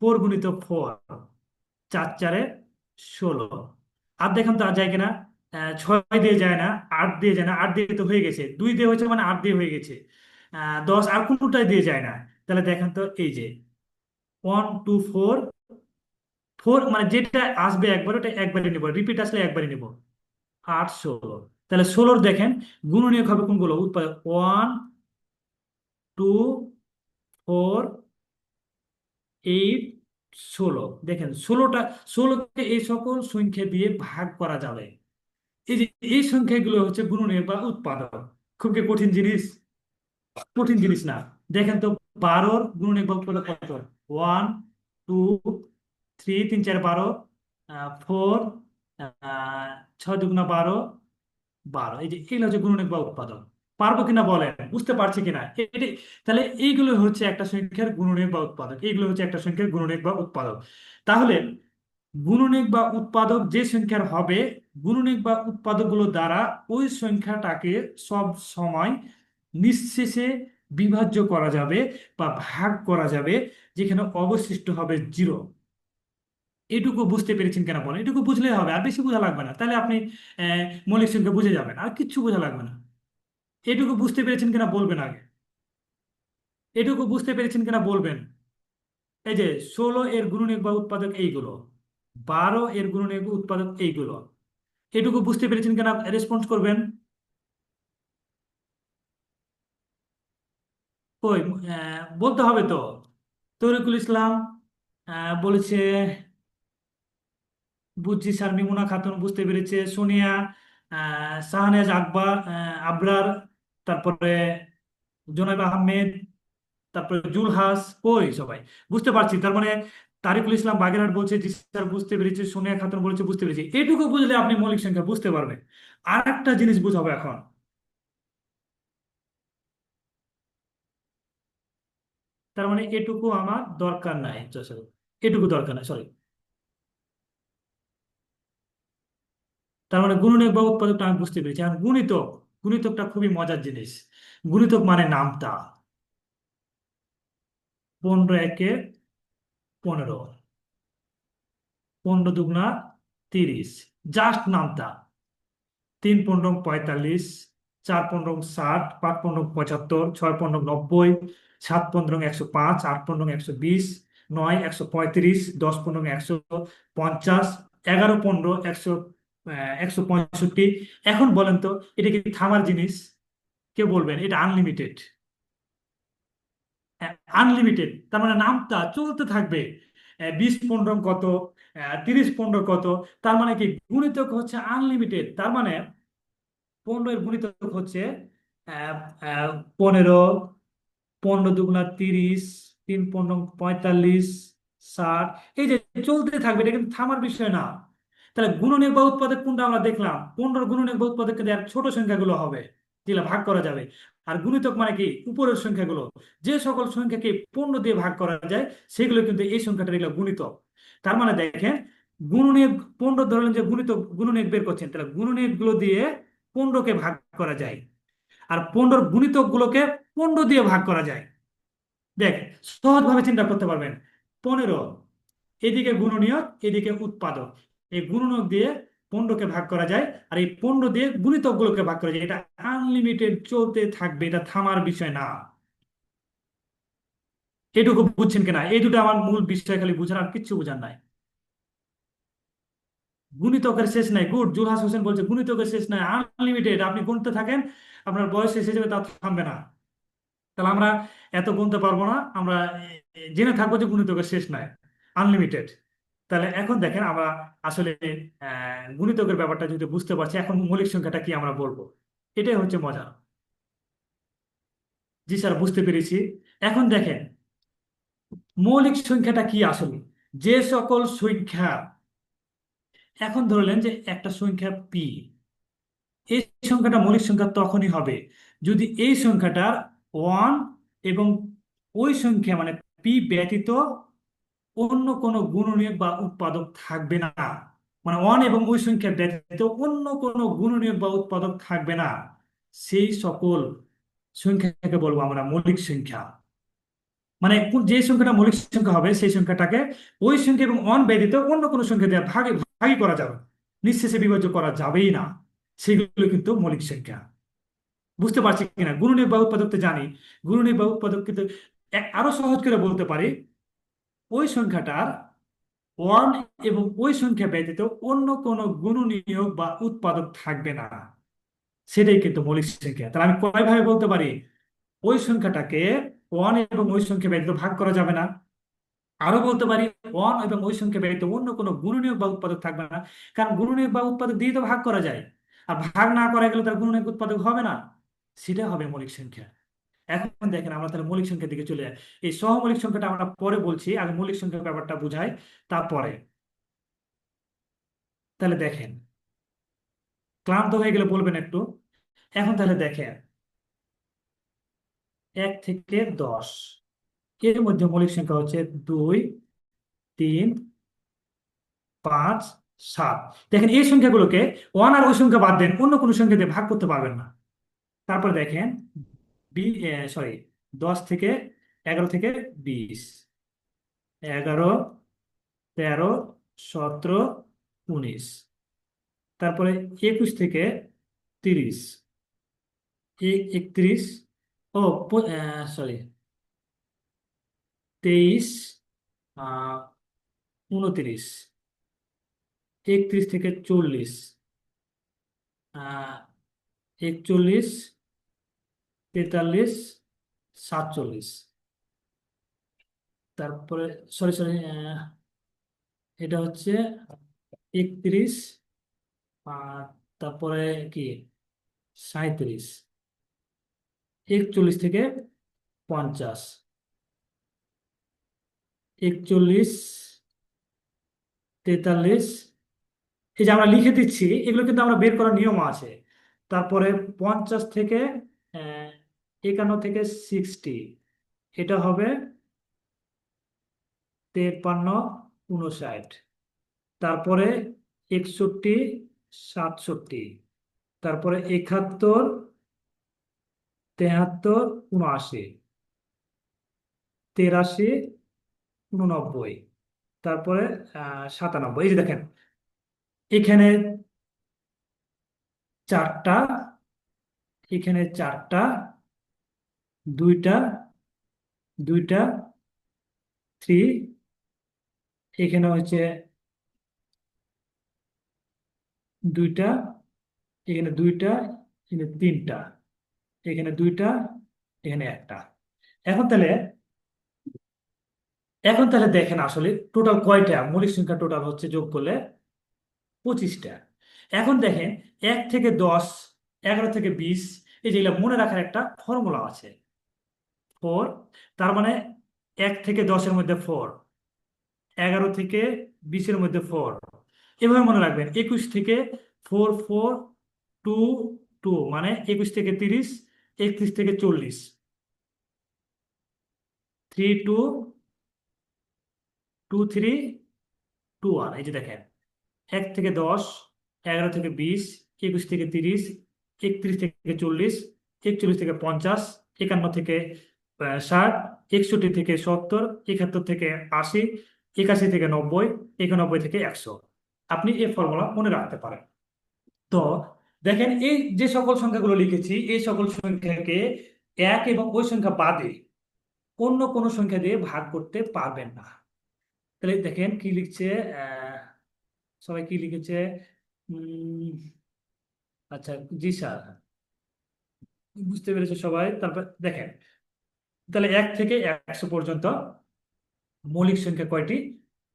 4 × 4, 4 × 4 = 16। আর দেখেন তো আর যায় কিনা, 6 দিয়ে যায় না, 8 দিয়ে যায় না, 8 দিয়ে তো হয়ে গেছে, 2 দিয়ে হয়েছে মানে 8 দিয়ে হয়ে গেছে। 10 আর কোনোটাই দিয়ে যায় না। তাহলে দেখেন তো, এই যে 1 2 4, 4 মানে যেটা আসবে একবার ওটা একবারই নেবো, রিপিট আসলে একবারই নেবো। 8 16, তাহলে 16 দেখেন গুণনীয়ক হবে কোনগুলো, উৎপাদক 1 2 4 8 16। দেখেন 16কে এই সকল সংখ্যা দিয়ে ভাগ করা যাবে। এই যে এই সংখ্যাগুলো হচ্ছে গুণনীয়ক বা উৎপাদক। খুব কি কঠিন জিনিস? কঠিন জিনিস না। দেখেন তো, 12-র গুণনীয়ক বা উৎপাদক কত? 1 2 3 3 4 12, 4, 6 × 2 = 12, 12। এই যে এগুলো হচ্ছে গুণনীয়ক বা উৎপাদক। পারবো কিনা বলেন, বুঝতে পারছি কিনা এটি? তাহলে এইগুলো হচ্ছে একটা সংখ্যার গুণনীয়ক বা উৎপাদক, এইগুলো হচ্ছে একটা সংখ্যার গুণনীয়ক বা উৎপাদক। তাহলে গুণনীয়ক বা উৎপাদক যে সংখ্যার হবে, গুণনীয়ক বা উৎপাদকগুলো দ্বারা ওই সংখ্যাটাকে সব সময় নিঃশেষে বিভাজ্য করা যাবে বা ভাগ করা যাবে, যেখানে অবশিষ্ট হবে 0। এটুকু বুঝতে পেরেছেন কেন বলেন? এটুকু বুঝলেই হবে, আর বেশি বোঝা লাগবে না। তাহলে আপনি মৌলিক সংখ্যা বুঝে যাবেন, আর কিচ্ছু বোঝা লাগবে না। এটুকু বুঝতে পেরেছেন কিনা বলবেন আগে। এটুকু বুঝতে পেরেছেন কিনা বলবেন। এই যে 16 এর গুণনীয়ক বা উৎপাদক এইগুলো, 12 এর গুণনীয়ক বা উৎপাদক এইগুলো। এটুকু বুঝতে পেরেছেন কিনা রেসপন্স করবেন। কই, বলতে হবে তো। তরিকুল ইসলাম বলেছে বুঝছি স্যার। মিমুনা খাতুন বুঝতে পেরেছে। সোনিয়া, শাহনেজ আকবর, আবরার, তারপরে জোনাব আহমেদ, তারপরে জুলহাস, কই সবাই? বুঝতে পারছি, তার মানে তারিকুল ইসলাম বাগেরহাট বলছে জি স্যার বুঝতে পেরেছি। সোনিয়া খাতুন বলেছে বুঝতে পেরেছি। এটুকু বুঝলে আপনি মৌলিক সংখ্যা বুঝতে পারবেন। আর একটা জিনিস বুঝাবো এখন। তার মানে এটুকু আমার দরকার নাই, এটুকু দরকার নাই, সরি। তার মানে গুণনীয়ক বা উৎপাদকটা আমি বুঝতে পেরেছি। আর গুণিতক, গুণিতকটা খুবই মজার জিনিস। গুণিতক মানে নামতা। 15 × 1 15, 15 দুগুণা 30, জাস্ট নামতা। 3 15 45, 4 15 60, 5 15 75, 6 15 90, 7 15 105, 8 15 120, 9 135, 10 15 150, 11 15 165। এখন বলেন তো, এটা কি থামার জিনিস? কে বলবেন এটা আনলিমিটেড? আনলিমিটেড তার মানে নামতা চলতে থাকবে। 20 15 কত, 30 15 কত, তার মানে কি গুণিতক হচ্ছে আনলিমিটেড। তার মানে 15 এর গুণিতক হচ্ছে 15, 15 দুগুণা 30, 3 15 45, 60। এই যে চলতে থাকবে, এটা কিন্তু থামার বিষয় না। তাহলে গুণনীয়ক বা উৎপাদক কোনটা আমরা দেখলাম? 15 গুণনীয়ক বা উৎপাদককে দেওয়ার ছোট সংখ্যাগুলো হবে, যেগুলো ভাগ করা যাবে। আর গুণিতক মানে কি উপরের সংখ্যাগুলো। যে সকল সংখ্যাকে 15 দিয়ে ভাগ করা যায় সেগুলো কিন্তু এই সংখ্যাটা, এগুলো গুণিতক। তার মানে দেখেন, গুণনীয়ক 15 ধরলেন যে গুণিতক গুণনীয়ক বের করছেন, তাহলে গুণনীয়ক গুলো দিয়ে 15কে ভাগ করা যায়। আর 15 গুণিতক গুলোকে 15 দিয়ে ভাগ করা যায়। দেখ, সহজভাবে চিন্তা করতে পারবেন। 15, এদিকে গুণনীয়ক এদিকে উৎপাদক, এই গুণনীয়ক দিয়ে 15কে ভাগ করা যায়, আর এই 15 দিয়ে গুণিতক গুলোকে ভাগ করা যায়। এটা আনলিমিটেড চলতে থাকবে, এটা থামার বিষয় না। এটুকু বুঝছেন কিনা? এই দুটো আমার মূল বিষয়, খালি বুঝার আর কিচ্ছু বুঝার নাই। গুণিতকের শেষ নাই। গুড, জুলহাস হোসেন বলছে গুণিতকের শেষ নাই, আনলিমিটেড। আপনি গুনতে থাকেন, আপনার বয়স শেষ হয়ে যাবে, তা থামবে না। তাহলে আমরা এত গুনতে পারবো না, আমরা জেনে থাকবো যে গুণিতকের শেষ নাই, আনলিমিটেড। তাহলে এখন দেখেন আমরা আসলে গুণিতকের ব্যাপারটা যদি বুঝতে পারছি, এখন মৌলিক সংখ্যাটা কি আমরা বলবো, এটাই হচ্ছে মজা। জি স্যার, বুঝতে পেরেছি। এখন দেখেন মৌলিক সংখ্যাটা কি আসলে। যে সকল সংখ্যা, এখন ধরলেন যে একটা সংখ্যা পি, এই সংখ্যাটা মৌলিক সংখ্যা তখনই হবে যদি এই সংখ্যাটার ওয়ান এবং ওই সংখ্যা মানে পি ব্যতীত অন্য কোনো গুণনীয়ক বা উৎপাদক থাকবে না। মানে ওয়ান এবং ওই সংখ্যা ব্যতীত অন্য কোনো গুণনীয়ক বা উৎপাদক থাকবে না, সেই সকল সংখ্যাকে বলবো আমরা মৌলিক সংখ্যা। মানে যে সংখ্যাটা মৌলিক সংখ্যা হবে সেই সংখ্যাটাকে ওই সংখ্যা এবং ওয়ান ব্যতীত অন্য কোনো সংখ্যা দিয়ে ভাগে ভাগই করা যাবে, নিঃশেষে বিভাজ্য করা যাবেই না, সেগুলো কিন্তু মৌলিক সংখ্যা। বুঝতে পারছি কিনা? গুণনীয়ক বা উৎপাদক তো জানি, গুণনীয়ক বা উৎপাদক কিন্তু আরো সহজ করে বলতে পারি, ওই সংখ্যাটার ওয়ান এবং ওই সংখ্যা ব্যতীত অন্য কোনো গুণনীয়ক বা উৎপাদক থাকবে না, সেটাই কিন্তু মৌলিক সংখ্যা। তাহলে আমি কয়ভাবে বলতে পারি? ওই সংখ্যাটাকে ওয়ান এবং ওই সংখ্যা ব্যতীত ভাগ করা যাবে না। আরো বলতে পারি, ওয়ান এবং ওই সংখ্যা ব্যতীত অন্য কোনো গুণনীয়ক বা উৎপাদক থাকবে না, কারণ গুণনীয়ক বা উৎপাদক দিয়ে তো ভাগ করা যায়। আর ভাগ না করা গেলে তার গুণনীয়ক উৎপাদক হবে না, সেটা হবে মৌলিক সংখ্যা। এখন দেখেন আমরা তাহলে মৌলিক সংখ্যার দিকে চলে যাই। এই সহমৌলিক সংখ্যাটা আমরা পরে বলছি, আগে মৌলিক সংখ্যার ব্যাপারটা বুঝাই, তারপরে। তাহলে দেখেন, ক্লান্ত হয়ে গেলে বলবেন একটু। এখন তাহলে দেখেন, 1 থেকে 10, এর মধ্যে মৌলিক সংখ্যা হচ্ছে 2, 3, 5, 7। দেখেন এই সংখ্যাগুলোকে ওয়ান আর ওই সংখ্যা বাদ দেন, অন্য কোনো সংখ্যা দিয়ে ভাগ করতে পারবেন না। তারপর দেখেন সরি, 11 থেকে 20, 11, 13, 17, 19। তারপরে 21 থেকে 30, 31, ও সরি, 23, 29, 31 থেকে 40, 41, 43, 47। তারপরে সরি সরি, এটা হচ্ছে 31, আর তারপরে কি 37, 41 থেকে 50, 41, 43। এই যে আমরা লিখে দিচ্ছি, এগুলো কিন্তু আমরা বের করার নিয়ম আছে। তারপরে 50 থেকে 51 থেকে 60, এটা হবে 53, 59। তারপরে 61, 67। তারপরে 71, 73, 79, 83, 89। তারপরে 97। এই যে দেখেন, এখানে চারটা, এখানে চারটা, দুইটা, দুইটা, থ্রি, এখানে হচ্ছে দুইটা, এখানে দুইটা, এখানে তিনটা, এখানে দুইটা, এখানে একটা। এখন তাহলে এখন তাহলে দেখেন আসলে টোটাল কয়টা মৌলিক সংখ্যা টোটাল হচ্ছে যোগ করলে 25টা। এখন দেখেন 1 থেকে 10, 11 থেকে 20, এই যেগুলো মনে রাখার একটা ফর্মুলা আছে, 4। তার মানে 1 থেকে 10-এর মধ্যে 4, 11 থেকে 20-এর মধ্যে 4। এভাবে মনে রাখবেন, 21 থেকে 4, 4, 2, 2, মানে 21 থেকে 30, 31 থেকে 40, 3, 2, 2, 3, 2, 1। এই যে দেখেন, 1 থেকে 10, 11 থেকে 20, 21 থেকে 30, 31 থেকে 40, 41 থেকে 50, 51 থেকে 60, 61 থেকে 70, 71 থেকে 80, 81 থেকে 90, 91 থেকে 100। আপনি এই ফর্মুলা মনে রাখতে পারেন। তো দেখেন, এই যে সকল সংখ্যাগুলো লিখেছি, এই সকল সংখ্যাকে এক এবং ওই সংখ্যা বাদে অন্য কোনো সংখ্যা দিয়ে ভাগ করতে পারবেন না। তাহলে দেখেন কি লিখছে, আহ সবাই কি লিখেছে? উম আচ্ছা, জি স্যার, বুঝতে পেরেছে সবাই। তারপর দেখেন, তাহলে 1 থেকে 100 পর্যন্ত মৌলিক সংখ্যা কয়টি?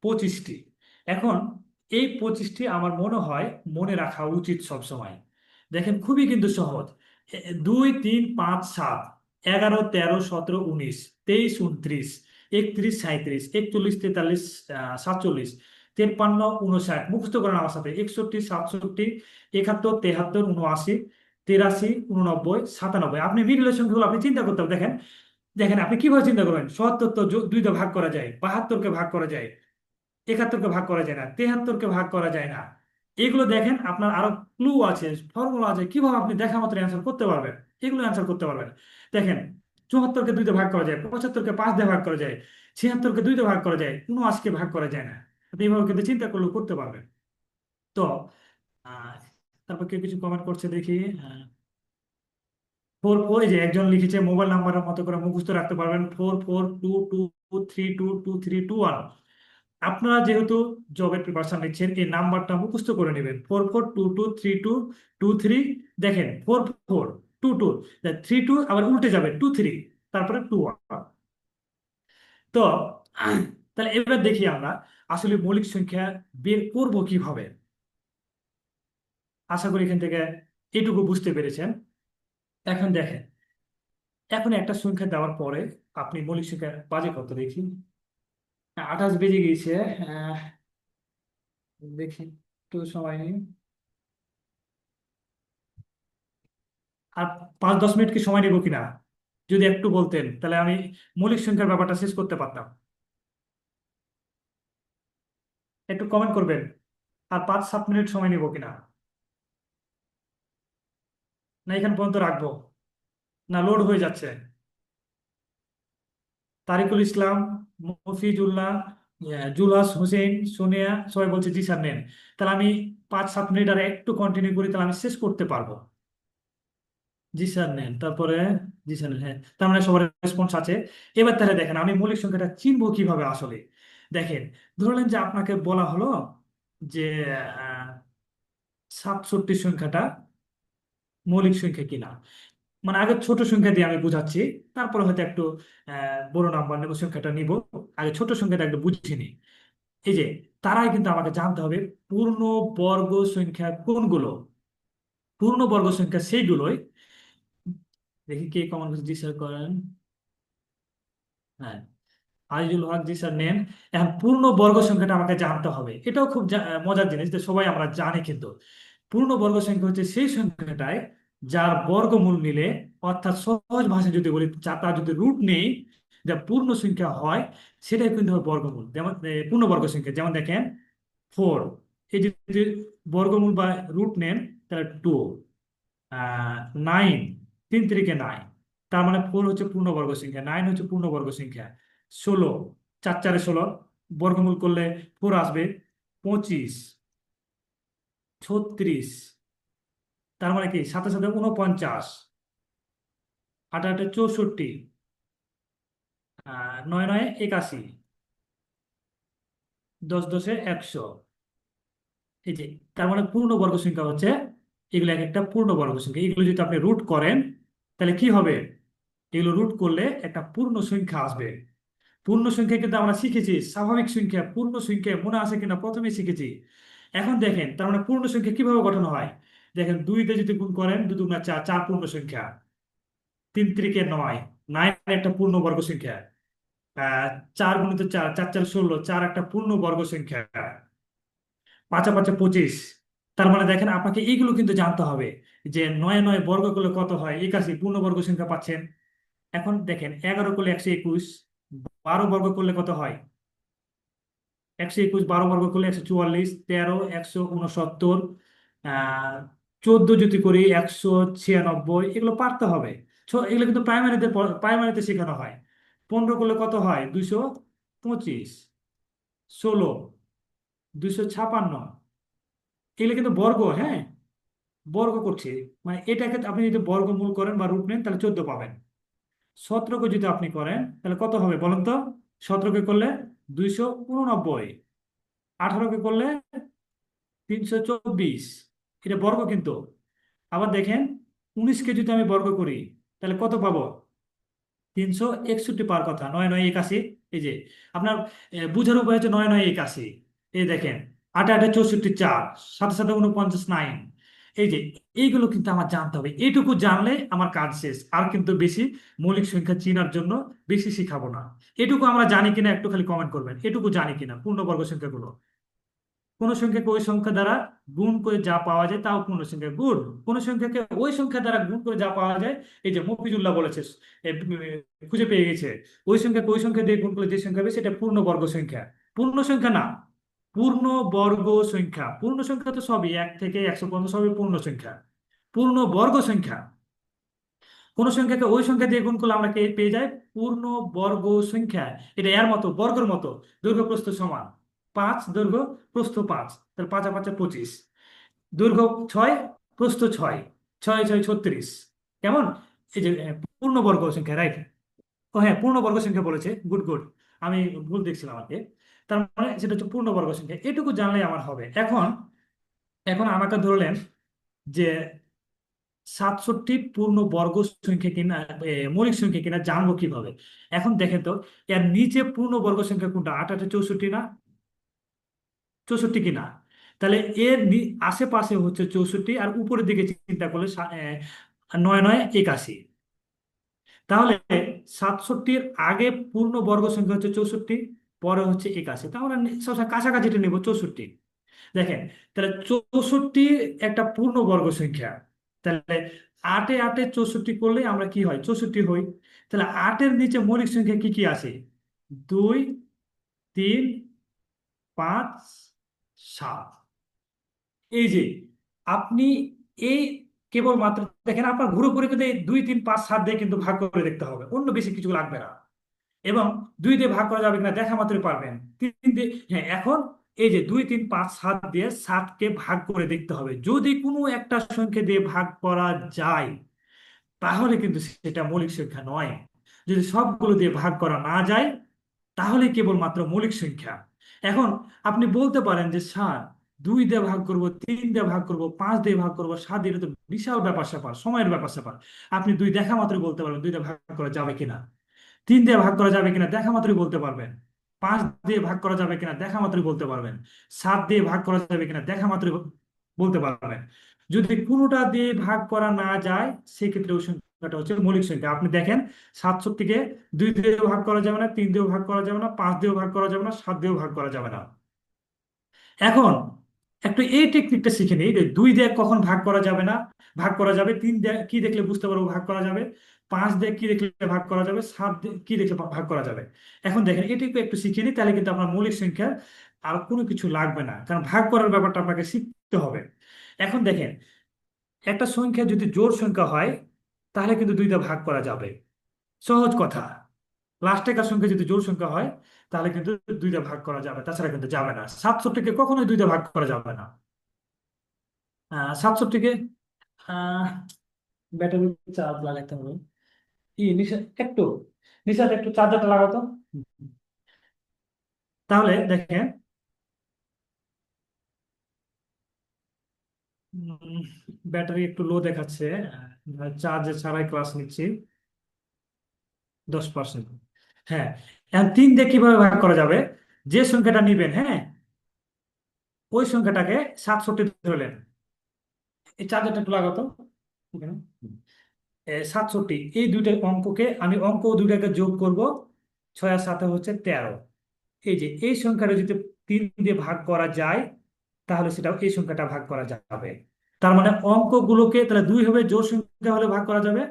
25টি। এখন এই 25টি আমার মনে হয় মনে রাখা উচিত সব সময়। দেখেন খুবই কিন্তু সহজ। 2, 3, 5, 7, 11, 13, 17, 19, 20, 21, 23, 37, 41, 43, 53, 59, মুখস্থ করেন আমার সাথে: 61, 67, 71, 73, 79, 83, 89, 97। আপনি মিডল সংখ্যাগুলো আপনি চিন্তা করতে হবে। দেখেন দেখেন আপনি কিভাবে চিন্তা করবেন? 77 তো দুইটা ভাগ করা যায়, 72কে ভাগ করা যায়, 71কে ভাগ করা যায় না, 73কে ভাগ করা যায় না। এগুলো দেখেন, আপনার আরো ক্লু আছে, ফর্মুলা আছে, কিভাবে আপনি দেখা মতো অ্যান্সার করতে পারবেন, এগুলো অ্যান্সার করতে পারবেন। দেখেন, 74কে দুইটা ভাগ করা যায়, 75কে 5 দিয়ে ভাগ করা যায়, 76কে দুইটা ভাগ করা যায়, 79কে ভাগ করা যায় না। আপনি এইভাবে কিন্তু চিন্তা করলে করতে পারবেন। তো আহ তারপর কেউ কিছু কমেন্ট করছে দেখি। 4, 4, এই যে একজন লিখেছে মোবাইল নাম্বারের মতো করে মুখস্থ রাখতে পারবেন: 4, 4, 2, 2, 3, 2, 2, 3, 2, 1। আপনারা যেহেতু জবের প্রিপারেশন নিচ্ছেন, এই নাম্বারটা মুখস্থ করে নেবেন: 4, 4, 2, 2, 3, 2, 3। দেখেন, 4, 4, 2, 2, 3, 2 আবার উল্টে যাবে 2, 3, তারপরে 2, 1। তো তাহলে এবার দেখি আমরা আসলে মৌলিক সংখ্যা বের করব কিভাবে। আশা করি এখান থেকে এটুকু বুঝতে পেরেছেন। এখন দেখেন, এখন একটা সংখ্যা দেওয়ার পরে আপনি মৌলিক সংখ্যা বাজে কত দেখি। 28 বেজে গিয়েছে। আহ, দেখি, একটু সময় নেই। আর 5-10 মিনিট কি সময় নেব কিনা যদি একটু বলতেন, তাহলে আমি মৌলিক সংখ্যার ব্যাপারটা শেষ করতে পারতাম। একটু কমেন্ট করবেন, আর 5-7 মিনিট সময় নেব কিনা, না এখান পর্যন্ত রাখবো, না লোড হয়ে যাচ্ছে? তারিকুল ইসলাম, মফিজুল্লাহ, জুলহাস হোসেন, সোনিয়া, সবাই বলছে জি স্যার নেন। তাহলে আমি 5-7 মিনিট আর একটু কন্টিনিউ করি, তাহলে আমি শেষ করতে পারবো। জি স্যার নেন, তারপরে জি স্যার নেন, হ্যাঁ, তার মানে সবার রেসপন্স আছে। এবার তাহলে দেখেন আমি মৌলিক সংখ্যাটা চিনবো কিভাবে আসলে। দেখেন, ধরলেন যে আপনাকে বলা হলো যে আহ, 67 সংখ্যাটা মৌলিক সংখ্যা কিনা। মানে আগে ছোট সংখ্যা দিয়ে আমি বুঝাচ্ছি, তারপরে হয়তো একটু বড় নাম্বার নেবো, সংখ্যাটা নিব। আগে ছোট সংখ্যাটা একটু বুঝিয়ে নিই। এই যে, তারাই কিন্তু আমাকে জানতে হবে পূর্ণ বর্গ সংখ্যা কোনগুলো। পূর্ণ বর্গ সংখ্যা সেইগুলোই, দেখি কে কমন জি স্যার করেন। হ্যাঁ, আজিজুল হক জি স্যার নেন। এখন পূর্ণ বর্গ সংখ্যাটা আমাকে জানতে হবে। এটাও খুব মজার জিনিস, যে সবাই আমরা জানি, কিন্তু পূর্ণ বর্গ সংখ্যা হচ্ছে সেই সংখ্যাটাই যার বর্গমূল নিলে, অর্থাৎ সহজ ভাষায় যদি বলি, তার যদি রুট নেই, যা পূর্ণ সংখ্যা হয়, সেটাই কিন্তু হবে বর্গমূল। যেমন পূর্ণ বর্গ সংখ্যা, যেমন দেখেন 4, এই যে যদি বর্গমূল বা রুট নেন, তাহলে 2, 9, 3 3 9, তার মানে 4 হচ্ছে পূর্ণবর্গ সংখ্যা, 9 হচ্ছে পূর্ণবর্গ সংখ্যা, 16, 4 4 16, বর্গমূল করলে 4 আসবে, 25, 36, তার মানে কি সাথে সাথে 49, 8 8 64, 9 9 81, 10 10 100। এই যে, তার মানে পূর্ণবর্গ সংখ্যা হচ্ছে এগুলো, এক একটা পূর্ণবর্গ সংখ্যা। এগুলো যদি আপনি রুট করেন তাহলে কি হবে? এগুলো রুট করলে একটা পূর্ণ সংখ্যা আসবে। পূর্ণ সংখ্যা কিন্তু আমরা শিখেছি, স্বাভাবিক সংখ্যা পূর্ণ সংখ্যা মনে আছে কিনা প্রথমে শিখেছি। এখন দেখেন, তার মানে পূর্ণ সংখ্যা কিভাবে গঠন হয়। দেখেন, 2 দিয়ে যদি গুণ করেন 2 2 4, 4 পূর্ণ সংখ্যা, 3 3 9, 9 একটা পূর্ণবর্গ সংখ্যা, 4 গুণিত 4, 4 4 16, 4 একটা পূর্ণবর্গ সংখ্যা, 5 5 25। তার মানে দেখেন, আপনাকে এইগুলো কিন্তু জানতে হবে যে 9 9 বর্গ করলে কত হয়, 81 পূর্ণবর্গ সংখ্যা পাচ্ছেন। এখন দেখেন, 11 করলে 121, 12 বর্গ করলে কত হয়, 121, 12 বর্গ করলে 144, 13 169, 14 যদি করি 196। এগুলো পারতে হবে। এগুলো কিন্তু প্রাইমারিতে শেখানো হয়। 15 করলে কত হয়, 225, 16, 256। এগুলো কিন্তু বর্গ, হ্যাঁ, বর্গ করছে। মানে এটাকে আপনি যদি বর্গমূল করেন বা রুট নেন তাহলে 14 পাবেন। 17কে যদি আপনি করেন তাহলে কত হবে বলেন তো? 17কে করলে 289, 18কে করলে 324। এটা বর্গ কিন্তু। আবার দেখেন, 19কে যদি আমি বর্গ করি তাহলে কত পাবো? 361 পাওয়ার কথা, 9 9 81। এই যে আপনার বুঝার উপায় হচ্ছে 9 9 81। এই দেখেন, 8 8 64, 4 সাথে সাথে 49 9। এই যে, এইগুলো কিন্তু আমার জানতে হবে। এইটুকু জানলে আমার কাজ শেষ। আর কিন্তু বেশি মৌলিক সংখ্যা চেনার জন্য বেশি শিখাবো না। এটুকু আমরা জানি কিনা একটু খালি কমেন্ট করবেন, এটুকু জানি কিনা পূর্ণবর্গ সংখ্যাগুলো। কোন সংখ্যাকে ওই সংখ্যা দ্বারা গুণ করে যা পাওয়া যায় তাও পূর্ণ সংখ্যা গুণ। কোন সংখ্যাকে ওই সংখ্যা দ্বারা গুণ করে যা পাওয়া যায়, এই যে মফিজুল্লাহ বলেছে, খুঁজে পেয়ে গেছে, ওই সংখ্যাকে ওই সংখ্যা দিয়ে গুণ করলে যে সংখ্যা হবে সেটা পূর্ণবর্গ সংখ্যা। পূর্ণ সংখ্যা না, পূর্ণবর্গ সংখ্যা। পূর্ণ সংখ্যা তো সবই 1 থেকে 100 পর্যন্ত সবই পূর্ণ সংখ্যা। পূর্ণবর্গ সংখ্যা, কোন সংখ্যাকে ওই সংখ্যা দিয়ে গুণ করলে আমরা পেয়ে যাই পূর্ণ বর্গ সংখ্যা। এটা এর মতো, বর্গের মতো। দৈর্ঘ্য প্রস্থ সমান 5, দৈর্ঘ্য প্রস্থ 5, তাহলে 5 5 25। দৈর্ঘ্য 6, প্রস্থ 6, 6 6 36। কেমন? এই যে পূর্ণবর্গ সংখ্যা, রাইট। ও হ্যাঁ, পূর্ণবর্গ সংখ্যা বলেছে, গুড গুড, আমি ভুল দেখছিলাম আগে। তার মানে সেটা হচ্ছে পূর্ণবর্গ সংখ্যা। এটুকু জানলে আমার হবে। এখন এখন আমাকে ধরলেন যে 67 পূর্ণ বর্গ সংখ্যা কিনা, মৌলিক সংখ্যা কিনা জানবো কিভাবে? এখন দেখেন তো, এর নিচে পূর্ণ বর্গ সংখ্যা কোনটা? 8 8 64 না, 64 কিনা? তাহলে এর আশেপাশে হচ্ছে 64, আর উপরের দিকে চিন্তা করলে 9 9 81। তাহলে 67-র আগে পূর্ণ বর্গ সংখ্যা হচ্ছে 64, পরে হচ্ছে 81। তাহলে সবসময় কাছাকাছিটা নেব, 64। দেখেন, তাহলে 64 একটা পূর্ণবর্গ সংখ্যা। তাহলে 8 এ 8 এ 64 করলে আমরা কি হয়, 64 হই। তাহলে 8-এর নিচে মৌলিক সংখ্যা কি কি আছে? 2 3 5 7। এই যে আপনি এই কেবলমাত্র দেখেন, আপনার ঘুরে ঘুরে কিন্তু এই 2 3 5 7 দিয়ে কিন্তু ভাগ করে দেখতে হবে, অন্য বেশি কিছু লাগবে না। এবং 2 দিয়ে ভাগ করা যাবে কিনা দেখা মাত্রই পারবেন। 3 দিয়ে, হ্যাঁ, এখন এই যে 2 3 5 7 দিয়ে 7কে ভাগ করে দেখতে হবে। যদি কোনো একটা সংখ্যা দিয়ে ভাগ করা যায় তাহলে কিন্তু সেটা মৌলিক সংখ্যা নয়। যদি সবগুলো দিয়ে ভাগ করা না যায় তাহলে কেবলমাত্র মৌলিক সংখ্যা। এখন আপনি বলতে পারেন যে স্যার, 2 দিয়ে ভাগ করব, 3 দিয়ে ভাগ করব, 5 দিয়ে ভাগ করব, 7 দিয়ে, এটা তো বিশাল ব্যাপার স্যাপার, সময়ের ব্যাপার স্যাপার। আপনি 2 দেখা মাত্রই বলতে পারবেন 2 দিয়ে ভাগ করা যাবে কিনা। 3 দিয়ে ভাগ করা যাবে কিনা দেখা মাত্রই বলতে পারবেন। 5 দিয়ে ভাগ করা যাবে কিনা দেখা মাত্রই বলতে পারবেন। 7 দিয়ে ভাগ করা যাবে কিনা দেখা মাত্রই বলতে পারবেন। যদি কোনোটা দিয়ে ভাগ করা না যায় সেক্ষেত্রে ওই সংখ্যাটা হচ্ছে মৌলিক সংখ্যা। আপনি দেখেন, 67-কে 2 দিয়ে ভাগ করা যাবে না, 3 দিয়েও ভাগ করা যাবে না, 5 দিয়েও ভাগ করা যাবে না, 7 দিয়েও ভাগ করা যাবে না। এখন একটু এই টেকনিকটা শিখে নিই যে 2 দিয়ে কখন ভাগ করা যাবে না, ভাগ করা যাবে। 3 দিয়ে কি দেখলে বুঝতে পারবো ভাগ করা যাবে, 5 দিয়ে কি দেখলে ভাগ করা যাবে, 7 দিয়ে কি দেখলে ভাগ করা যাবে। এখন দেখেন, এটুকু একটু শিখে নিই, তাহলে কিন্তু আপনার মৌলিক সংখ্যা আর কোনো কিছু লাগবে না, কারণ ভাগ করার ব্যাপারটা আপনাকে শিখতে হবে। এখন দেখেন, একটা সংখ্যা যদি জোড় সংখ্যা হয় তাহলে কিন্তু 2 দিয়ে ভাগ করা যাবে, সহজ কথা। লাস্টেকার সংখ্যা যদি জোড় সংখ্যা হয় তাহলে কিন্তু দুইটা ভাগ করা যাবে, তাছাড়া কিন্তু যাবে না। 67কে কখনোই দুইটা ভাগ করা যাবে না। 67কে ব্যাটারি চার্জ লাগাতে হবে। নিশা একটু, নিশাতে একটু চার্জারটা লাগাতো। তাহলে দেখেন, ব্যাটারি একটু লো দেখাচ্ছে। চার্জ ছাড়াই ক্লাস নিচ্ছি, 10%। হ্যাঁ, এখন 3 দিয়ে কিভাবে ভাগ করা যাবে? যে সংখ্যাটা নিবেন, হ্যাঁ, ওই সংখ্যাটাকে 67 ধরলেন। এই চার্জারটা একটু লাগাতো এখানে। 67, এই দুইটা অঙ্ককে আমি অঙ্ক দুইটাকে যোগ করব। 6 আর 7 হচ্ছে 13। এই যে এই সংখ্যাটা যদি 3 দিয়ে ভাগ করা যায় তাহলে সেটা এই সংখ্যাটা ভাগ করা যাবে। তার মানে অঙ্কগুলোকে তাহলে 2 হবে, জোড় সংখ্যা হলে ভাগ করা যাবে।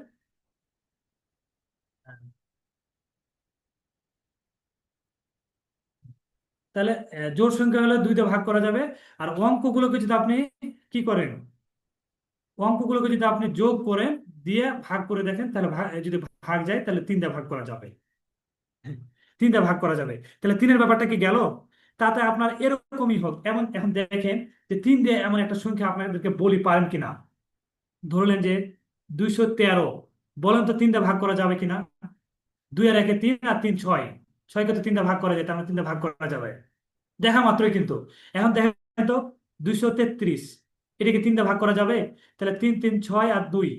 তাহলে জোড় সংখ্যা হলে 2 দিয়ে ভাগ করা যাবে। আর অঙ্কগুলোকে যদি আপনি কি করেন, অঙ্কগুলোকে যদি আপনি যোগ করেন, দিয়ে ভাগ করে দেখেন, তাহলে যদি ভাগ যায় তাহলে 3 দিয়ে ভাগ করা যাবে। 3 দিয়ে ভাগ করা যাবে, তাহলে 3-এর ব্যাপারটা কি গেল? তাতে আপনার এরকমই হোক। এমন এখন দেখেন যে 3 দিয়ে এমন একটা সংখ্যা আপনাদেরকে বলি, পারেন কিনা। ধরলেন যে 213, বলেন তো 3 দিয়ে ভাগ করা যাবে কিনা? 2 আর 1 3, আর 3 6, 6কে তো 3 দিয়ে ভাগ করা যায়, তার মানে 3 দিয়ে ভাগ করা যাবে দেখা মাত্রই কিন্তু। এখন দেখেন তো, 233, এটাকে 3 দিয়ে ভাগ করা যাবে? তাহলে 3 3 6 আর 2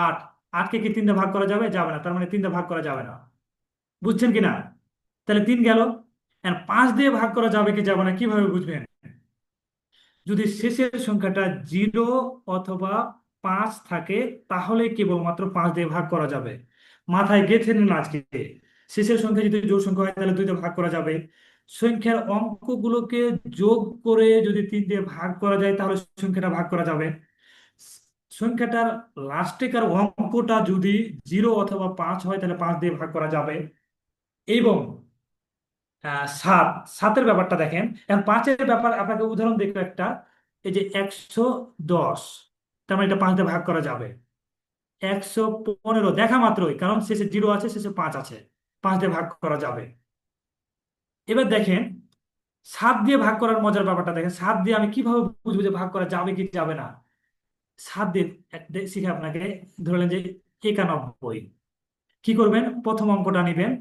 8, 8কে কি 3 দিয়ে ভাগ করা যাবে? যাবে না, তার মানে 3 দিয়ে ভাগ করা যাবে না। বুঝছেন কিনা? তাহলে 3 গেল। আর 5 দিয়ে ভাগ করা যাবে কি যাবে না কিভাবে বুঝবেন? যদি শেষের সংখ্যাটা 0 অথবা 5 থাকে তাহলে কেবলমাত্র 5 দিয়ে ভাগ করা যাবে। মাথায় গেঁথে নিন আজকে। শেষের সংখ্যা যদি জোড় সংখ্যা হয় তাহলে 2 দিয়ে ভাগ করা যাবে। সংখ্যার অঙ্কগুলোকে যোগ করে যদি 3 দিয়ে ভাগ করা যায় তাহলে সংখ্যাটা ভাগ করা যাবে। সংখ্যাটার লাস্টেকার অঙ্কটা যদি 0 অথবা 5 হয় তাহলে 5 দিয়ে ভাগ করা যাবে। এবং 7, 7-এর ব্যাপারটা দেখেন। এখন 5-এর ব্যাপার আপনাকে উদাহরণ দেখবো একটা। এই যে 110, তার মানে এটা 5 দিয়ে ভাগ করা যাবে। 115 দেখা মাত্রই, কারণ শেষে 0 আছে, শেষে 5 আছে, 5 দিয়ে ভাগ করা যাবে। এবার দেখেন 7 দিয়ে ভাগ করার মজার ব্যাপারটা দেখেন। 7 দিয়ে আমি কিভাবে বুঝবো যে ভাগ করা যাবে কি যাবে না? 7 দিয়ে শিখে আপনাকে। ধরলেন যে 91, কি করবেন? প্রথম অঙ্কটা নিবেন,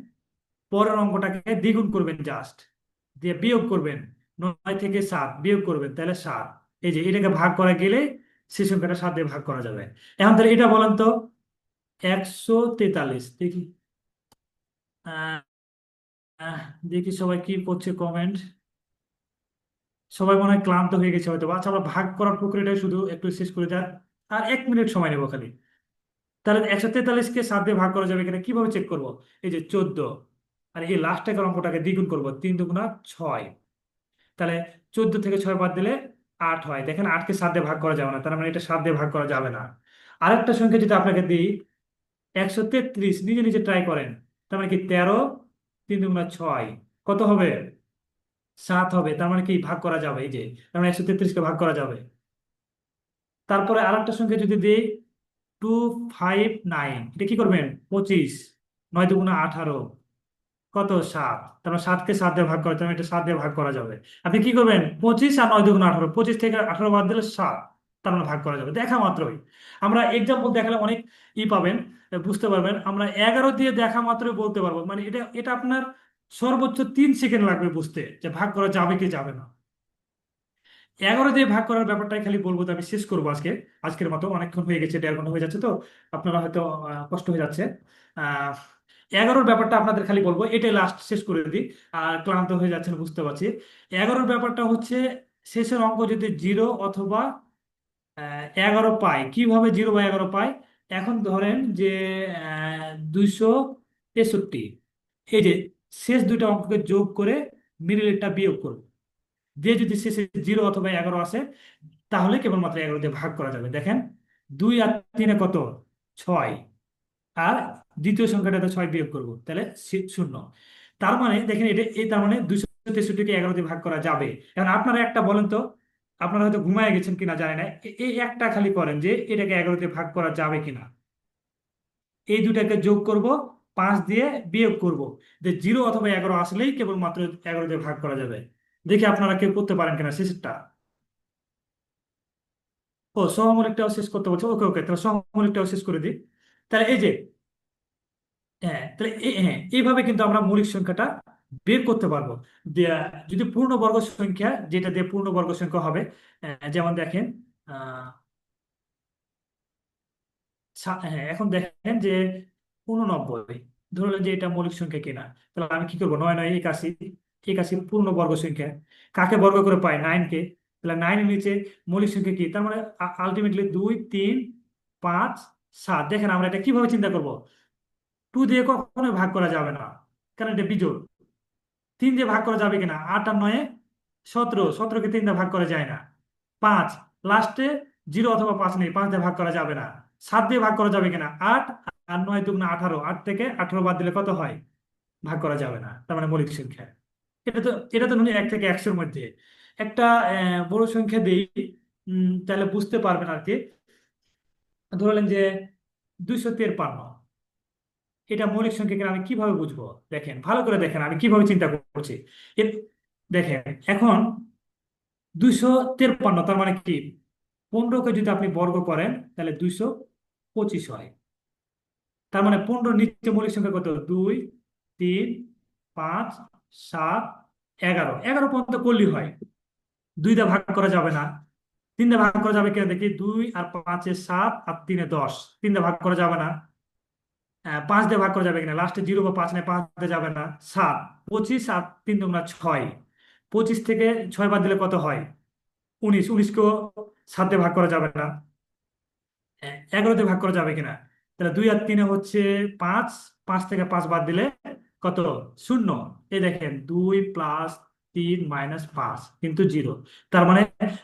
পরের অঙ্কটাকে দ্বিগুণ করবেন, জাস্ট দিয়ে বিয়োগ করবেন। 9 থেকে 7 বিয়োগ করবেন, তাহলে 7। এই যে এটাকে ভাগ করা গেলে সেই সংখ্যাটা 7 দিয়ে ভাগ করা যাবে। এখন তাহলে এটা বলেন তো, 143, দেখি। আহ, আহ, দেখি সবাই কি করছে কমেন্ট। সবাই মনে হয় ক্লান্ত হয়ে গেছে হয়তো। আচ্ছা, আমরা ভাগ করার প্রক্রিয়াটা শুধু একটু শেষ করে দেন, আর 1 মিনিট সময় নেবো খালি। তাহলে 143কে 7 দিয়ে ভাগ করা যাবে কিনা কিভাবে চেক করব? এই যে 14, আর এই লাস্ট টাকার অঙ্কটাকে দ্বিগুণ করবো, 3 দুগুণা 6। তাহলে 14 থেকে 6 বাদ দিলে 8 হয়। দেখেন 8কে 7 দিয়ে ভাগ করা যাবে না, তার মানে এটা 7 দিয়ে ভাগ করা যাবে না। আরেকটা সংখ্যা যদি আপনাকে দিই, 133, নিজে নিজে ট্রাই করেন। তার মানে কি 13, 3 দুগুণা 6, কত হবে? 7 হবে। তার মানে কি ভাগ করা যাবে? এই যে, তার মানে 133কে ভাগ করা যাবে। তারপরে আরেকটা সংখ্যা যদি দিই, 259, এটা কি করবেন? 25, 9 দুগুণা 18, কত? 7। তার মানে 7কে 7 দিয়ে ভাগ করা, তার মানে এটা 7 দিয়ে ভাগ করা যাবে। আপনি কি করবেন? 25 আর 9 দুগুণ 18, 25 থেকে 18 বাদ দিলে 7, তার মানে ভাগ করা যাবে দেখা মাত্রই। আমরা এক্সাম্পল দেখালে অনেক পাবেন, বুঝতে পারবেন। আমরা 11 দিয়ে দেখা মাত্রই বলতে পারবো, মানে এটা এটা আপনার সর্বোচ্চ 3 সেকেন্ড লাগবে বুঝতে যে ভাগ করা যাবে কি যাবে না। 11 দিয়ে ভাগ করার ব্যাপারটাই খালি বলবো, তো আমি শেষ করবো আজকে। আজকের মতো অনেকক্ষণ হয়ে গেছে, 1.5 ঘন্টা হয়ে যাচ্ছে, তো আপনারা হয়তো কষ্ট হয়ে যাচ্ছে। আহ 11-র ব্যাপারটা আপনাদের খালি বলবো, এটাই লাস্ট শেষ করে দিই। আর ক্লান্ত হয়ে যাচ্ছেন বুঝতে পারছি। 11-র ব্যাপারটা হচ্ছে, শেষের অঙ্ক যদি 0 অথবা 11 পাই, কিভাবে 0 বা 11 পাই? এখন ধরেন যে 263, এই যে শেষ দুইটা অঙ্ককে যোগ করে মিডিলেরটা বিয়োগ করব, দিয়ে যদি শেষে 0 অথবা 11 আসে তাহলে কেবলমাত্র 11 দিয়ে ভাগ করা যাবে। দেখেন 2 আর 3 কত? 6, আর দ্বিতীয় সংখ্যাটাতে 6 বিয়োগ করবো, তাহলে 0। তার মানে দেখেন এটা, এই তার মানে 263কে 11 দিয়ে ভাগ করা যাবে। এখন আপনারা একটা বলেন তো, আপনারা হয়তো ঘুমায় গেছেন কিনা জানি না, এই একটা খালি করেন যে এটাকে 11 দিয়ে ভাগ করা যাবে কিনা। এই দুটাকে যোগ করব, 5 দিয়ে বিয়োগ করব, যে 0 অথবা 11 আসলেই কেবলমাত্র 11 দিয়ে ভাগ করা যাবে। দেখি আপনারা কেউ করতে পারেন কিনা শেষেরটা। ও, সহমৌলিকটাও শেষ করতে বলছে, ওকে ওকে, তাহলে সহমৌলিকটাও শেষ করে দিই। তাহলে এই যে, হ্যাঁ, তাহলে হ্যাঁ, এইভাবে কিন্তু আমরা মৌলিক সংখ্যাটা বের করতে পারবো। যদি পূর্ণবর্গ সংখ্যা, যেটা দিয়ে পূর্ণবর্গ সংখ্যা হবে, যেমন দেখেন, হ্যাঁ, এখন দেখেন যে 89, ধরলেন যে এটা মৌলিক সংখ্যা কিনা। তাহলে আমি কি করবো, 9 9 81, 81 পূর্ণবর্গ সংখ্যা। কাকে বর্গ করে পাই, 9 কে। তাহলে 9 এর নিচে মৌলিক সংখ্যা কি, তার মানে আলটিমেটলি 2 3 5 7। দেখেন আমরা এটা কিভাবে চিন্তা করব, 2 দিয়ে কখনোই ভাগ করা যাবে না, কারণ এটা বিজোড়। 3 দিয়ে ভাগ করা যাবে কিনা, 8 আর 9 17, 17কে 3 দিয়ে ভাগ করা যায় না। 5, লাস্টে 0 অথবা 5 নেই, 5 দিয়ে ভাগ করা যাবে না। 7 দিয়ে ভাগ করা যাবে কিনা, 8 আর 9 দুগুণে 18, 8 থেকে 18 বাদ দিলে কত হয়, ভাগ করা যাবে না, তার মানে মৌলিক সংখ্যা। এটা তো 1 থেকে 100-এর মধ্যে একটা বড় সংখ্যা দিই, তাহলে বুঝতে পারবেন আর কি। ধরলেন যে 253, এটা মৌলিক সংখ্যা কিনা আমি কিভাবে বুঝবো, দেখেন ভালো করে দেখেন আমি কিভাবে চিন্তা করছি। এর- দেখেন এখন 253, তার মানে কি, 15কে যদি আপনি বর্গ করেন তাহলে 225 হয়। তার মানে 15 নিচে মৌলিক সংখ্যা কত, 2 3 5 7 11, 11 পর্যন্ত করলেই হয়। 2 দিয়ে ভাগ করা যাবে না। 3 দিয়ে ভাগ করা যাবে কিনা দেখি, 2 আর 5 7 আর 3 10, 3 দিয়ে ভাগ করা যাবে না। 5 দিয়ে ভাগ করা যাবে কিনা, লাস্টে 0 বা 5 নেই, 5 দিয়ে যাবে না। 7, 25 আর 3 দুগুণা 6, 25 থেকে 6 বাদ দিলে কত হয়, 19, 19কেও 7 দিয়ে ভাগ করা যাবে না। 11 দিয়ে ভাগ করা যাবে কিনা, তাহলে 2 আর 3 হচ্ছে 5, 5 থেকে 5 বাদ দিলে কত, 0। এই দেখেন 2 প্লাস 3 মাইনাস 5 কিন্তু 0, তার মানে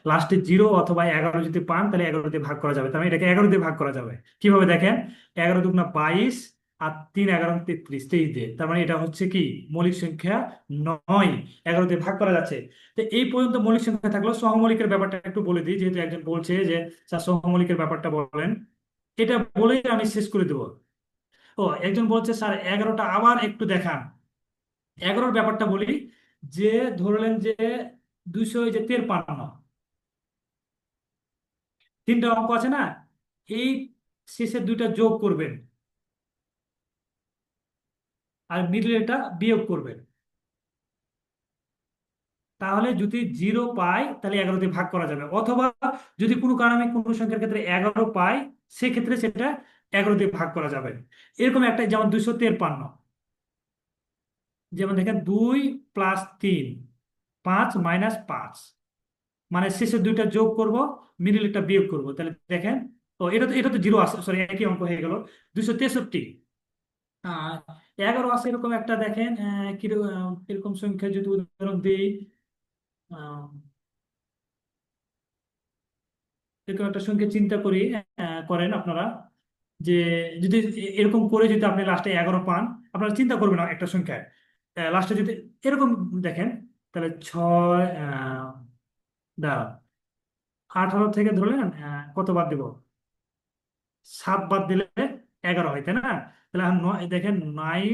লাস্টে 0 অথবা 11 যদি পান তাহলে 11 দিয়ে ভাগ করা যাবে, তার মানে এটাকে 11 দিয়ে ভাগ করা যাবে। কিভাবে দেখেন, 11 দুগুণা 22 আর 3 11 33, 23 দিয়ে, তার মানে এটা হচ্ছে কি মৌলিক সংখ্যা 9, 11 দিয়ে ভাগ করা যাচ্ছে। তো এই পর্যন্ত মৌলিক সংখ্যা থাকলো। সহমৌলিকের ব্যাপারটা একটু বলে দিই, যেহেতু একজন বলছে যে স্যার সহমৌলিকের ব্যাপারটা বলেন, এটা বলেই আমি শেষ করে দেবো। ও, একজন বলছে স্যার 11টা আবার একটু দেখান। 11-র ব্যাপারটা বলি, যে ধরলেন যে 253, তিনটা অঙ্ক আছে না, এই শেষের দুইটা যোগ করবেন আর মিডলে এটা বিয়োগ করবেন। তাহলে যদি 0 পাই তাহলে 11 দিয়ে ভাগ করা যাবে, অথবা যদি কোনো কারণে আমি কোনো সংখ্যার ক্ষেত্রে 11 পাই, সেক্ষেত্রে সেটা 11 দিয়ে ভাগ করা যাবে। এরকম একটা, যেমন 253, যেমন দেখেন 2 প্লাস 3 5 মাইনাস 5, মানে শেষের দুইটা যোগ করব, মিডিলটা বিয়োগ করব, তাহলে দেখেন, ও এটা তো 0 আছে, সরি একই অঙ্ক হয়ে গেল। 263, আহ 11 আছে, এরকম একটা দেখেন, কিরকম সংখ্যা যদি উদাহরণ দিই, আহ, এরকম একটা সংখ্যা চিন্তা করি, করেন আপনারা, যে যদি এরকম করে যদি আপনি লাস্টে 11 পান, আপনারা চিন্তা করবেন না একটা সংখ্যায়, লাস্টে যদি এরকম দেখেন, তাহলে 6, দাঁড়ান, 18 থেকে ধরলেন, কত বাদ দিব, 7 বাদ দিলে 11 হয়, তাই না? তাহলে এখন দেখেন 9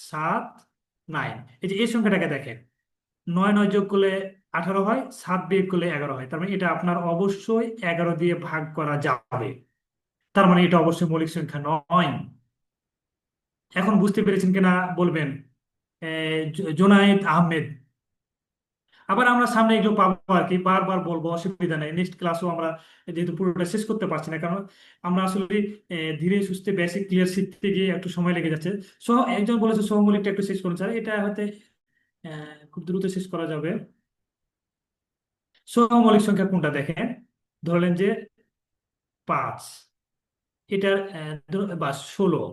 7 9, এই যে এই সংখ্যাটাকে দেখেন, 9 9 যোগ করলে 18 হয়, 7 বিয়োগ করলে 11 হয়, তার মানে এটা আপনার অবশ্যই 11 দিয়ে ভাগ করা যাবে, তার মানে এটা অবশ্যই মৌলিক সংখ্যা নয়। এখন বুঝতে পেরেছেন কিনা বলবেন। জোনায়েদ আহমেদ। আবার আমরা সামনে এগুলো পাবো আর কি, বারবার বলবো, অসুবিধা নেই। নেক্সট ক্লাসও আমরা, যেহেতু পুরোটা শেষ করতে পারছি না, কারণ আমরা আসলে ধীরে সুস্থে বেসিক ক্লিয়ার শিখতে গিয়ে একটু সময় লেগে যাচ্ছে। একজন বলেছে সহমৌলিকটা একটু শেষ করুন স্যার, এটা হয়তো খুব দ্রুত শেষ করা যাবে। সহমৌলিক সংখ্যা কোনটা দেখেন, ধরলেন যে 5, এটার বা 16,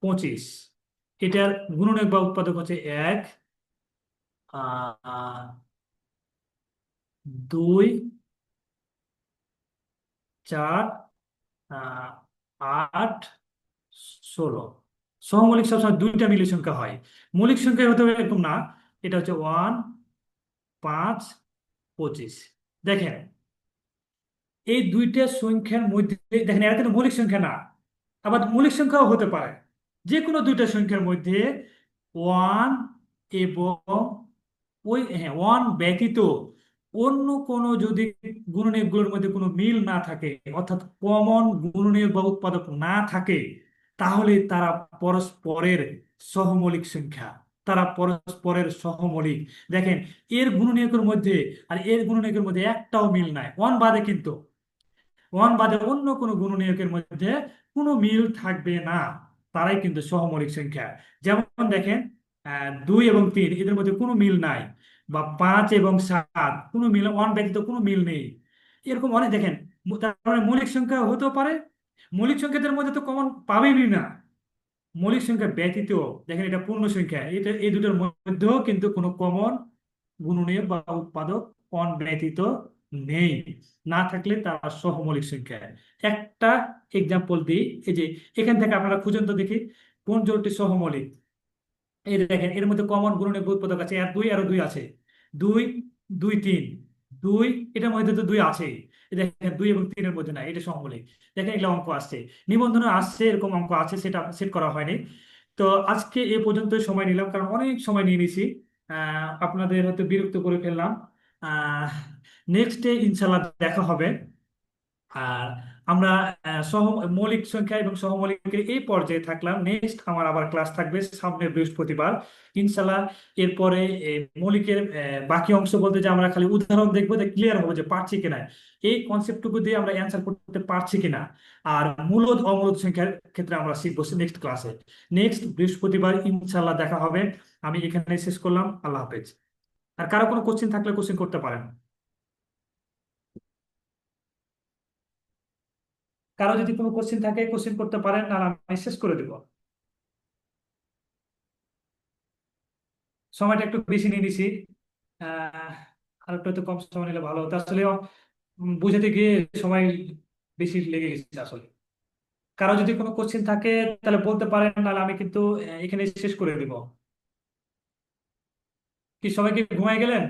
25, এটার গুণনীয়ক বা উৎপাদক হচ্ছে 1, 2, 4, 8, 16। সহমৌলিক সবসময় দুইটা মিলিত সংখ্যা হয়, মৌলিক সংখ্যা হতে হবে এরকম না। এটা হচ্ছে 1 5 25। দেখেন এই দুইটা সংখ্যার মধ্যে, দেখেন এরা কিন্তু মৌলিক সংখ্যা না, আবার মৌলিক সংখ্যাও হতে পারে, যে কোনো দুইটা সংখ্যার মধ্যে ওয়ান এবং ওয়ান ব্যতীত অন্য কোনো যদি গুণনীয়কগুলোর মধ্যে কোনো মিল না থাকে, অর্থাৎ কমন গুণনীয়ক বা উৎপাদক না থাকে, তাহলে তারা পরস্পরের সহমৌলিক সংখ্যা। তারা পরস্পরের সহমৌলিক। দেখেন, এর গুণনীয়কের মধ্যে আর এর গুণনীয়কের মধ্যে একটাও মিল নাই, ওয়ান বাদে, কিন্তু ওয়ান বাদে অন্য কোনো গুণনীয়কের মধ্যে কোনো মিল থাকবে না, তারাই কিন্তু সহমৌলিক সংখ্যা। যেমন দেখেন, 2 এবং 3 এদের মধ্যে কোনো মিল নাই, বা 5 এবং 7 কোনো মিল, ওয়ান ব্যতীত কোনো মিল নেই। এরকম অনেক দেখেন, তার মানে মৌলিক সংখ্যা হতেও পারে, মৌলিক সংখ্যাদের মধ্যে তো কমন পাবেনই না। মৌলিক সংখ্যা ব্যতীত দেখেন, এটা পূর্ণ সংখ্যা, এটা এই দুটোর মধ্যেও কিন্তু কোনো কমন গুণনীয়ক বা উৎপাদক অন ব্যতীত নেই। না থাকলে তারা সহমৌলিক সংখ্যা। একটা এক্সাম্পল দিই, এই যে এখান থেকে আপনারা খুঁজেন তো দেখি কোন জোড়টি সহমৌলিক। এই দেখেন, এর মধ্যে কমন গুণনীয়ক বা উৎপাদক আছে, আর দুই, আরো দুই আছে, 2 2 3 2, এটার মধ্যে তো 2 আছে। দেখেন, 2 এবং 3-এর মধ্যে না, এটা সহমৌলিক। দেখেন, এগুলো অঙ্ক আসছে, নিবন্ধনে আসছে, এরকম অঙ্ক আছে, সেটা সেট করা হয়নি। তো আজকে এ পর্যন্ত সময় নিলাম, কারণ অনেক সময় নিয়ে নিছি, আপনাদের হয়তো বিরক্ত করে ফেললাম। নেক্সট ডে ইনশাল্লাহ দেখা হবে। আর আমরা সহ মৌলিক সংখ্যা এবং সহমৌলিকের এই পর্যায়ে থাকলাম। নেক্সট আমার আবার ক্লাস থাকবে সামনের বৃহস্পতিবার ইনশাল্লাহ। এরপরে মৌলিকের বাকি অংশ বলতে যে আমরা খালি উদাহরণ দেখবো, যে ক্লিয়ার হবে যে পারছি কিনা, এই কনসেপ্টটুকু দিয়ে আমরা অ্যান্সার করতে পারছি কিনা। আর মূলদ অমূলদ সংখ্যার ক্ষেত্রে আমরা শিখবো নেক্সট ক্লাসে। নেক্সট বৃহস্পতিবার ইনশাল্লাহ দেখা হবে। আমি এখানে শেষ করলাম, আল্লাহ হাফেজ। আর কারো কোনো কোশ্চেন থাকলে কোশ্চেন করতে পারেন। কারো যদি কোনো কোশ্চেন থাকে কোশ্চেন করতে পারেন, আর আমি শেষ করে দেবো। সময়টা একটু বেশি নিয়ে নিছি, আহ আর একটু হয়তো কম সময় নিলে ভালো হতো আসলে। বুঝাতে গিয়ে সময় বেশি লেগে গেছে আসলে। কারো যদি কোনো কোশ্চেন থাকে তাহলে বলতে পারেন, নাহলে আমি কিন্তু এখানে শেষ করে দিব। কি সবাই কি ঘুমায় গেলেন?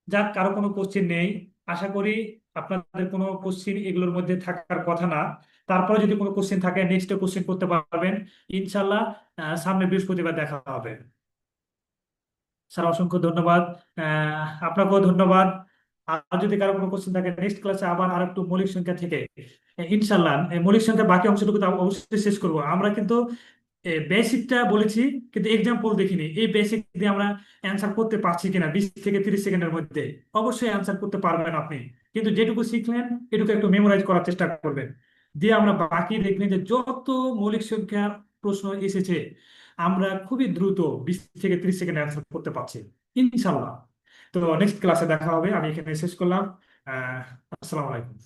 যাক, কারো কোনো কোশ্চেন নেই, আশা করি আপনাদের কোনো কোশ্চেন এগুলোর মধ্যে থাকার কথা না। তারপরে যদি কোনো কোশ্চেন থাকে নেক্সট কোশ্চেন করতে পারবেন ইনশাল্লাহ। সামনে বৃহস্পতিবার দেখা হবে। স্যার, অসংখ্য ধন্যবাদ। আপনাকেও ধন্যবাদ। আর যদি কারো কোনো কোশ্চেন থাকে নেক্সট ক্লাসে আবার আর একটু মৌলিক সংখ্যা থেকে ইনশাল্লাহ, মৌলিক সংখ্যার বাকি অংশটুকু তো অবশ্যই শেষ করবো। আমরা কিন্তু বেসিকটা বলেছি, কিন্তু এক্সাম্পল দেখিনি, এই বেসিক দিয়ে আমরা অ্যান্সার করতে পারছি কিনা 20 থেকে 30 সেকেন্ডের মধ্যে। অবশ্যই অ্যান্সার করতে পারবেন আপনি, কিন্তু যেটুকু শিখলেন এটুকু একটু মেমোরাইজ করার চেষ্টা করবেন। দিয়ে আমরা বাকি দেখবেন যে যত মৌলিক সংখ্যার প্রশ্ন এসেছে আমরা খুবই দ্রুত 20 থেকে 30 সেকেন্ড অ্যান্সার করতে পারছি ইনশাল্লাহ। তো নেক্সট ক্লাসে দেখা হবে, আমি এখানে শেষ করলাম। আহ আসসালামু আলাইকুম।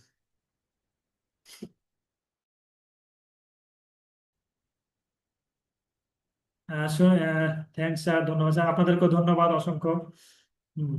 থ্যাংকস স্যার, ধন্যবাদ স্যার, আপনাদেরকেও ধন্যবাদ অসংখ্য। হুম।